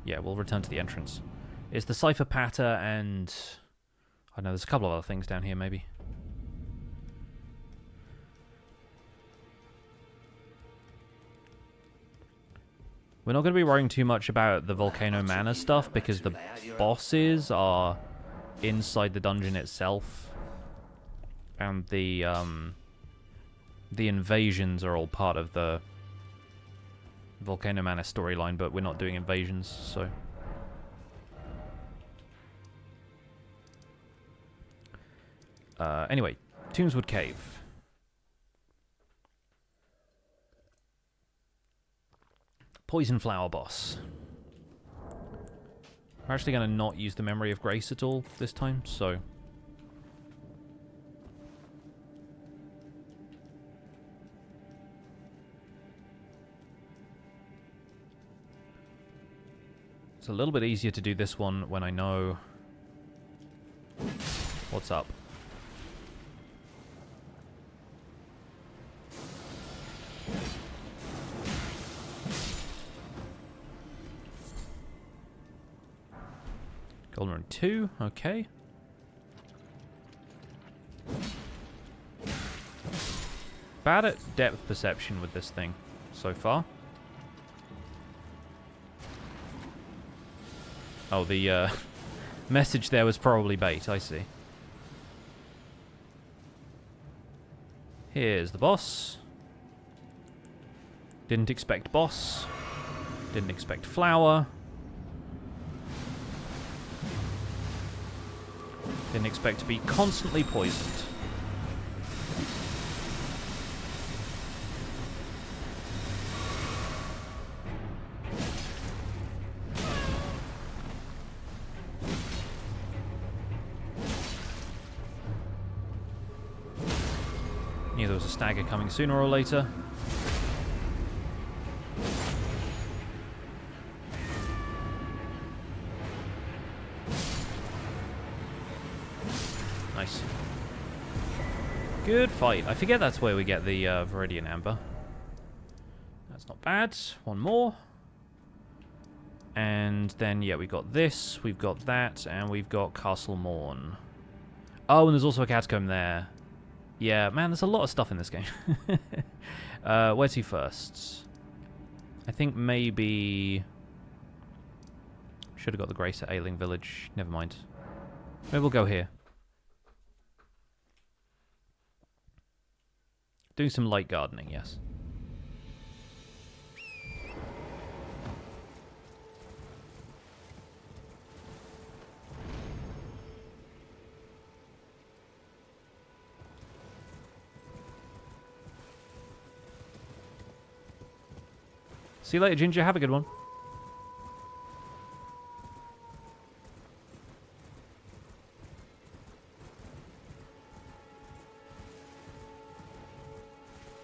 yeah, we'll return to the entrance. It's the Cypher Patter and... I don't know, there's a couple of other things down here, maybe. We're not going to be worrying too much about the Volcano Manor stuff, because the bosses are inside the dungeon itself. And the invasions are all part of the Volcano Manor storyline, but we're not doing invasions, so... anyway, Tombswood Cave. Poison Flower boss. We're actually going to not use the Memory of Grace at all this time, so... It's a little bit easier to do this one when I know what's up. Golem 2, okay. Bad at depth perception with this thing so far. Oh, the message there was probably bait, I see. Here's the boss. Didn't expect boss. Didn't expect flower. Didn't expect to be constantly poisoned. Knew there was a stagger coming sooner or later. Nice. Good fight. I forget that's where we get the Viridian Amber. That's not bad. One more. And then, yeah, we've got this, we've got that, and we've got Castle Morn. Oh, and there's also a catacomb there. Yeah, man, there's a lot of stuff in this game. Where's he first? I think maybe... Should have got the Grace at Ailing Village. Never mind. Maybe we'll go here. Doing some light gardening, yes. See you later, Ginger. Have a good one.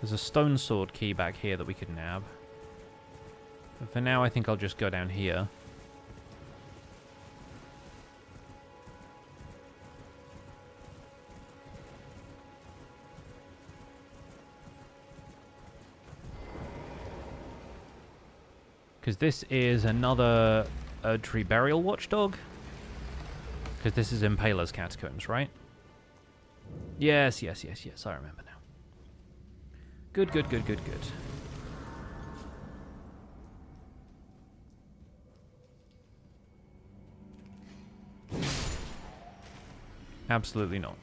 There's a stone sword key back here that we could nab. But for now, I think I'll just go down here. Because this is another Erdtree Burial Watchdog. Because this is Impaler's Catacombs, right? Yes, yes, yes, yes. I remember now. Good, good, good, good, good. Absolutely not.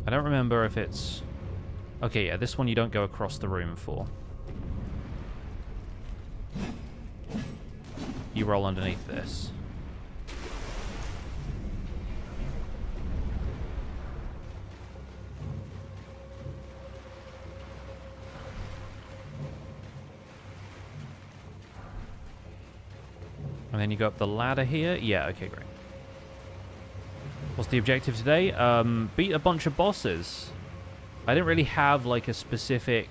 I don't remember if it's... Okay, yeah, this one you don't go across the room for. You roll underneath this. And then you go up the ladder here. Yeah, okay, great. What's the objective today? Beat a bunch of bosses. I didn't really have like a specific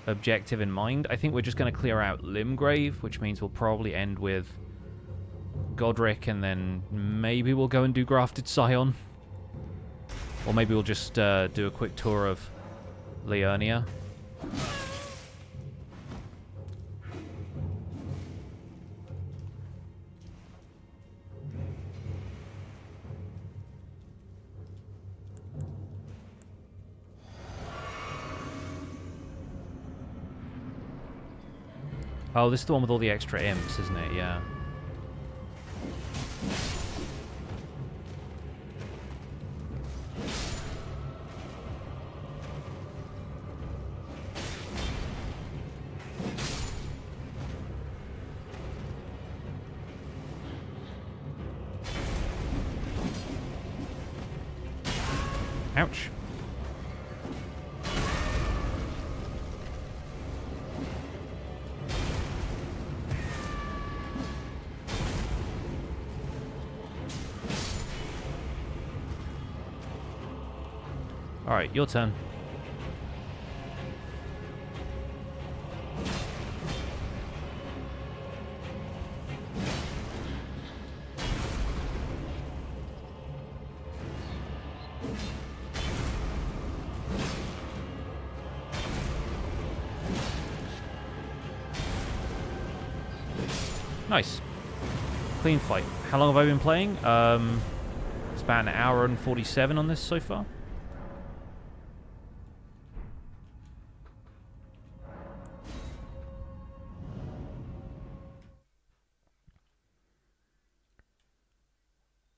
objective in mind. I think we're just going to clear out Limgrave, which means we'll probably end with Godrick, and then maybe we'll go and do Grafted Scion. Or maybe we'll just do a quick tour of Leonia. Oh, this is the one with all the extra imps, isn't it? Yeah. Ouch. Alright, your turn. Nice. Clean fight. How long have I been playing? It's about an hour and 47 on this so far.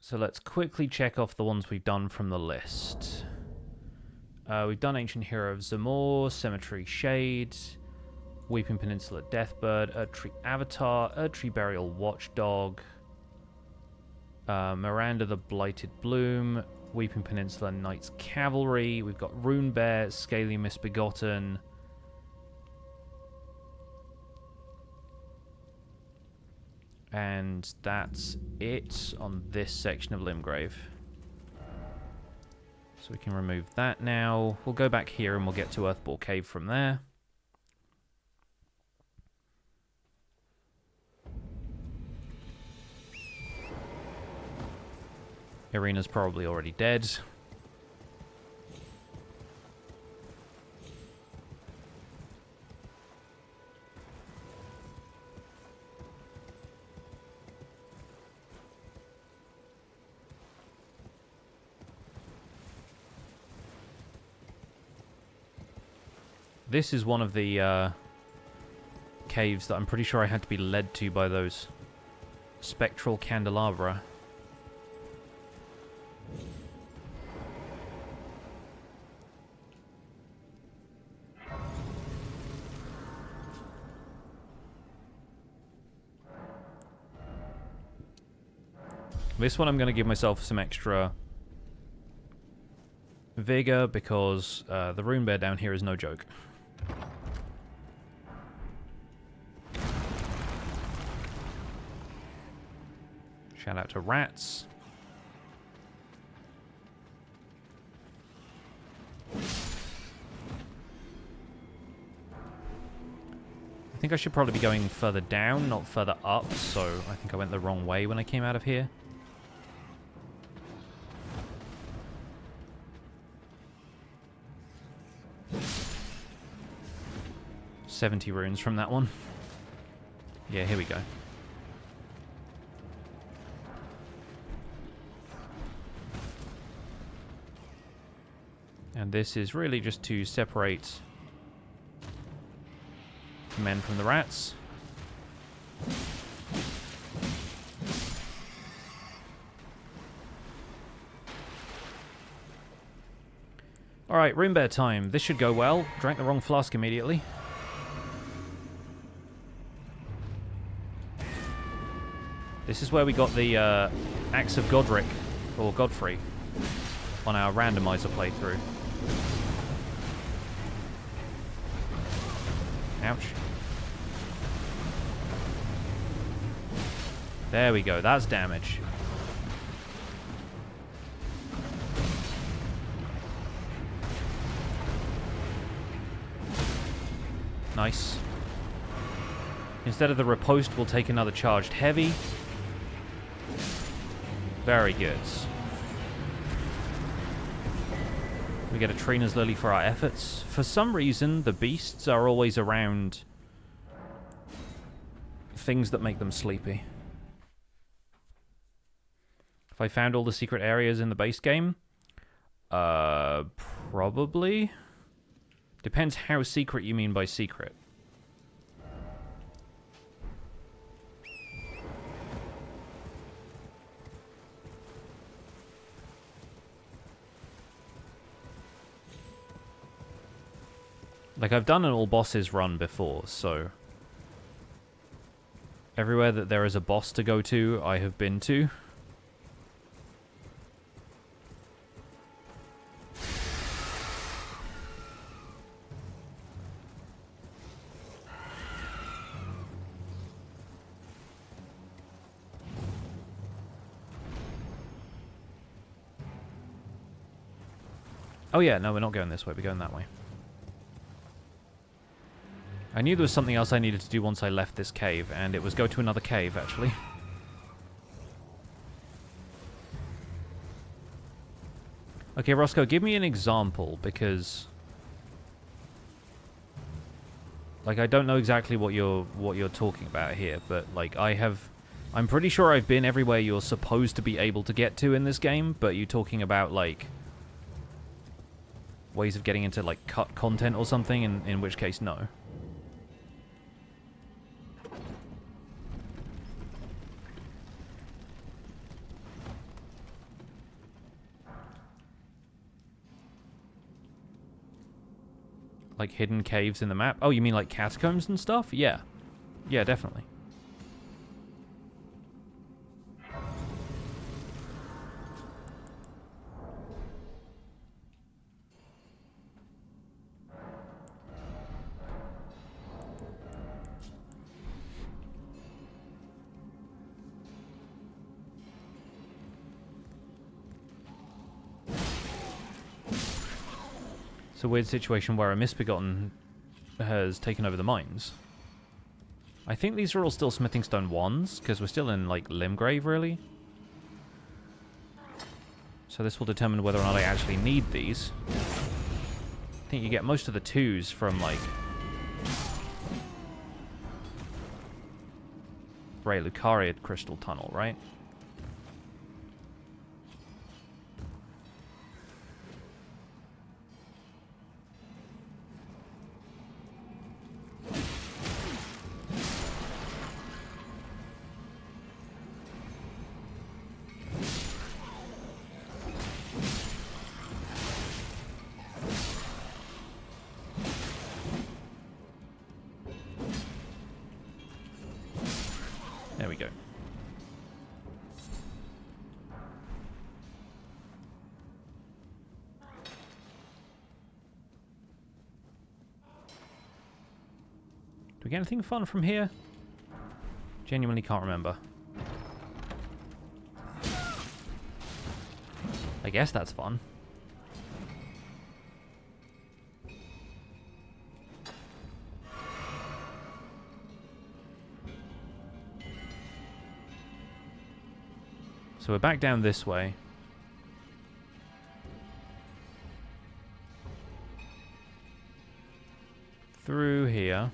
So let's quickly check off the ones we've done from the list. We've done Ancient Hero of Zamor, Cemetery Shade, Weeping Peninsula Deathbird, Erdtree Avatar, Erdtree Burial Watchdog, Miranda the Blighted Bloom, Weeping Peninsula Knight's Cavalry. We've got Runebear, Scaly Misbegotten. And that's it on this section of Limgrave. So we can remove that now. We'll go back here and we'll get to Earthball Cave from there. Irina's probably already dead. This is one of the caves that I'm pretty sure I had to be led to by those spectral candelabra. This one I'm going to give myself some extra vigor because the Runebear down here is no joke. Shout out to rats. I think I should probably be going further down, not further up, so I think I went the wrong way when I came out of here. $70 runes from that one. Yeah, here we go. And this is really just to separate the men from the rats. Alright, Runebear time. This should go well. Drank the wrong flask immediately. This is where we got the Axe of Godrick, or Godfrey, on our randomizer playthrough. Ouch. There we go, that's damage. Nice. Instead of the riposte, we'll take another charged heavy. Very good. We get a Trina's Lily for our efforts. For some reason, the beasts are always around things that make them sleepy. If I found all the secret areas in the base game, probably. Depends how secret you mean by secret. Like, I've done an all bosses run before, so everywhere that there is a boss to go to, I have been to. Oh yeah, no, we're not going this way, we're going that way. I knew there was something else I needed to do once I left this cave, and it was go to another cave, actually. Okay, Roscoe, give me an example, because like I don't know exactly what you're talking about here, but like I'm pretty sure I've been everywhere you're supposed to be able to get to in this game, but you talking about like ways of getting into like cut content or something, in which case no. Like hidden caves in the map? Oh, you mean like catacombs and stuff? Yeah. Yeah, definitely. It's a weird situation where a Misbegotten has taken over the mines. I think these are all still Smithing Stone 1s, because we're still in, like, Limgrave, really. So this will determine whether or not I actually need these. I think you get most of the 2s from, like, Ray Lucaria Crystal Tunnel, right? There we go. Do we get anything fun from here? Genuinely can't remember. I guess that's fun. So we're back down this way. Through here.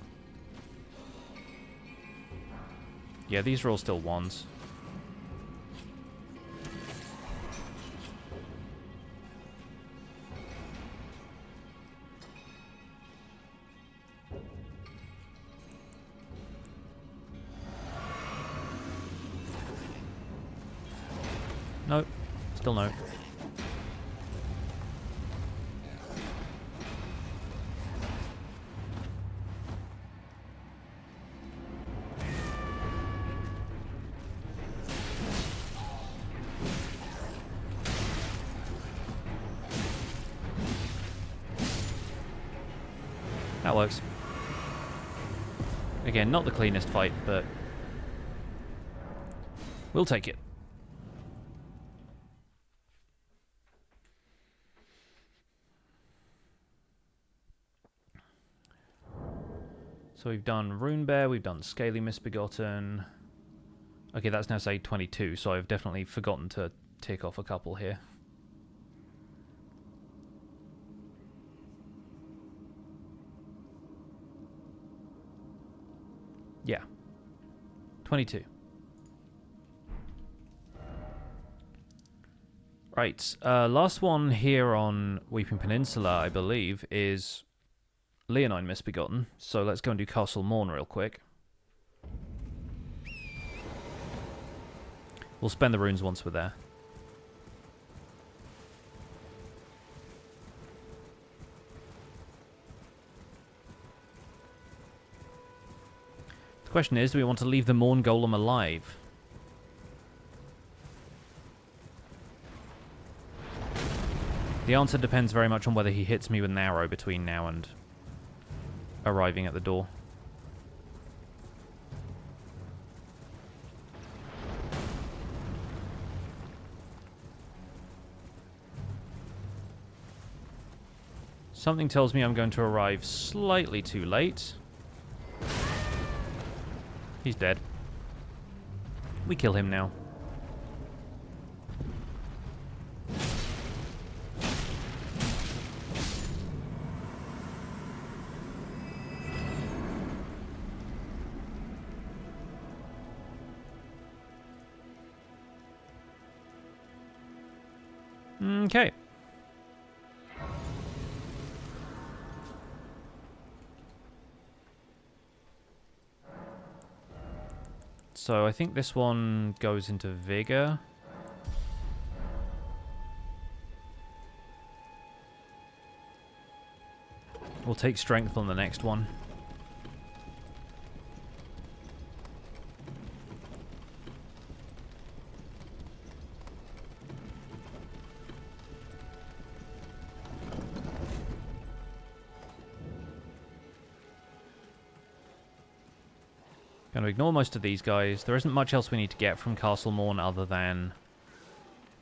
Yeah, these are all still 1s. Nope. Still no. That works. Again, not the cleanest fight, but we'll take it. So we've done Runebear, we've done Scaly Misbegotten. Okay, that's now say 22, so I've definitely forgotten to tick off a couple here. Yeah. 22. Right, last one here on Weeping Peninsula, I believe, is Leonine Misbegotten, so let's go and do Castle Morn real quick. We'll spend the runes once we're there. The question is, do we want to leave the Morn Golem alive? The answer depends very much on whether he hits me with an arrow between now and arriving at the door. Something tells me I'm going to arrive slightly too late. He's dead. We kill him now. Okay. So I think this one goes into Vigor. We'll take Strength on the next one. Going to ignore most of these guys. There isn't much else we need to get from Castle Morn other than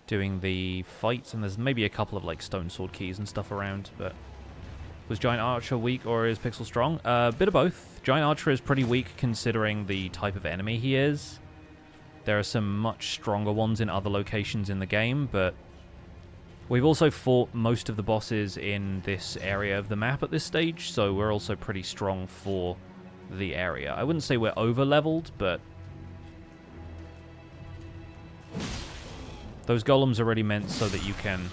doing the fight, and there's maybe a couple of like Stone Sword keys and stuff around, but was Giant Archer weak or is Pixel strong? Bit of both. Giant Archer is pretty weak considering the type of enemy he is. There are some much stronger ones in other locations in the game, but we've also fought most of the bosses in this area of the map at this stage, so we're also pretty strong for the area. I wouldn't say we're over-leveled, but those golems are really meant so that you can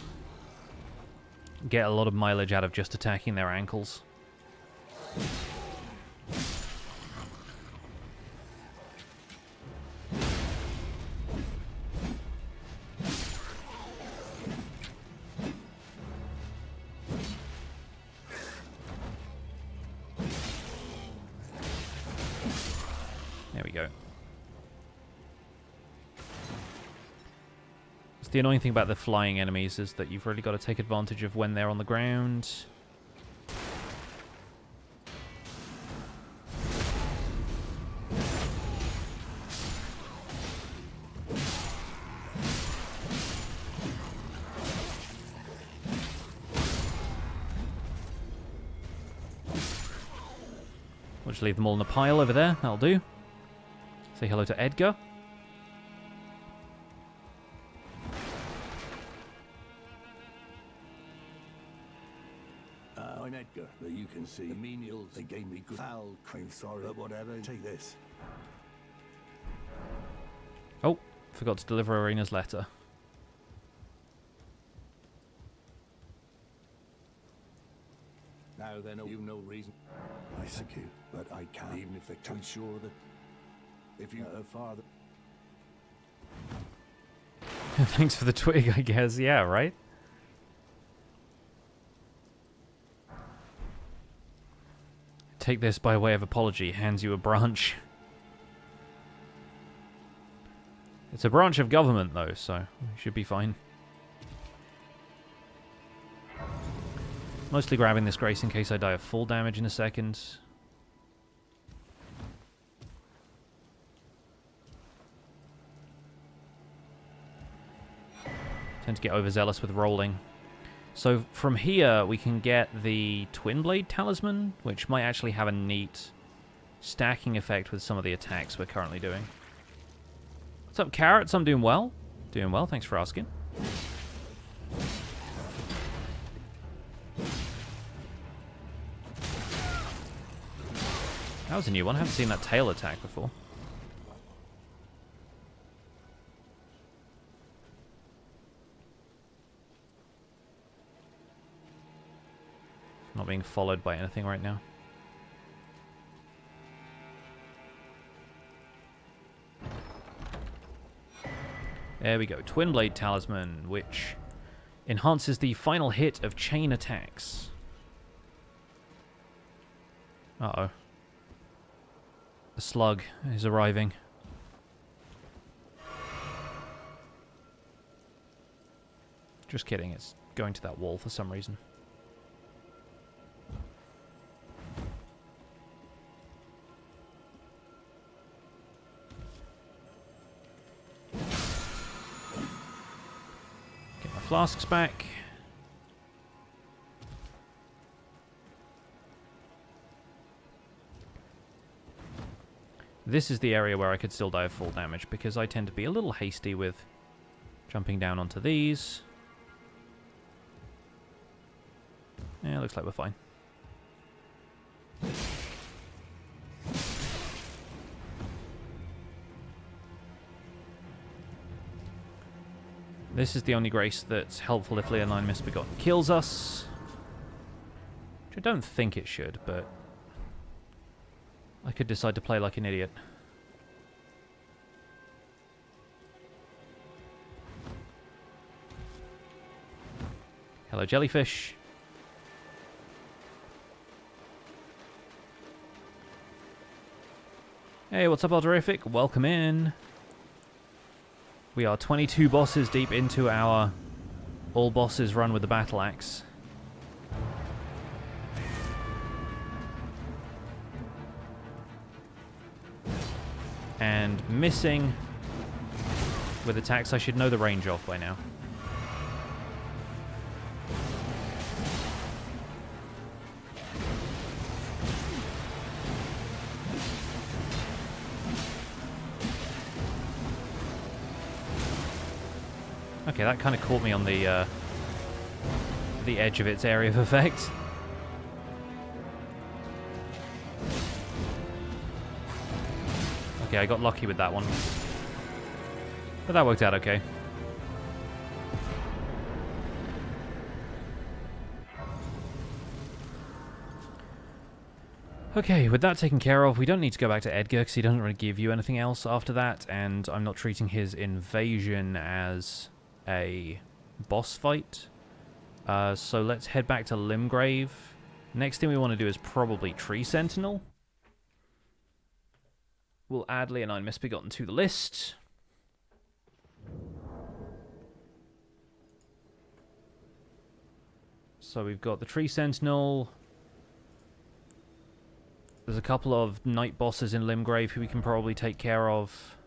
get a lot of mileage out of just attacking their ankles. There we go. The annoying thing about the flying enemies is that you've really got to take advantage of when they're on the ground. We'll just leave them all in a pile over there. That'll do. Say hello to Edgar. I'm Edgar, but you can see the menials. They gave me good foul cream, sorry, but whatever. Take this. Oh, forgot to deliver Arena's letter. Now then, you've no reason. I execute, but I can't, even if they can sure that if you father. Thanks for the twig, I guess. Yeah, right? Take this by way of apology, hands you a branch. It's a branch of government, though, so we should be fine. Mostly grabbing this grace in case I die of full damage in a second. Tend to get overzealous with rolling. So from here, we can get the Twin Blade Talisman, which might actually have a neat stacking effect with some of the attacks we're currently doing. What's up, Carrots? I'm doing well. Doing well, thanks for asking. That was a new one. I haven't seen that tail attack before. Not being followed by anything right now. There we go. Twin Blade Talisman, which enhances the final hit of chain attacks. Uh-oh. The slug is arriving. Just kidding, it's going to that wall for some reason. Get my flasks back. This is the area where I could still die of full damage, because I tend to be a little hasty with jumping down onto these. Yeah, looks like we're fine. This is the only grace that's helpful if Leonine Misbegotten kills us. Which I don't think it should, but I could decide to play like an idiot. Hello, jellyfish. Hey, what's up, Alderific? Welcome in. We are 22 bosses deep into our all bosses run with the battle axe. And missing with attacks I should know the range of by now. Okay, that kind of caught me on the edge of its area of effect. Okay, I got lucky with that one. But that worked out okay. Okay, with that taken care of, we don't need to go back to Edgar because he doesn't really give you anything else after that, and I'm not treating his invasion as a boss fight. So let's head back to Limgrave. Next thing we want to do is probably Tree Sentinel. We'll add Leonine Misbegotten to the list. So we've got the Tree Sentinel. There's a couple of night bosses in Limgrave who we can probably take care of.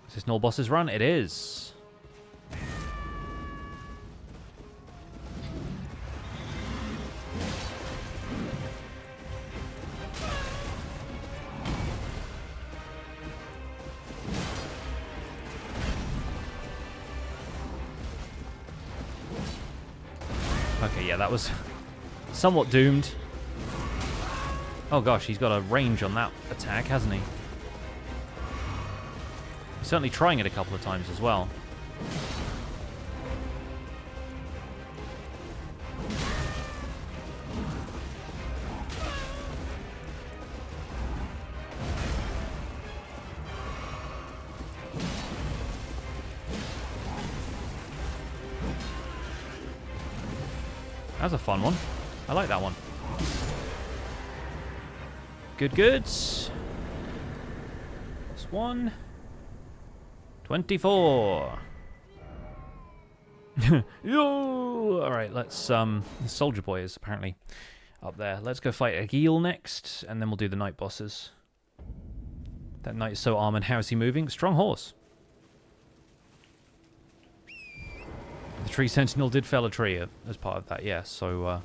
Is this Null Boss's run? It is. Okay, yeah, that was somewhat doomed. Oh gosh, he's got a range on that attack, hasn't he? Certainly trying it a couple of times as well. That was a fun one. I like that one. Good goods. This one. 24. Yo! Alright, let's the Soldier Boy is apparently up there. Let's go fight Agil next, and then we'll do the night bosses. That knight is so armored. How is he moving? Strong horse. The Tree Sentinel did fell a tree as part of that, yes. So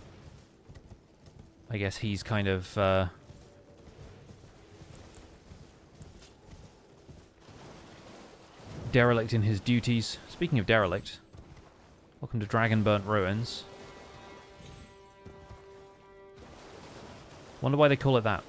I guess he's kind of derelict in his duties. Speaking of derelict, welcome to Dragonburnt Ruins. Wonder why they call it that.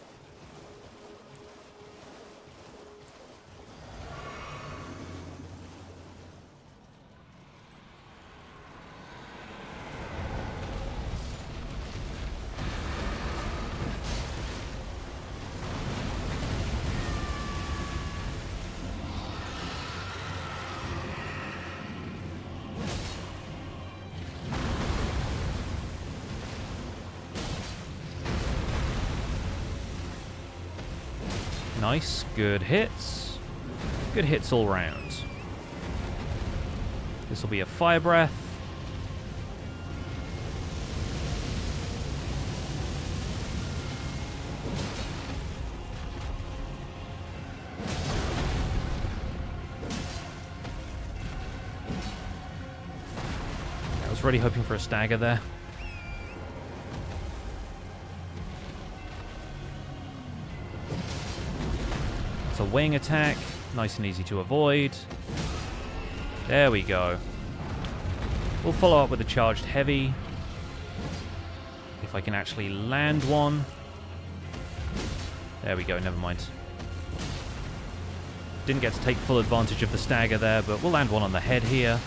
Nice, good hits. Good hits all round. This will be a Fire Breath. I was really hoping for a stagger there. It's a wing attack, nice and easy to avoid. There we go. We'll follow up with a charged heavy. If I can actually land one. There we go, never mind. Didn't get to take full advantage of the stagger there, but we'll land one on the head here.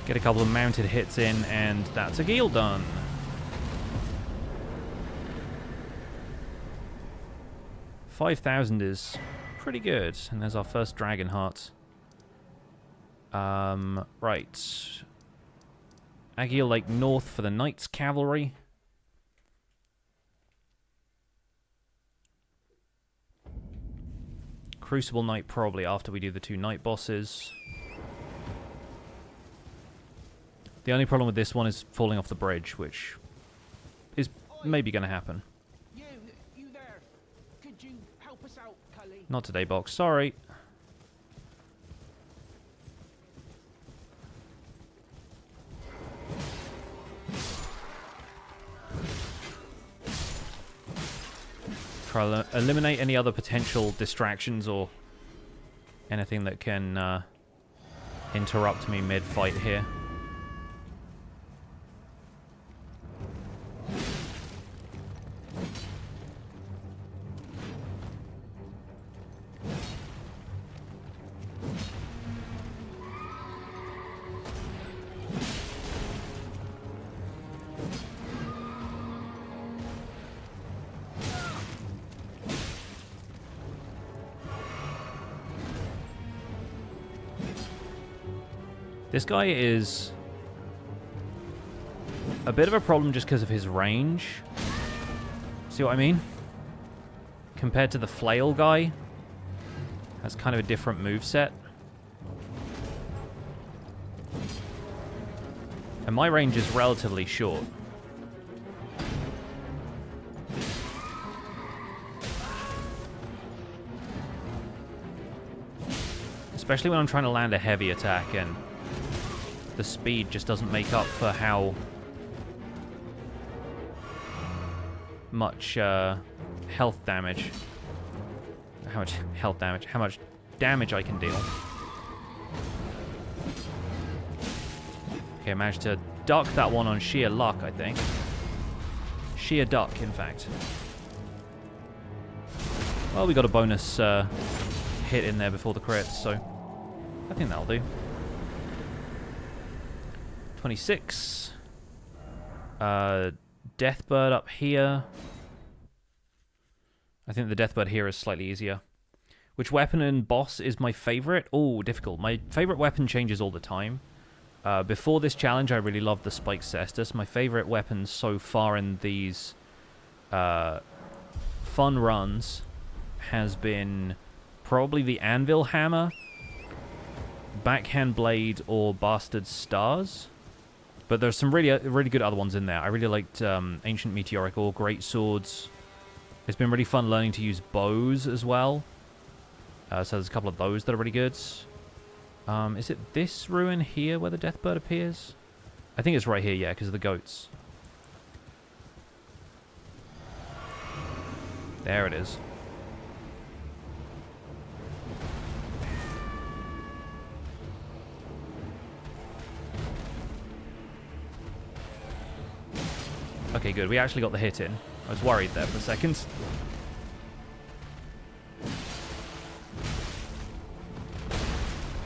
Get a couple of mounted hits in, and that's a Geel done. $5,000 is pretty good, and there's our first Dragon Heart. Right. Aegir Lake North for the Knight's Cavalry. Crucible Knight probably after we do the 2 Knight bosses. The only problem with this one is falling off the bridge, which is maybe going to happen. You there? Could you help us out, Cully? Not today, box. Sorry. Try to eliminate any other potential distractions or anything that can interrupt me mid-fight here. This guy is a bit of a problem just because of his range. See what I mean? Compared to the flail guy, has kind of a different moveset. And my range is relatively short. Especially when I'm trying to land a heavy attack and the speed just doesn't make up for how much health damage. How much health damage? How much damage I can deal. Okay, I managed to duck that one on sheer luck, I think. Sheer duck, in fact. Well, we got a bonus hit in there before the crit, so I think that'll do. 26. Deathbird up here. I think the Deathbird here is slightly easier. Which weapon and boss is my favorite? Oh, difficult. My favorite weapon changes all the time. Before this challenge, I really loved the Spike Cestus. My favorite weapon so far in these fun runs has been probably the Anvil Hammer, Backhand Blade, or Bastard Stars. But there's some really good other ones in there. I really liked Ancient Meteoric Ore, Great Swords. It's been really fun learning to use bows as well. So there's a couple of those that are really good. Is it this ruin here where the Deathbird appears? I think it's right here, yeah, because of the goats. There it is. Okay, good. We actually got the hit in. I was worried there for a second.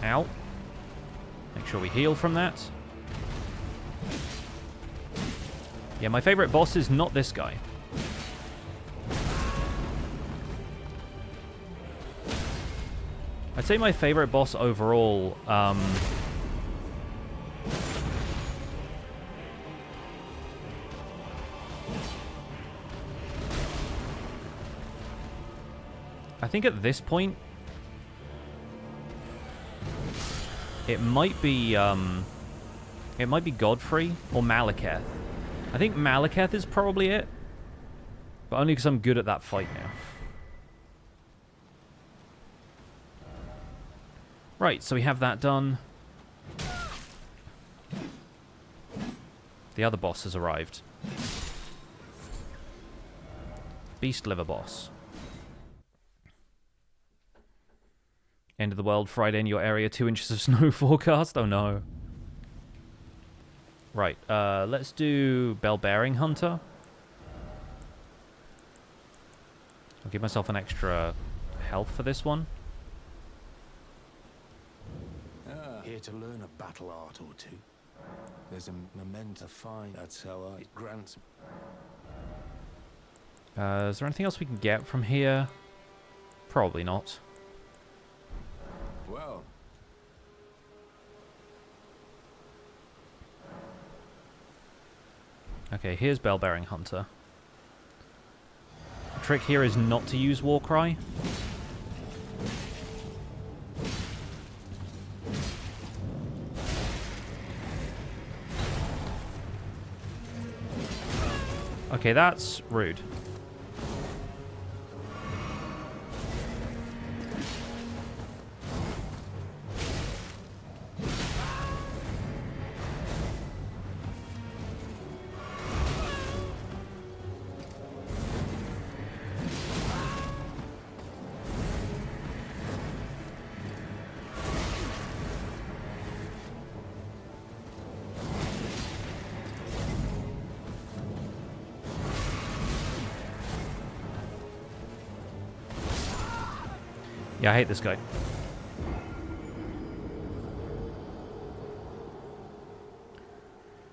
Ow. Make sure we heal from that. Yeah, my favorite boss is not this guy. I'd say my favorite boss overall, I think at this point, it might be Godfrey or Malekith. I think Malekith is probably it, but only because I'm good at that fight now. Right, so we have that done. The other boss has arrived. Beast Liver boss. End of the world, Friday in your area, 2 inches of snow forecast. Oh no. Right, let's do Bell-Bearing Hunter. I'll give myself an extra health for this one. Here to learn a battle art or two. There's a memento find. That's how it grants. Is there anything else we can get from here? Probably not. Well. Okay, here's Bell-Bearing Hunter. The trick here is not to use Warcry. Okay, that's rude. Yeah, I hate this guy.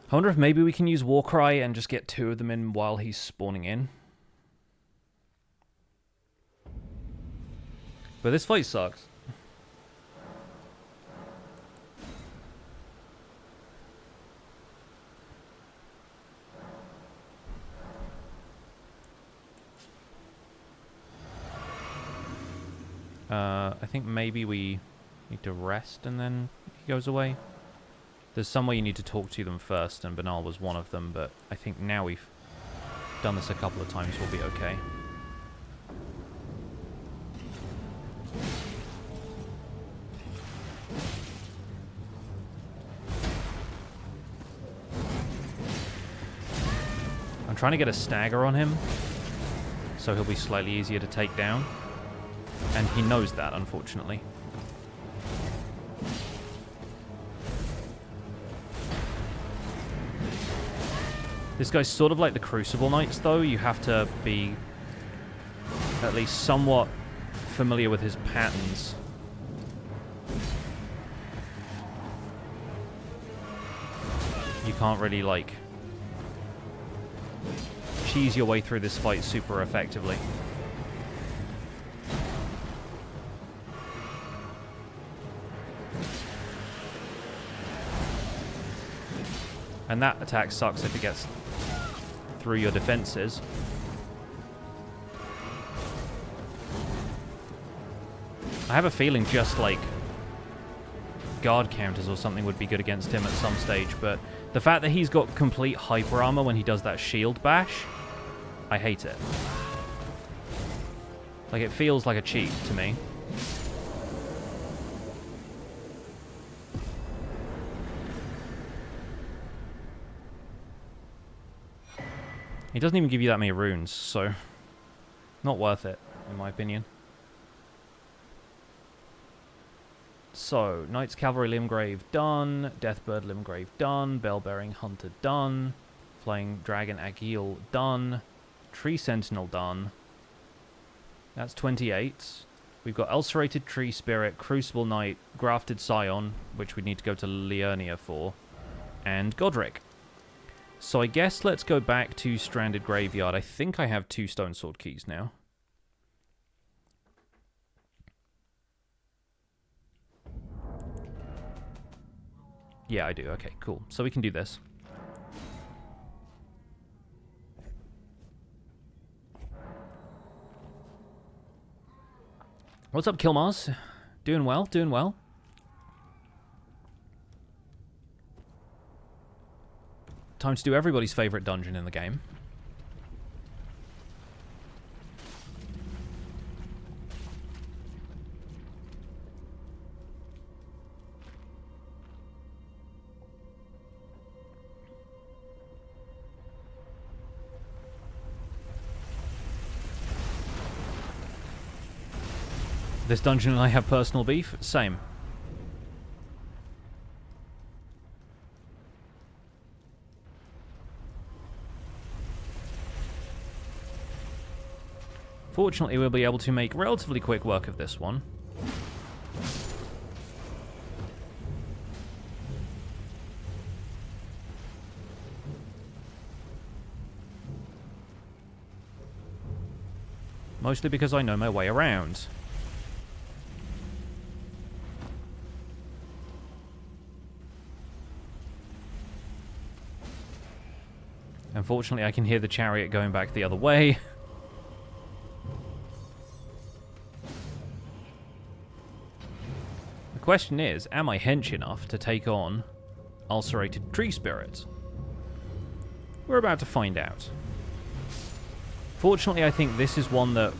I wonder if maybe we can use Warcry and just get 2 of them in while he's spawning in. But this fight sucks. I think maybe we need to rest and then he goes away. There's some way you need to talk to them first, and Banal was one of them, but I think now we've done this a couple of times, we'll be okay. I'm trying to get a stagger on him, so he'll be slightly easier to take down. And he knows that, unfortunately. This guy's sort of like the Crucible Knights, though. You have to be at least somewhat familiar with his patterns. You can't really, like, cheese your way through this fight super effectively. And that attack sucks if it gets through your defenses. I have a feeling just like guard counters or something would be good against him at some stage, but the fact that he's got complete hyper armor when he does that shield bash, I hate it. Like, it feels like a cheat to me. He doesn't even give you that many runes, so not worth it, in my opinion. So, Knight's Cavalry Limgrave done, Deathbird Limgrave done, Bell-Bearing Hunter done, Flying Dragon Agil done, Tree Sentinel done. That's 28. We've got Ulcerated Tree Spirit, Crucible Knight, Grafted Scion, which we need to go to Leonia for, and Godrick. So I guess let's go back to Stranded Graveyard. I think I have 2 Stone Sword keys now. Yeah, I do. Okay, cool. So we can do this. What's up, Kilmars? Doing well, doing well. Time to do everybody's favorite dungeon in the game. This dungeon and I have personal beef? Same. Fortunately, we'll be able to make relatively quick work of this one. Mostly because I know my way around. Unfortunately, I can hear the chariot going back the other way. The question is, am I hench enough to take on Ulcerated Tree Spirit? We're about to find out. Fortunately, I think this is one that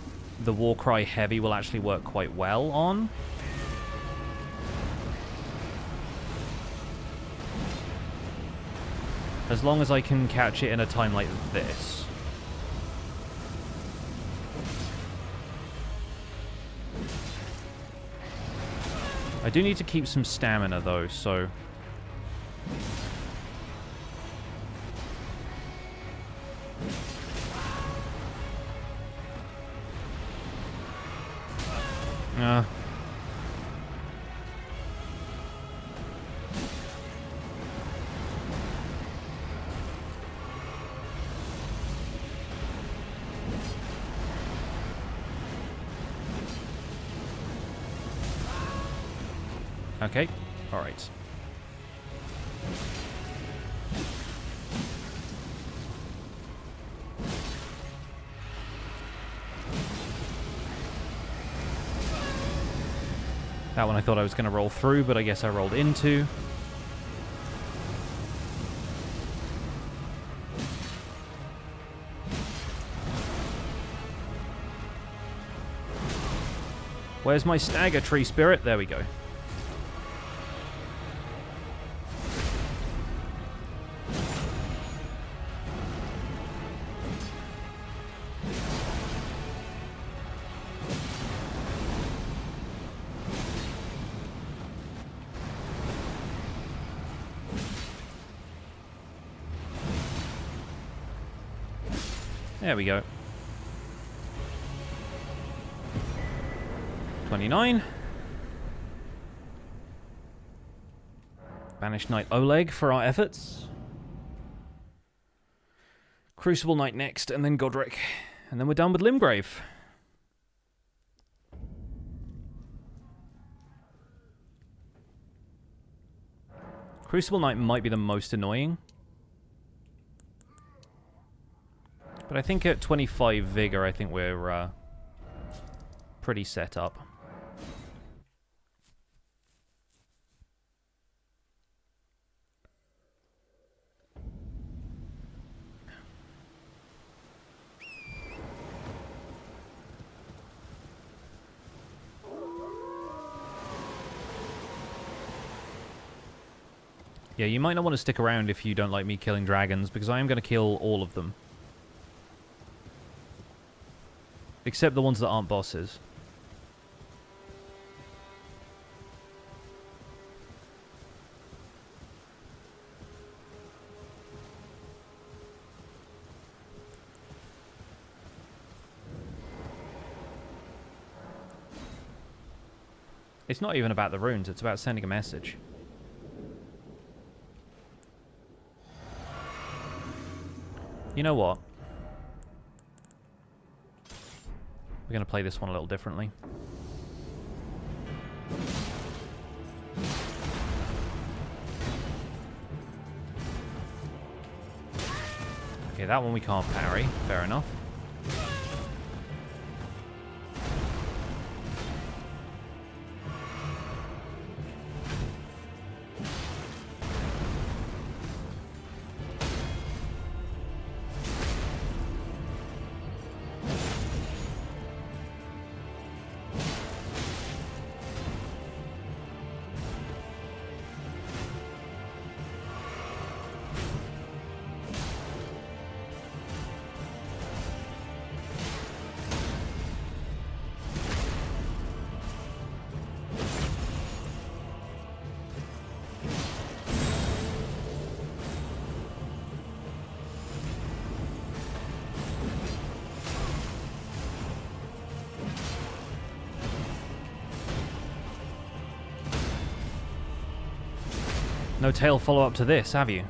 the Warcry Heavy will actually work quite well on. As long as I can catch it in a time like this. I do need to keep some stamina though, so... Okay, alright. That one I thought I was going to roll through, but I guess I rolled into. Where's my stagger tree spirit? There we go. There we go. 29. Banished Knight Oleg for our efforts. Crucible Knight next, and then Godrick. And then we're done with Limgrave. Crucible Knight might be the most annoying. But I think at 25 Vigor, I think we're pretty set up. Yeah, you might not want to stick around if you don't like me killing dragons, because I am going to kill all of them. Except the ones that aren't bosses. It's not even about the runes, it's about sending a message. You know what? We're going to play this one a little differently. Okay, that one we can't parry. Fair enough. No tail follow-up to this, have you?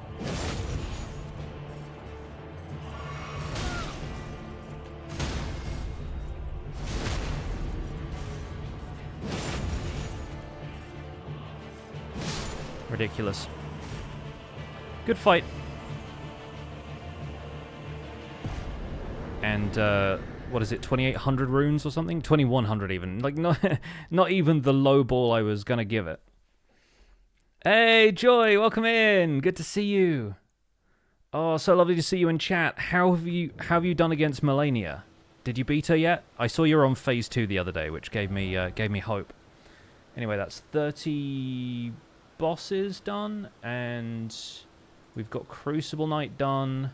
Ridiculous. Good fight. And, what is it, 2,800 runes or something? 2,100 even. Like, not even the low ball I was gonna give it. Hey, Joy, welcome in. Good to see you. Oh, so lovely to see you in chat. How have you done against Melania? Did you beat her yet? I saw you were on phase 2 the other day, which gave me hope. Anyway, that's 30 bosses done, and we've got Crucible Knight done.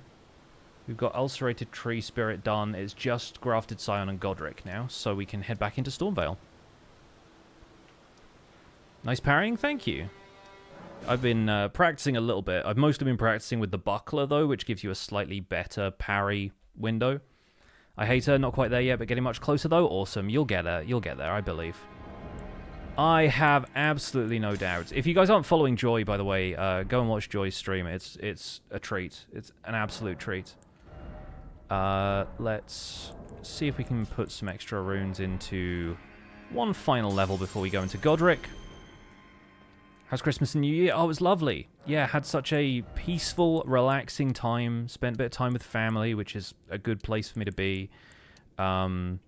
We've got Ulcerated Tree Spirit done. It's just Grafted Scion and Godrick now, so we can head back into Stormvale. Nice parrying, thank you. I've been practicing a little bit. I've mostly been practicing with the buckler, though, which gives you a slightly better parry window. I hate her, not quite there yet, but getting much closer, though. Awesome, you'll get her. You'll get there, I believe. I have absolutely no doubt. If you guys aren't following Joy, by the way, go and watch Joy's stream. It's a treat. It's an absolute treat. Let's see if we can put some extra runes into one final level before we go into Godrick. How's Christmas and New Year? Oh, it was lovely. Yeah, had such a peaceful, relaxing time. Spent a bit of time with family, which is a good place for me to be. I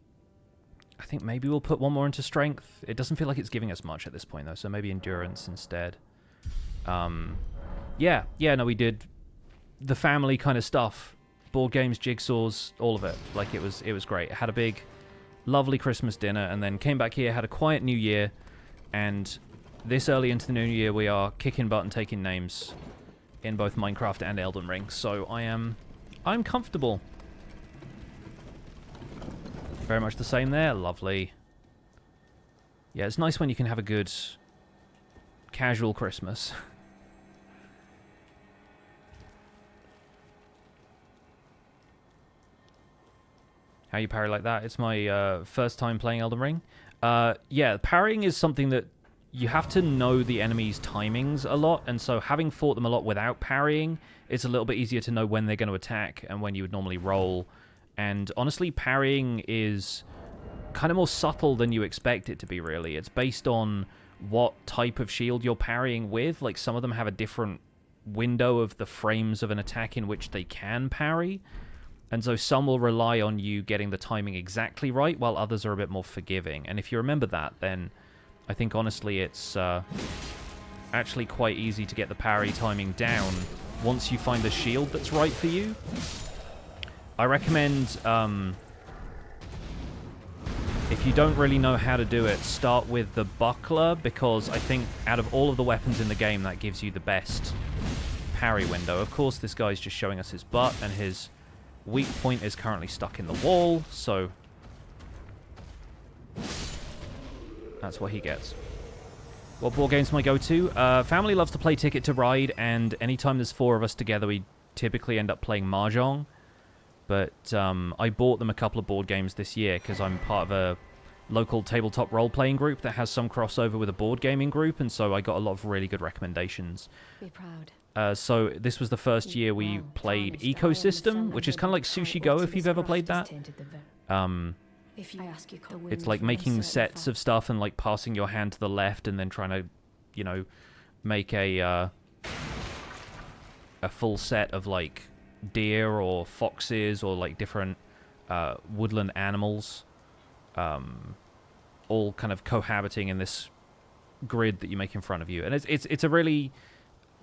think maybe we'll put one more into strength. It doesn't feel like it's giving us much at this point, though, so maybe endurance instead. Yeah, no, we did the family kind of stuff. Board games, jigsaws, all of it. Like, it was great. Had a big, lovely Christmas dinner, and then came back here, had a quiet New Year, and this early into the new year, we are kicking butt and taking names in both Minecraft and Elden Ring. So I'm comfortable. Very much the same there. Lovely. Yeah, it's nice when you can have a good casual Christmas. How you parry like that? It's my first time playing Elden Ring. Yeah, parrying is something that you have to know the enemy's timings a lot, and so having fought them a lot without parrying, it's a little bit easier to know when they're going to attack and when you would normally roll. And honestly, parrying is kind of more subtle than you expect it to be, really. It's based on what type of shield you're parrying with. Like, some of them have a different window of the frames of an attack in which they can parry. And so some will rely on you getting the timing exactly right, while others are a bit more forgiving. And if you remember that, then I think, honestly, it's actually quite easy to get the parry timing down once you find the shield that's right for you. I recommend, if you don't really know how to do it, start with the buckler, because I think out of all of the weapons in the game, that gives you the best parry window. Of course, this guy's just showing us his butt, and his weak point is currently stuck in the wall, so that's what he gets. What board game's my go-to? Family loves to play Ticket to Ride, and anytime there's 4 of us together, we typically end up playing Mahjong. But I bought them a couple of board games this year because I'm part of a local tabletop role-playing group that has some crossover with a board gaming group, and so I got a lot of really good recommendations. Be proud. So this was the first year we played Ecosystem, which is kind of like Sushi Go, if you've ever played that. It's like making sets of stuff and like passing your hand to the left and then trying to, you know, make a full set of like deer or foxes or like different woodland animals, all kind of cohabiting in this grid that you make in front of you. And it's a really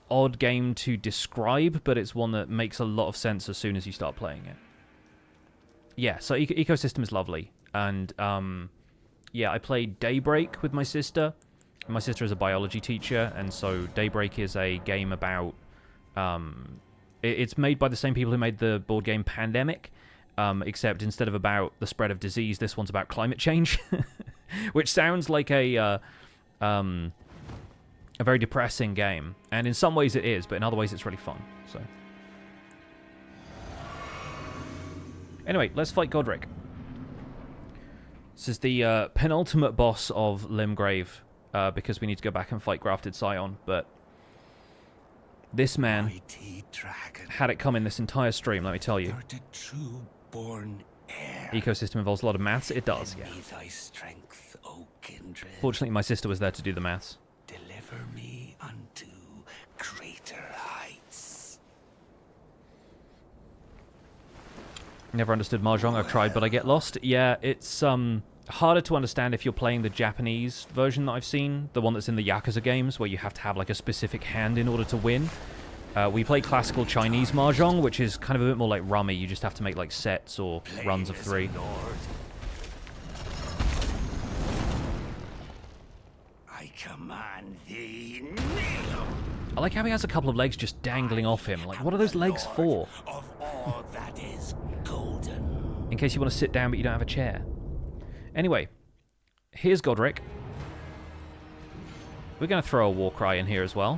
odd game to describe, but it's one that makes a lot of sense as soon as you start playing it. Yeah, so Ecosystem is lovely. And, yeah, I played Daybreak with my sister. My sister is a biology teacher, and so Daybreak is a game about... it's made by the same people who made the board game Pandemic, except instead of about the spread of disease, this one's about climate change. Which sounds like a very depressing game. And in some ways it is, but in other ways it's really fun. So anyway, let's fight Godrick. This is the penultimate boss of Limgrave, because we need to go back and fight Grafted Scion, but This man Mighty dragon. had it coming this entire stream, let me tell you. You're the true-born heir. Ecosystem involves a lot of maths. It does, yeah. Lend me thy strength, O kindred. Fortunately, my sister was there to do the maths. Deliver me unto greater heights. Never understood Mahjong. I've tried, but I get lost. Yeah, it's harder to understand if you're playing the Japanese version that I've seen, the one that's in the Yakuza games, where you have to have like a specific hand in order to win. We play classical Chinese Mahjong, which is kind of a bit more like rummy. You just have to make like sets or runs of 3. I command thee, kneel. I like how he has a couple of legs just dangling off him. Like, what are those legs for? Of all that is golden. In case you want to sit down but you don't have a chair. Anyway, here's Godrick. We're going to throw a Warcry in here as well.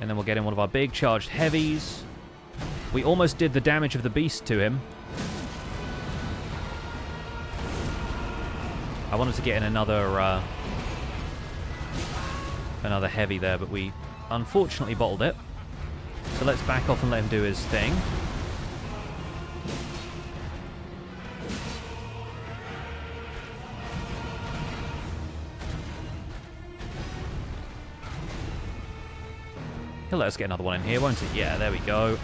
And then we'll get in one of our big charged heavies. We almost did the damage of the beast to him. I wanted to get in another heavy there, but we unfortunately bottled it. So let's back off and let him do his thing. He'll let us get another one in here, won't he? Yeah, there we go.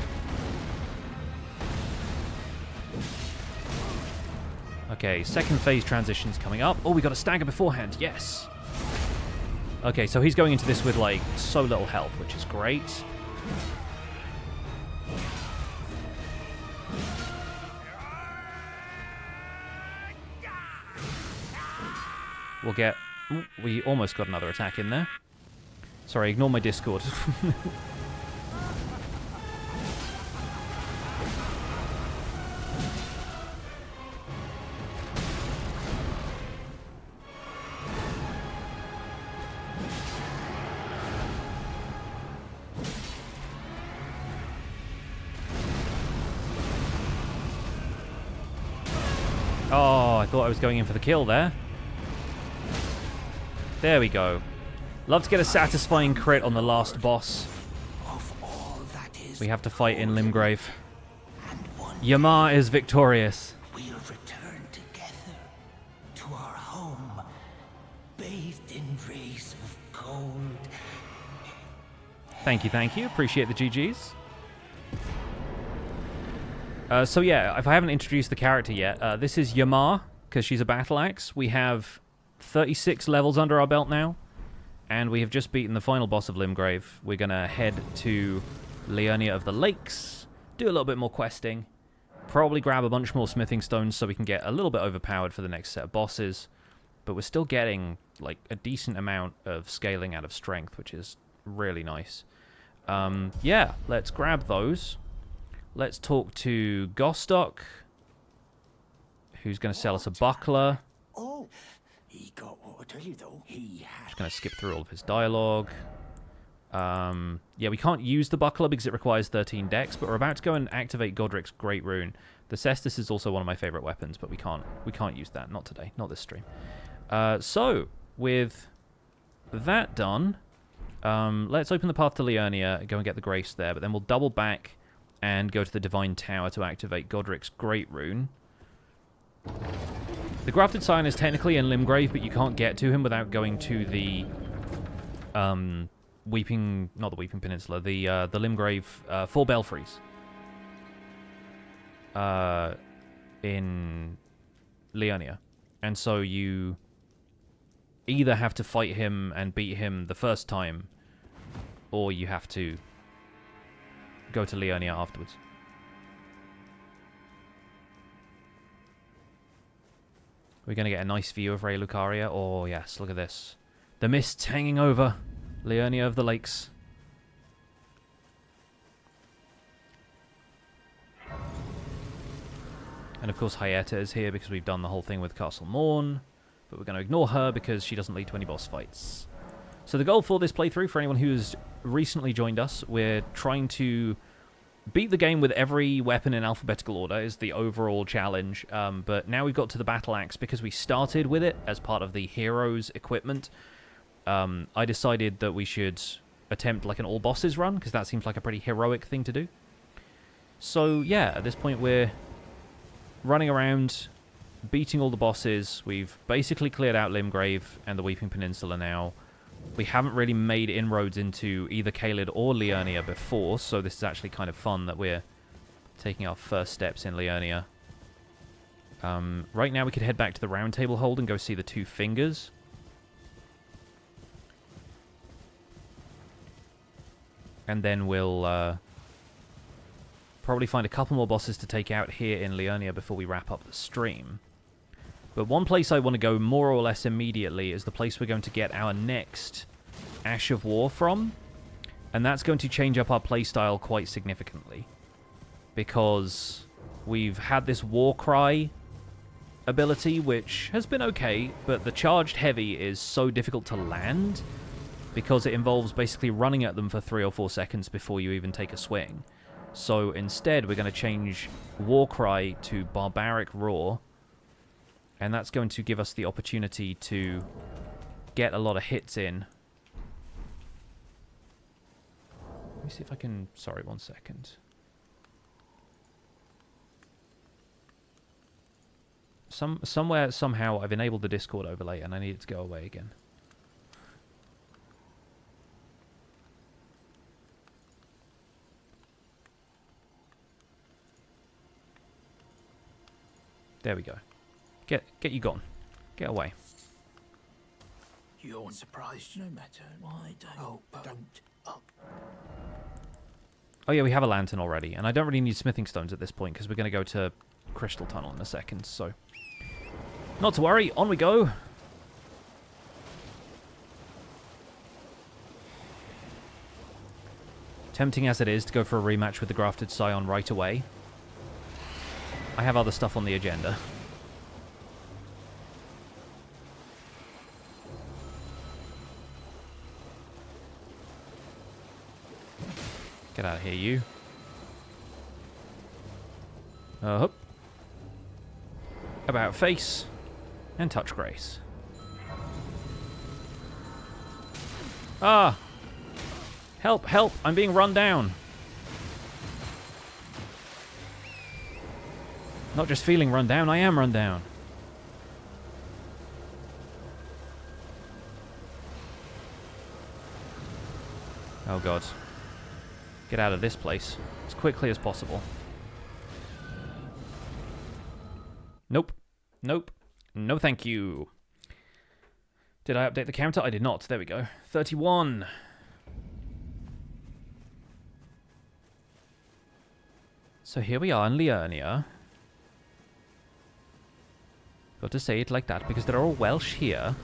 Okay, second phase transition's coming up. Oh, we got a stagger beforehand. Yes. Okay, so he's going into this with, like, so little health, which is great. We'll get... Ooh, we almost got another attack in there. Sorry, ignore my Discord. Oh, I thought I was going in for the kill there. There we go. Love to get a satisfying crit on the last boss. We have to fight in Limgrave. Yamar is victorious. We'll return together to our home, bathed in rays of gold. Thank you. Appreciate the GGs. So yeah, if I haven't introduced the character yet, this is Yamar, because she's a battle axe. We have 36 levels under our belt now. And we have just beaten the final boss of Limgrave. We're going to head to Leonia of the Lakes, do a little bit more questing, probably grab a bunch more smithing stones so we can get a little bit overpowered for the next set of bosses. But we're still getting like a decent amount of scaling out of strength, which is really nice. Yeah, let's grab those. Let's talk to Godrick, who's going to sell us a buckler. Oh, he got what I tell you though. He had. Just going to skip through all of his dialogue. Yeah, we can't use the buckler because it requires 13 dex, but we're about to go and activate Godrick's Great Rune. The Cestus is also one of my favorite weapons, but we can't use that. Not today. Not this stream. So, with that done, let's open the path to Leonia, go and get the Grace there, but then we'll double back and go to the Divine Tower to activate Godrick's Great Rune. The Grafted Scion is technically in Limgrave, but you can't get to him without going to the not the Weeping Peninsula, the Limgrave Four Belfries in Leonia. And so you either have to fight him and beat him the first time, or you have to go to Leonia afterwards. We're going to get a nice view of Rey Lucaria. Oh, yes, look at this. The mists hanging over Leonia of the Lakes. And, of course, Hyetta is here because we've done the whole thing with Castle Morn. But we're going to ignore her because she doesn't lead to any boss fights. So the goal for this playthrough, for anyone who's recently joined us, we're trying to beat the game with every weapon in alphabetical order is the overall challenge, but now we've got to the battle axe because we started with it as part of the hero's equipment. I decided that we should attempt like an all bosses run, because that seems like a pretty heroic thing to do. So yeah, at this point we're running around, beating all the bosses. We've basically cleared out Limgrave and the Weeping Peninsula now. We haven't really made inroads into either Caelid or Liurnia before, so this is actually kind of fun that we're taking our first steps in Liurnia. Right now we could head back to the Round Table Hold and go see the Two Fingers. And then we'll probably find a couple more bosses to take out here in Liurnia before we wrap up the stream. But one place I want to go more or less immediately is the place we're going to get our next Ash of War from. And that's going to change up our playstyle quite significantly. Because we've had this Warcry ability, which has been okay, but the Charged Heavy is so difficult to land because it involves basically running at them for 3 or 4 seconds before you even take a swing. So instead, we're going to change Warcry to Barbaric Roar, and that's going to give us the opportunity to get a lot of hits in. Let me see if I can... Sorry, 1 second. Somewhere, somehow, I've enabled the Discord overlay, and I need it to go away again. There we go. Get you gone. Get away. You're surprised no matter. Why don't... Oh yeah, we have a lantern already, and I don't really need smithing stones at this point because we're going to go to Crystal Tunnel in a second, so... Not to worry, on we go! Tempting as it is to go for a rematch with the Grafted Scion right away, I have other stuff on the agenda. Get out of here, you. Hup. About face. And touch grace. Ah! Help, help! I'm being run down. Not just feeling run down, I am run down. Oh god. Get out of this place as quickly as possible. Nope. Nope. No thank you. Did I update the counter? I did not. There we go. 31. So here we are in Liurnia. Got to say it like that because they're all Welsh here.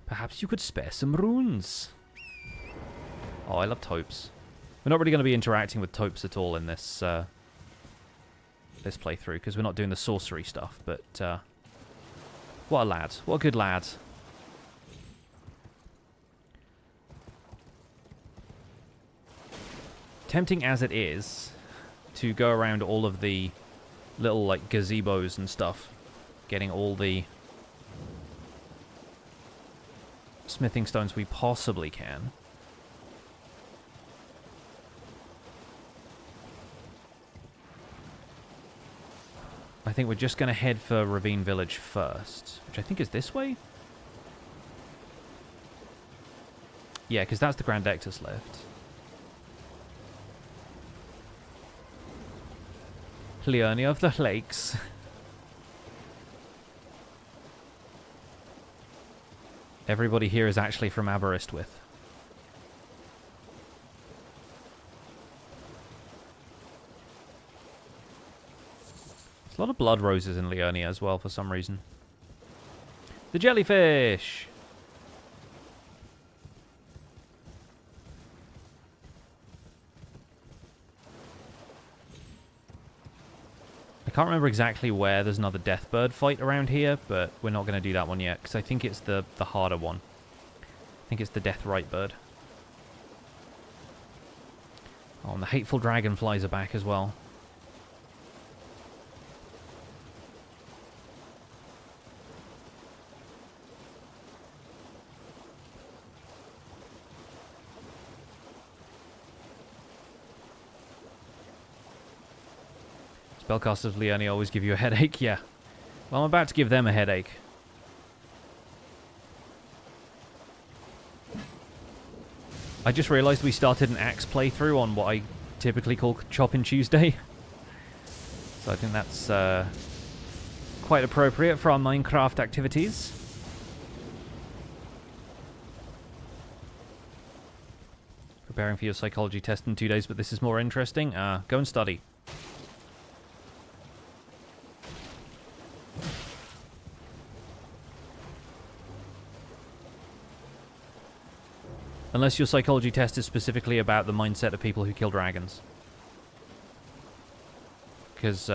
Perhaps you could spare some runes. Oh, I love taupes. We're not really going to be interacting with taupes at all in this this playthrough because we're not doing the sorcery stuff. But what a lad! What a good lad! Tempting as it is to go around all of the little like gazebos and stuff, getting all the smithing stones we possibly can. I think we're just going to head for Ravine Village first, which I think is this way? Yeah, because that's the Grand Ectus left. Liurnia of the Lakes. Everybody here is actually from Aberystwyth. There's a lot of blood roses in Liurnia as well for some reason. The jellyfish! I can't remember exactly where there's another Deathbird fight around here, but we're not going to do that one yet, because I think it's the harder one. I think it's the Deathrite Bird. Oh, and the Hateful Dragonflies are back as well. Spellcasters of Leonie always give you a headache. Yeah. Well, I'm about to give them a headache. I just realised we started an axe playthrough on what I typically call Chopping Tuesday. So I think that's quite appropriate for our Minecraft activities. Preparing for your psychology test in 2 days, but this is more interesting. Go and study. Unless your psychology test is specifically about the mindset of people who kill dragons. Because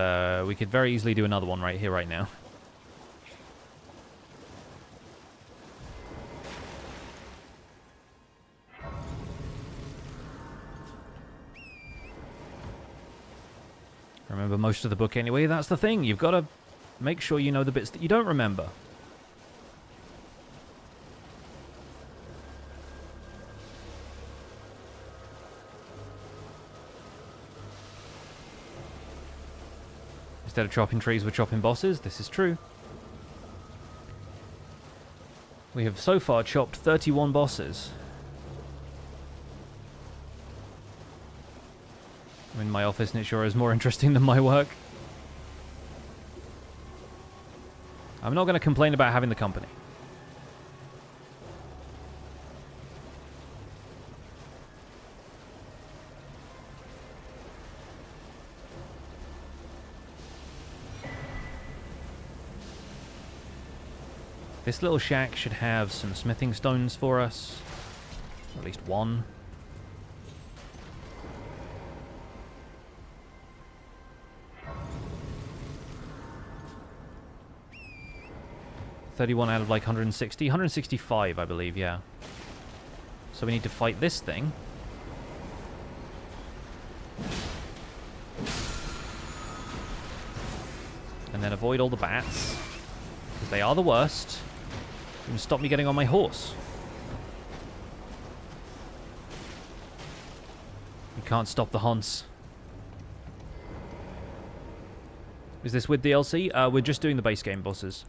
we could very easily do another one right here, right now. Remember most of the book anyway, that's the thing. You've got to make sure you know the bits that you don't remember. Instead of chopping trees, we're chopping bosses. This is true. We have so far chopped 31 bosses. I'm in my office and it sure is more interesting than my work. I'm not going to complain about having the company. This little shack should have some smithing stones for us. Or at least one. $31 out of like 160. 165, I believe, yeah. So we need to fight this thing. And then avoid all the bats. Because they are the worst. And stop me getting on my horse. You can't stop the Hunts. Is this with DLC? We're just doing the base game bosses.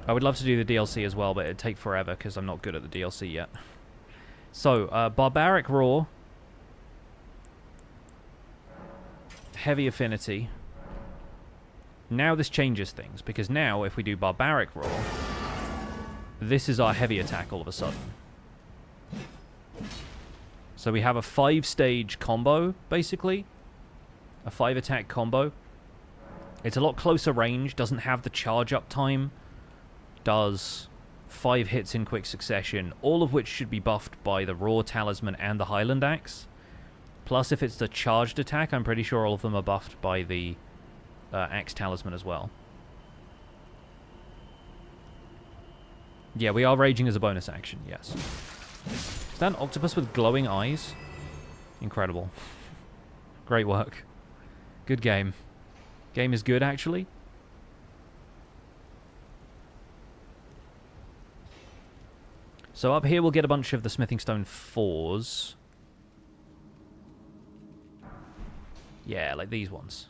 I would love to do the DLC as well, but it'd take forever because I'm not good at the DLC yet. So, Barbaric Roar. Heavy Affinity. Now this changes things, because now if we do Barbaric Roar, this is our heavy attack all of a sudden. So we have a 5-stage combo, basically. A 5-attack combo. It's a lot closer range, doesn't have the charge up time. Does 5 hits in quick succession, all of which should be buffed by the Raw Talisman and the Highland Axe. Plus, if it's the charged attack, I'm pretty sure all of them are buffed by the Axe Talisman as well. Yeah, we are raging as a bonus action, yes. Is that an octopus with glowing eyes? Incredible. Great work. Good game. Game is good, actually. So up here we'll get a bunch of the Smithing Stone 4s. Yeah, like these ones.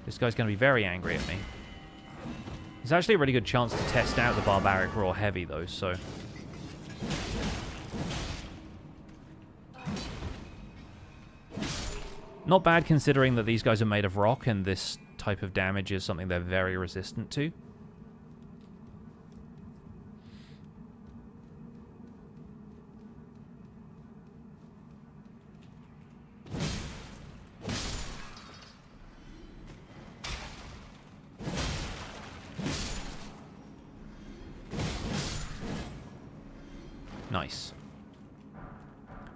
This guy's going to be very angry at me. There's actually a really good chance to test out the Barbaric Roar Heavy, though, so... Not bad considering that these guys are made of rock and this type of damage is something they're very resistant to. Nice.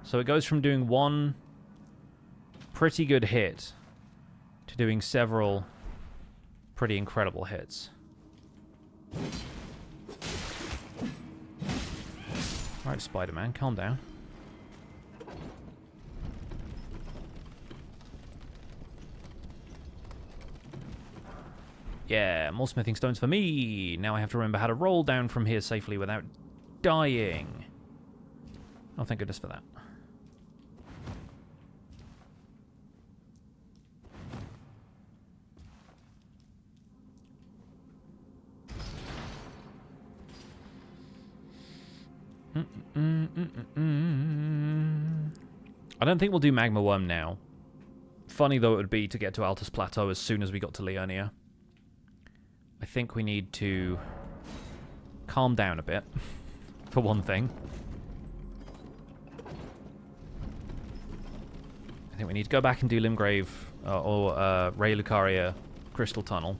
So it goes from doing one pretty good hit to doing several pretty incredible hits. Alright, Spider-Man, calm down. Yeah, more smithing stones for me. Now I have to remember how to roll down from here safely without dying. Oh, thank goodness for that. I don't think we'll do Magma Worm now. Funny though it would be to get to Altus Plateau as soon as we got to Leonia. I think we need to calm down a bit, for one thing. I think we need to go back and do Limgrave or Ray Lucaria Crystal Tunnel.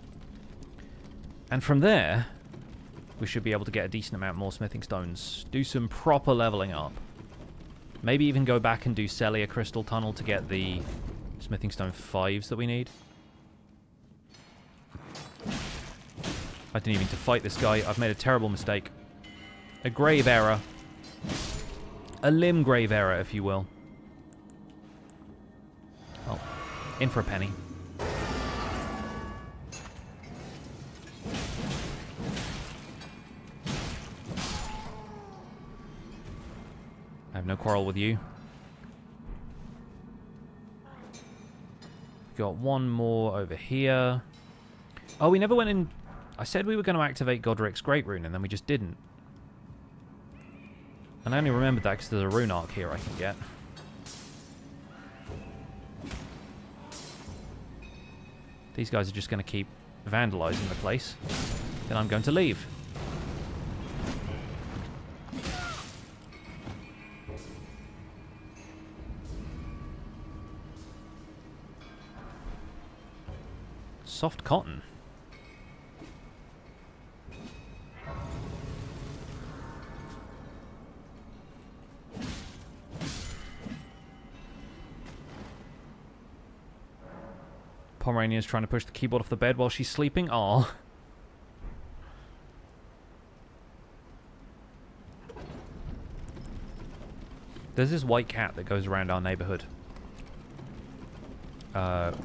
And from there, we should be able to get a decent amount more smithing stones. Do some proper leveling up. Maybe even go back and do Celia Crystal Tunnel to get the smithing stone 5s that we need. I didn't even need to fight this guy. I've made a terrible mistake. A grave error. A limb grave error, if you will. Oh, in for a penny. I have no quarrel with you. Got one more over here. Oh, we never went in... I said we were going to activate Godrick's Great Rune, and then we just didn't. And I only remembered that because there's a rune arc here I can get. These guys are just going to keep vandalizing the place. Then I'm going to leave. Soft cotton. Pomeranian's trying to push the keyboard off the bed while she's sleeping. Aww. There's this white cat that goes around our neighborhood.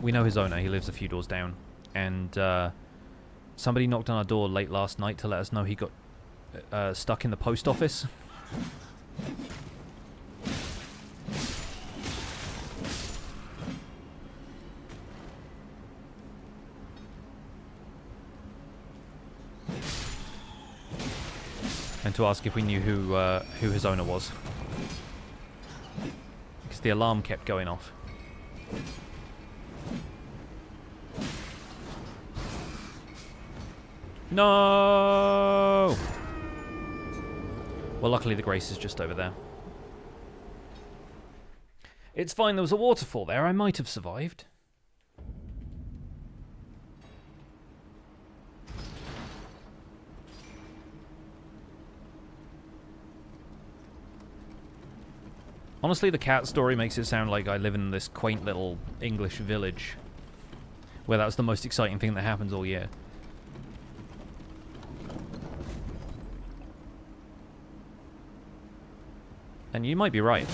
We know his owner. He lives a few doors down. And somebody knocked on our door late last night to let us know he got stuck in the post office. And to ask if we knew who his owner was. Because the alarm kept going off. No! Well, luckily the Grace is just over there. It's fine, there was a waterfall there. I might have survived. Honestly, the cat story makes it sound like I live in this quaint little English village where that's the most exciting thing that happens all year. And you might be right.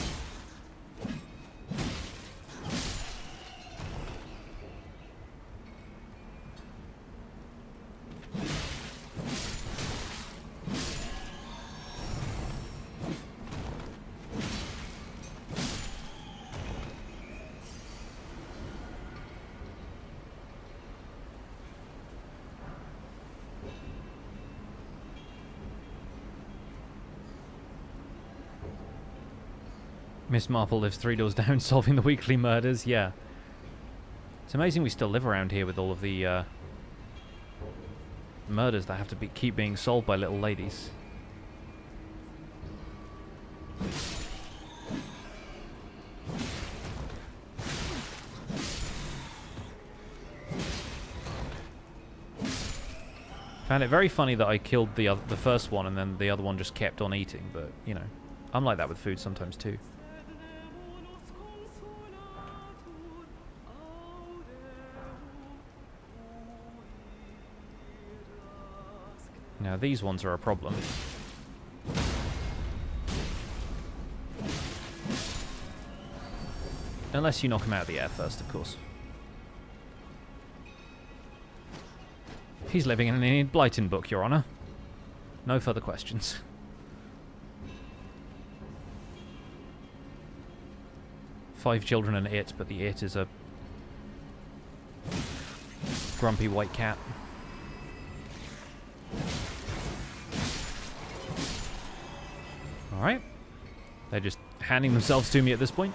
Miss Marple lives 3 doors down solving the weekly murders, yeah. It's amazing we still live around here with all of the murders that have to keep being solved by little ladies. Found it very funny that I killed the first one and then the other one just kept on eating, but, you know, I'm like that with food sometimes too. Now these ones are a problem. Unless you knock them out of the air first, of course. He's living in an Enid Blyton book, Your Honor. No further questions. Five children and it, but the it is a grumpy white cat. Alright. They're just handing themselves to me at this point.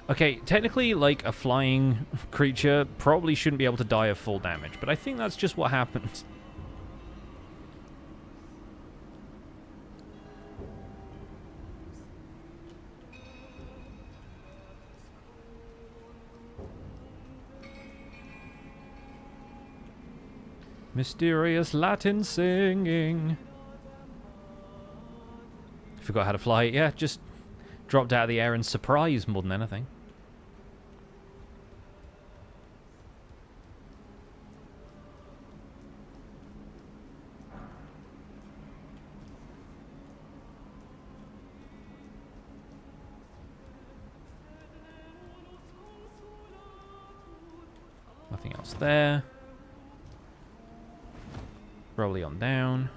Okay, technically, like, a flying creature probably shouldn't be able to die of full damage, but I think that's just what happened. Mysterious Latin singing. Forgot how to fly. Yeah, just dropped out of the air in surprise more than anything. Nothing else there. Rolly on down.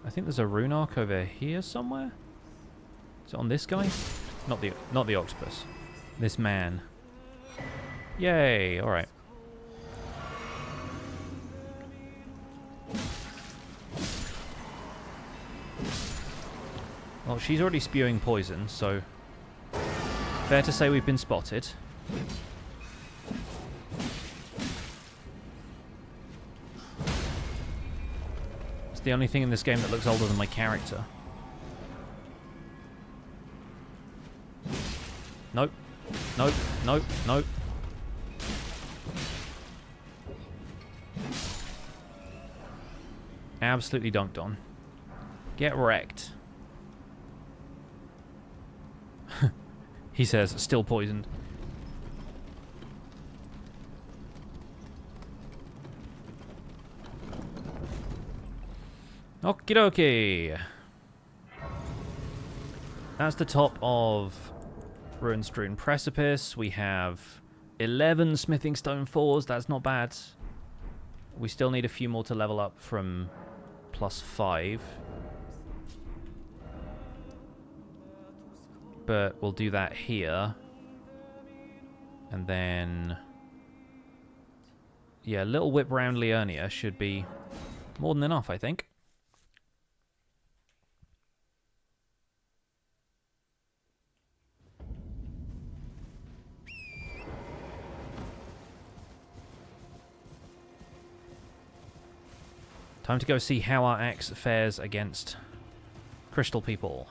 I think there's a rune arc over here somewhere. Is it on this guy? Not the octopus. This man. Yay! All right. Well, she's already spewing poison, so fair to say we've been spotted. The only thing in this game that looks older than my character. Nope. Nope. Nope. Nope. Absolutely dunked on. Get wrecked. He says, still poisoned. Okie dokie. That's the top of Ruin-Strewn Precipice. We have 11 Smithing Stone 4s. That's not bad. We still need a few more to level up from +5. But we'll do that here. And then... yeah, a little whip round Leonia should be more than enough, I think. Time to go see how our axe fares against crystal people.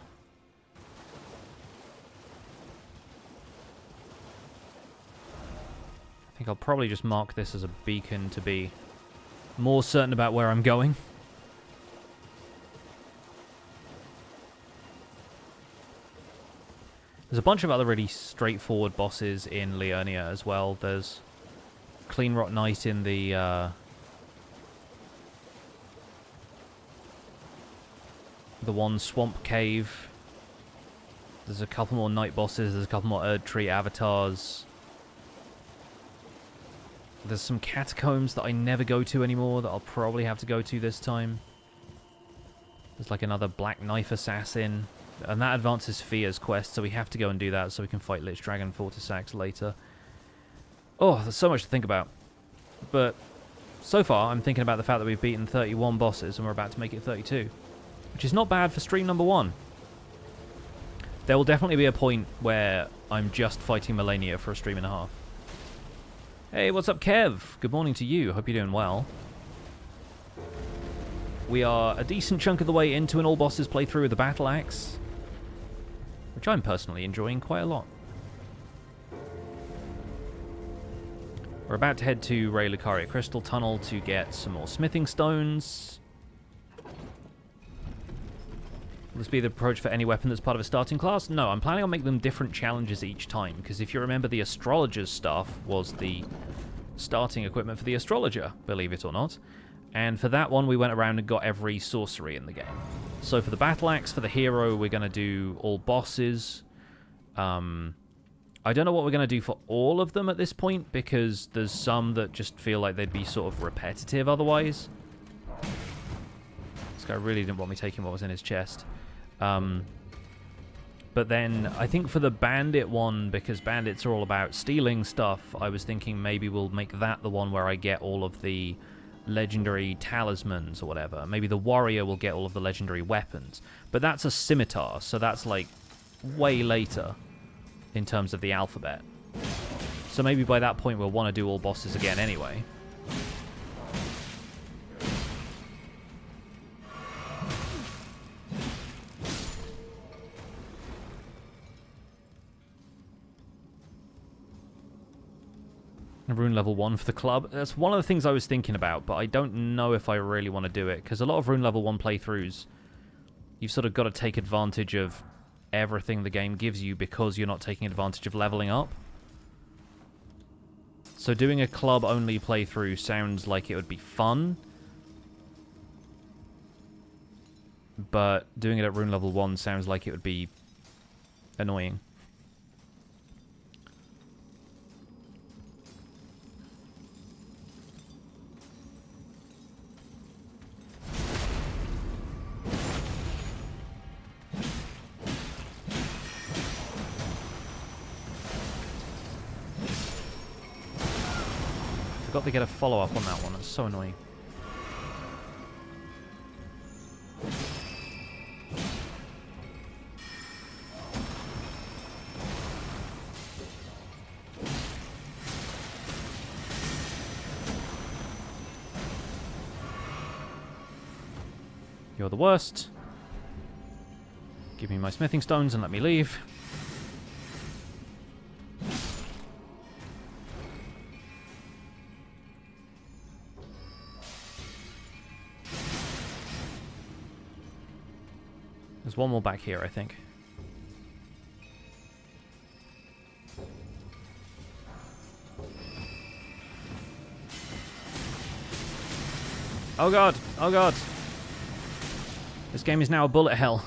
I think I'll probably just mark this as a beacon to be more certain about where I'm going. There's a bunch of other really straightforward bosses in Leonia as well. There's Clean Rot Knight in the one swamp cave. There's a couple more night bosses. There's a couple more Erdtree Avatars. There's some catacombs that I never go to anymore that I'll probably have to go to this time. There's like another Black Knife Assassin. And that advances Fia's quest, so we have to go and do that so we can fight Lich Dragon Fortisax later. Oh, there's so much to think about. But so far, I'm thinking about the fact that we've beaten 31 bosses and we're about to make it 32. Which is not bad for stream number 1. There will definitely be a point where I'm just fighting Melania for a stream and a half. Hey, what's up, Kev? Good morning to you. Hope you're doing well. We are a decent chunk of the way into an all bosses playthrough with the Battle Axe, which I'm personally enjoying quite a lot. We're about to head to Ray Lucaria Crystal Tunnel to get some more smithing stones. Will this be the approach for any weapon that's part of a starting class? No, I'm planning on making them different challenges each time, because if you remember, the Astrologer's staff was the starting equipment for the Astrologer, believe it or not. And for that one, we went around and got every sorcery in the game. So for the Battle Axe, for the hero, we're going to do all bosses. I don't know what we're going to do for all of them at this point, because there's some that just feel like they'd be sort of repetitive otherwise. This guy really didn't want me taking what was in his chest. But then I think for the bandit one, because bandits are all about stealing stuff, I was thinking maybe we'll make that the one where I get all of the legendary talismans or whatever. Maybe the warrior will get all of the legendary weapons. But that's a scimitar, so that's like way later in terms of the alphabet. So maybe by that point we'll want to do all bosses again anyway. Rune level 1 for the club. That's one of the things I was thinking about, but I don't know if I really want to do it, because a lot of rune level 1 playthroughs, you've sort of got to take advantage of everything the game gives you because you're not taking advantage of leveling up. So doing a club-only playthrough sounds like it would be fun, but doing it at rune level 1 sounds like it would be annoying. Got to get a follow-up on that one. That's so annoying. You're the worst. Give me my smithing stones and let me leave. There's one more back here, I think. Oh god! Oh god! This game is now a bullet hell.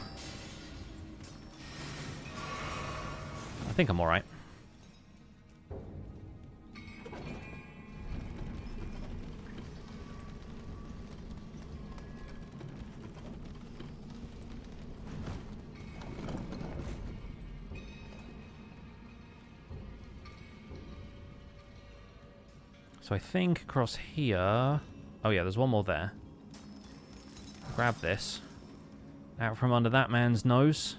I think I'm alright. So I think across here... Oh yeah, there's one more there. Grab this. Out from under that man's nose.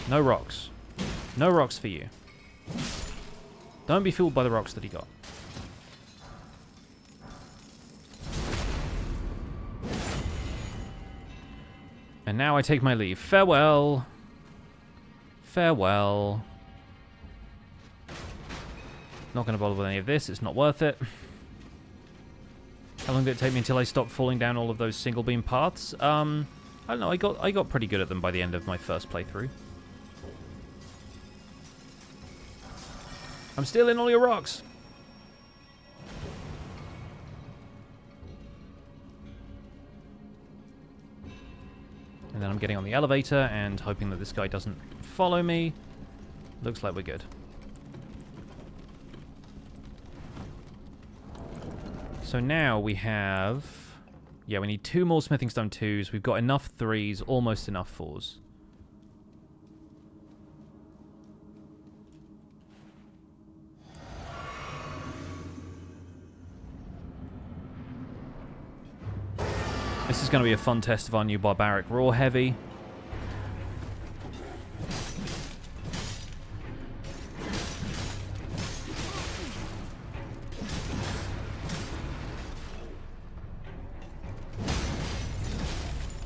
No rocks. No rocks for you. Don't be fooled by the rocks that he got. And now I take my leave. Farewell. Farewell. Not going to bother with any of this. It's not worth it. How long did it take me until I stopped falling down all of those single beam paths? I don't know. I got pretty good at them by the end of my first playthrough. I'm stealing all your rocks. And then I'm getting on the elevator and hoping that this guy doesn't follow me. Looks like we're good. So now we have... Yeah, we need 2 more Smithing Stone 2s. We've got enough 3s, almost enough 4s. This is going to be a fun test of our new Barbaric Raw Heavy.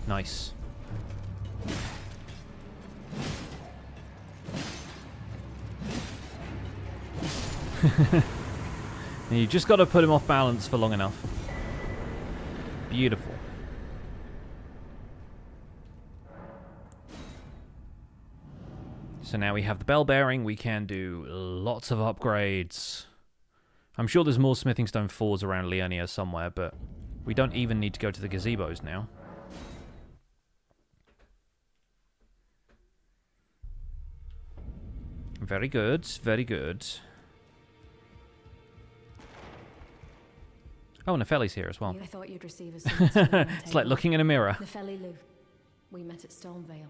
Nice. And you just got to put him off balance for long enough. Beautiful. So now we have the bell bearing, we can do lots of upgrades. I'm sure there's more Smithing Stone 4s around Leonia somewhere, but we don't even need to go to the gazebos now. Very good, very good. Oh, Nefeli's here as well. I thought you'd receive a summons. It's like looking in a mirror. Nefeli Lu, we met at Stormvale.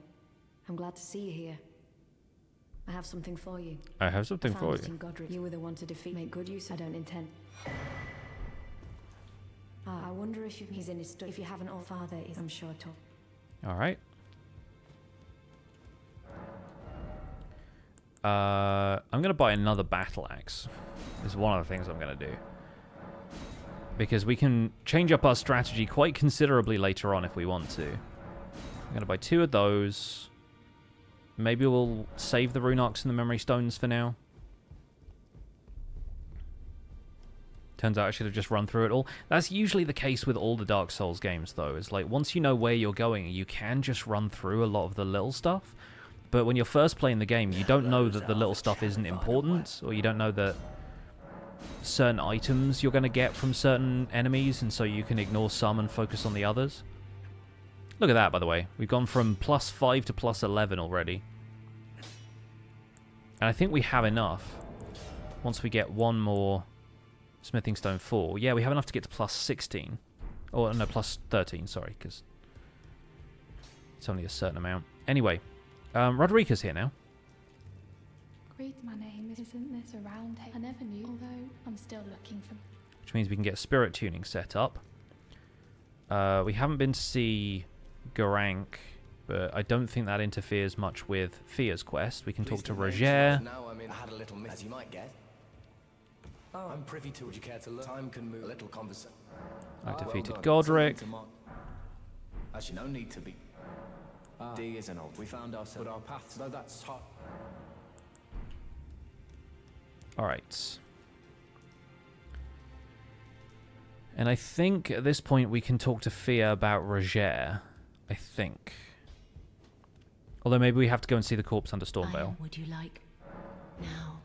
I'm glad to see you here. I have something for you. I have something I for found it you. in Godrick. You were the one to defeat. Make good use. I don't intend. I wonder if he's in his study. If you haven't, all father is. I'm sure to. All right. I'm gonna buy another battle axe. This is one of the things I'm gonna do. Because we can change up our strategy quite considerably later on if we want to. I'm going to buy 2 of those. Maybe we'll save the Rune Arcs and the Memory Stones for now. Turns out I should have just run through it all. That's usually the case with all the Dark Souls games, though. It's like, once you know where you're going, you can just run through a lot of the little stuff. But when you're first playing the game, you don't know that the little stuff isn't important, or you don't know that certain items you're going to get from certain enemies, and so you can ignore some and focus on the others. Look at that, by the way. We've gone from +5 to +11 already. And I think we have enough. Once we get one more Smithing Stone 4. Yeah, we have enough to get to +16. Or, no, +13, sorry, because it's only a certain amount. Anyway, Roderica's here now. Great, my name isn't this a round table? I never knew, although I'm still looking for. Which means we can get spirit tuning set up. We haven't been to see Garank, but I don't think that interferes much with Fia's quest. We can talk to Roger. Now I'm in. I had a little as you might guess. Oh, I'm privy to. Would you care to learn? Time can move. A little conversation. I defeated Godrick. Actually, no need to be. D isn't old. We found ourselves. But our paths, though that's hot. Alright. And I think at this point we can talk to Fia about Roger. I think. Although maybe we have to go and see the corpse under Stormvale. Would you like now?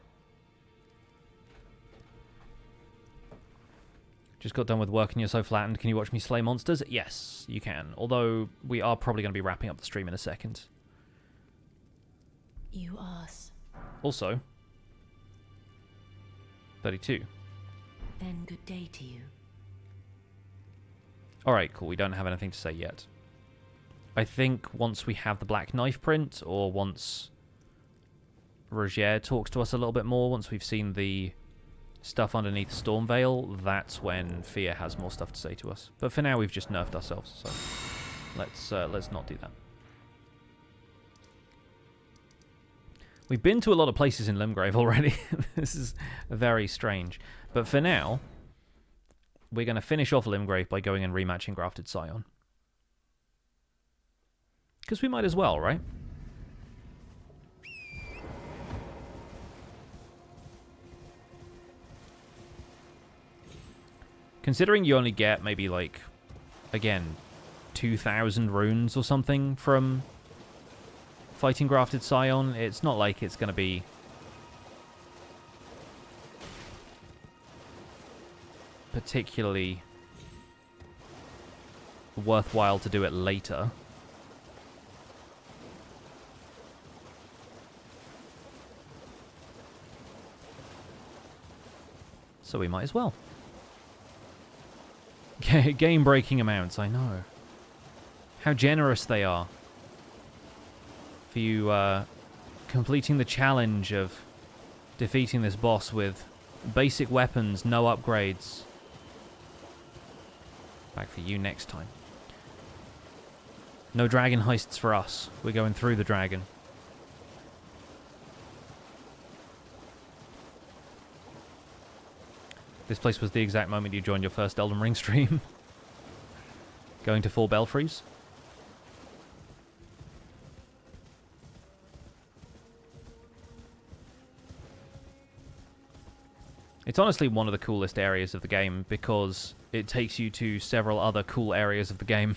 Just got done with work and you're so flattened. Can you watch me slay monsters? Yes, you can. Although we are probably going to be wrapping up the stream in a second. You ask. Also, 32. Then good day to you. Alright, cool. We don't have anything to say yet. I think once we have the black knife print, or once Roger talks to us a little bit more, once we've seen the stuff underneath Stormvale, that's when Fia has more stuff to say to us. But for now, we've just nerfed ourselves, so let's not do that. We've been to a lot of places in Limgrave already. This is very strange. But for now, we're going to finish off Limgrave by going and rematching Grafted Scion. Because we might as well, right? Considering you only get maybe like, again, 2,000 runes or something from fighting Grafted Scion, it's not like it's going to be particularly worthwhile to do it later. So we might as well. Game-breaking amounts, I know. How generous they are. For you completing the challenge of defeating this boss with basic weapons, no upgrades. Back for you next time. No dragon heists for us. We're going through the dragon. This place was the exact moment you joined your first Elden Ring stream. Going to 4 belfries. It's honestly one of the coolest areas of the game because it takes you to several other cool areas of the game.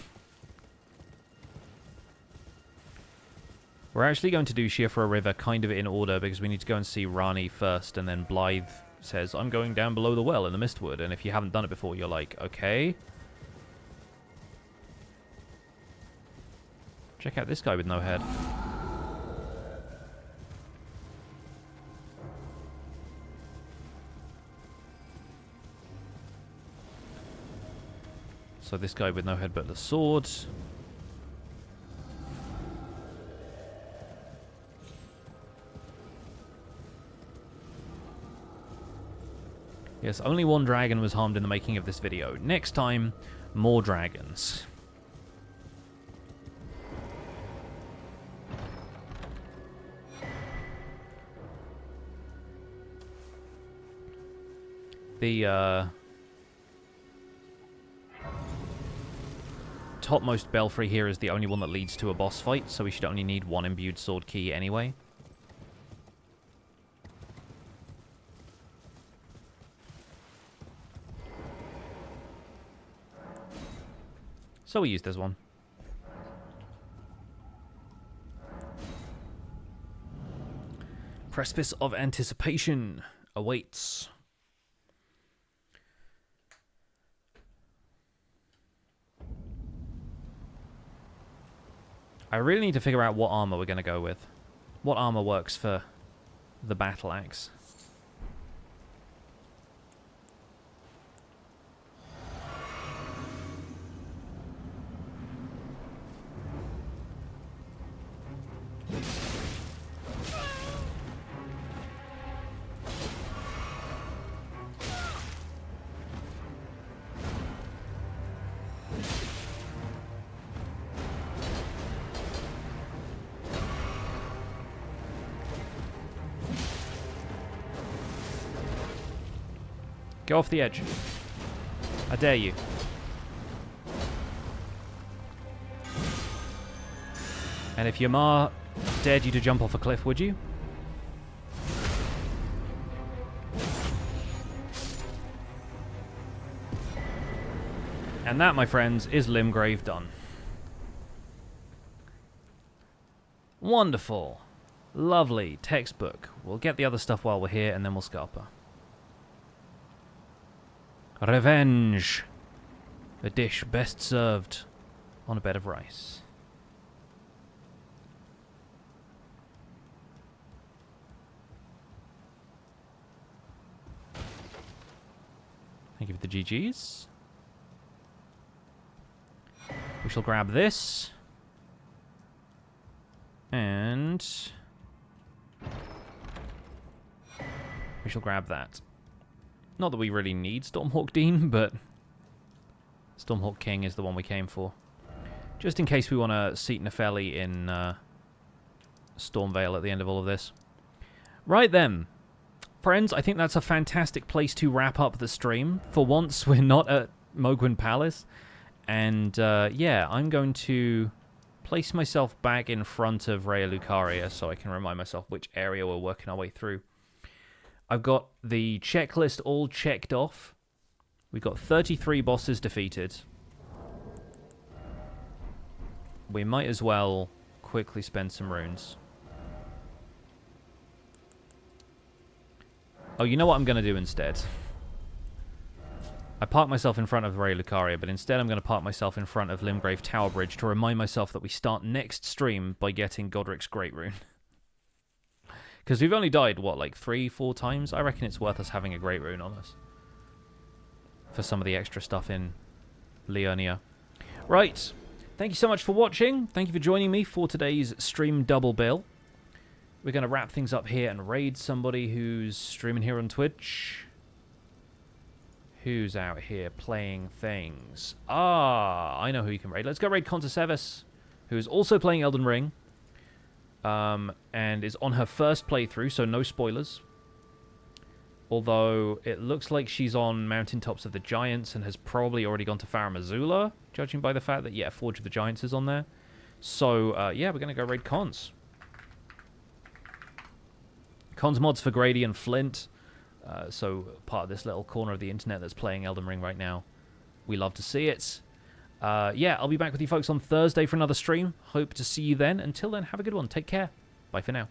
We're actually going to do Shiafra River kind of in order because we need to go and see Rani first, and then Blythe says, I'm going down below the well in the Mistwood, and if you haven't done it before, you're like, okay. Check out this guy with no head. So this guy with no head but the sword. Yes, only one dragon was harmed in the making of this video. Next time, more dragons. The topmost belfry here is the only one that leads to a boss fight, so we should only need one imbued sword key anyway. So we use this one. Precipice of Anticipation awaits. I really need to figure out what armor we're going to go with. What armor works for the battle axe? Go off the edge. I dare you. And if Yamar dared you to jump off a cliff, would you? And that, my friends, is Limgrave done. Wonderful. Lovely. Textbook. We'll get the other stuff while we're here, and then we'll scarper. Revenge. A dish best served on a bed of rice. Thank you for the GGs. We shall grab this. And we shall grab that. Not that we really need Stormhawk Dean, but Stormhawk King is the one we came for. Just in case we want to seat Nepheli in Stormvale at the end of all of this. Right then. Friends, I think that's a fantastic place to wrap up the stream. For once, we're not at Mohgwyn Palace. And, yeah, I'm going to place myself back in front of Rhea Lucaria so I can remind myself which area we're working our way through. I've got the checklist all checked off. We've got 33 bosses defeated. We might as well quickly spend some runes. Oh, you know what I'm going to do instead? I parked myself in front of Rhea Lucaria, but instead I'm going to park myself in front of Limgrave Tower Bridge to remind myself that we start next stream by getting Godrick's Great Rune. Because we've only died, what, like 3-4 times? I reckon it's worth us having a Great Rune on us. For some of the extra stuff in Leonia. Right. Thank you so much for watching. Thank you for joining me for today's stream double bill. We're going to wrap things up here and raid somebody who's streaming here on Twitch. Who's out here playing things? Ah, I know who you can raid. Let's go raid Contasevis, who is also playing Elden Ring. And is on her first playthrough, so no spoilers. Although, it looks like she's on Mountaintops of the Giants and has probably already gone to Farum Azula, judging by the fact that, yeah, Forge of the Giants is on there. So, yeah, we're going to go raid Cons. Cons mods for Grady and Flint. So, part of this little corner of the internet that's playing Elden Ring right now. We love to see it. Yeah, I'll be back with you folks on Thursday for another stream. Hope to see you then. Until then, have a good one. Take care. Bye for now.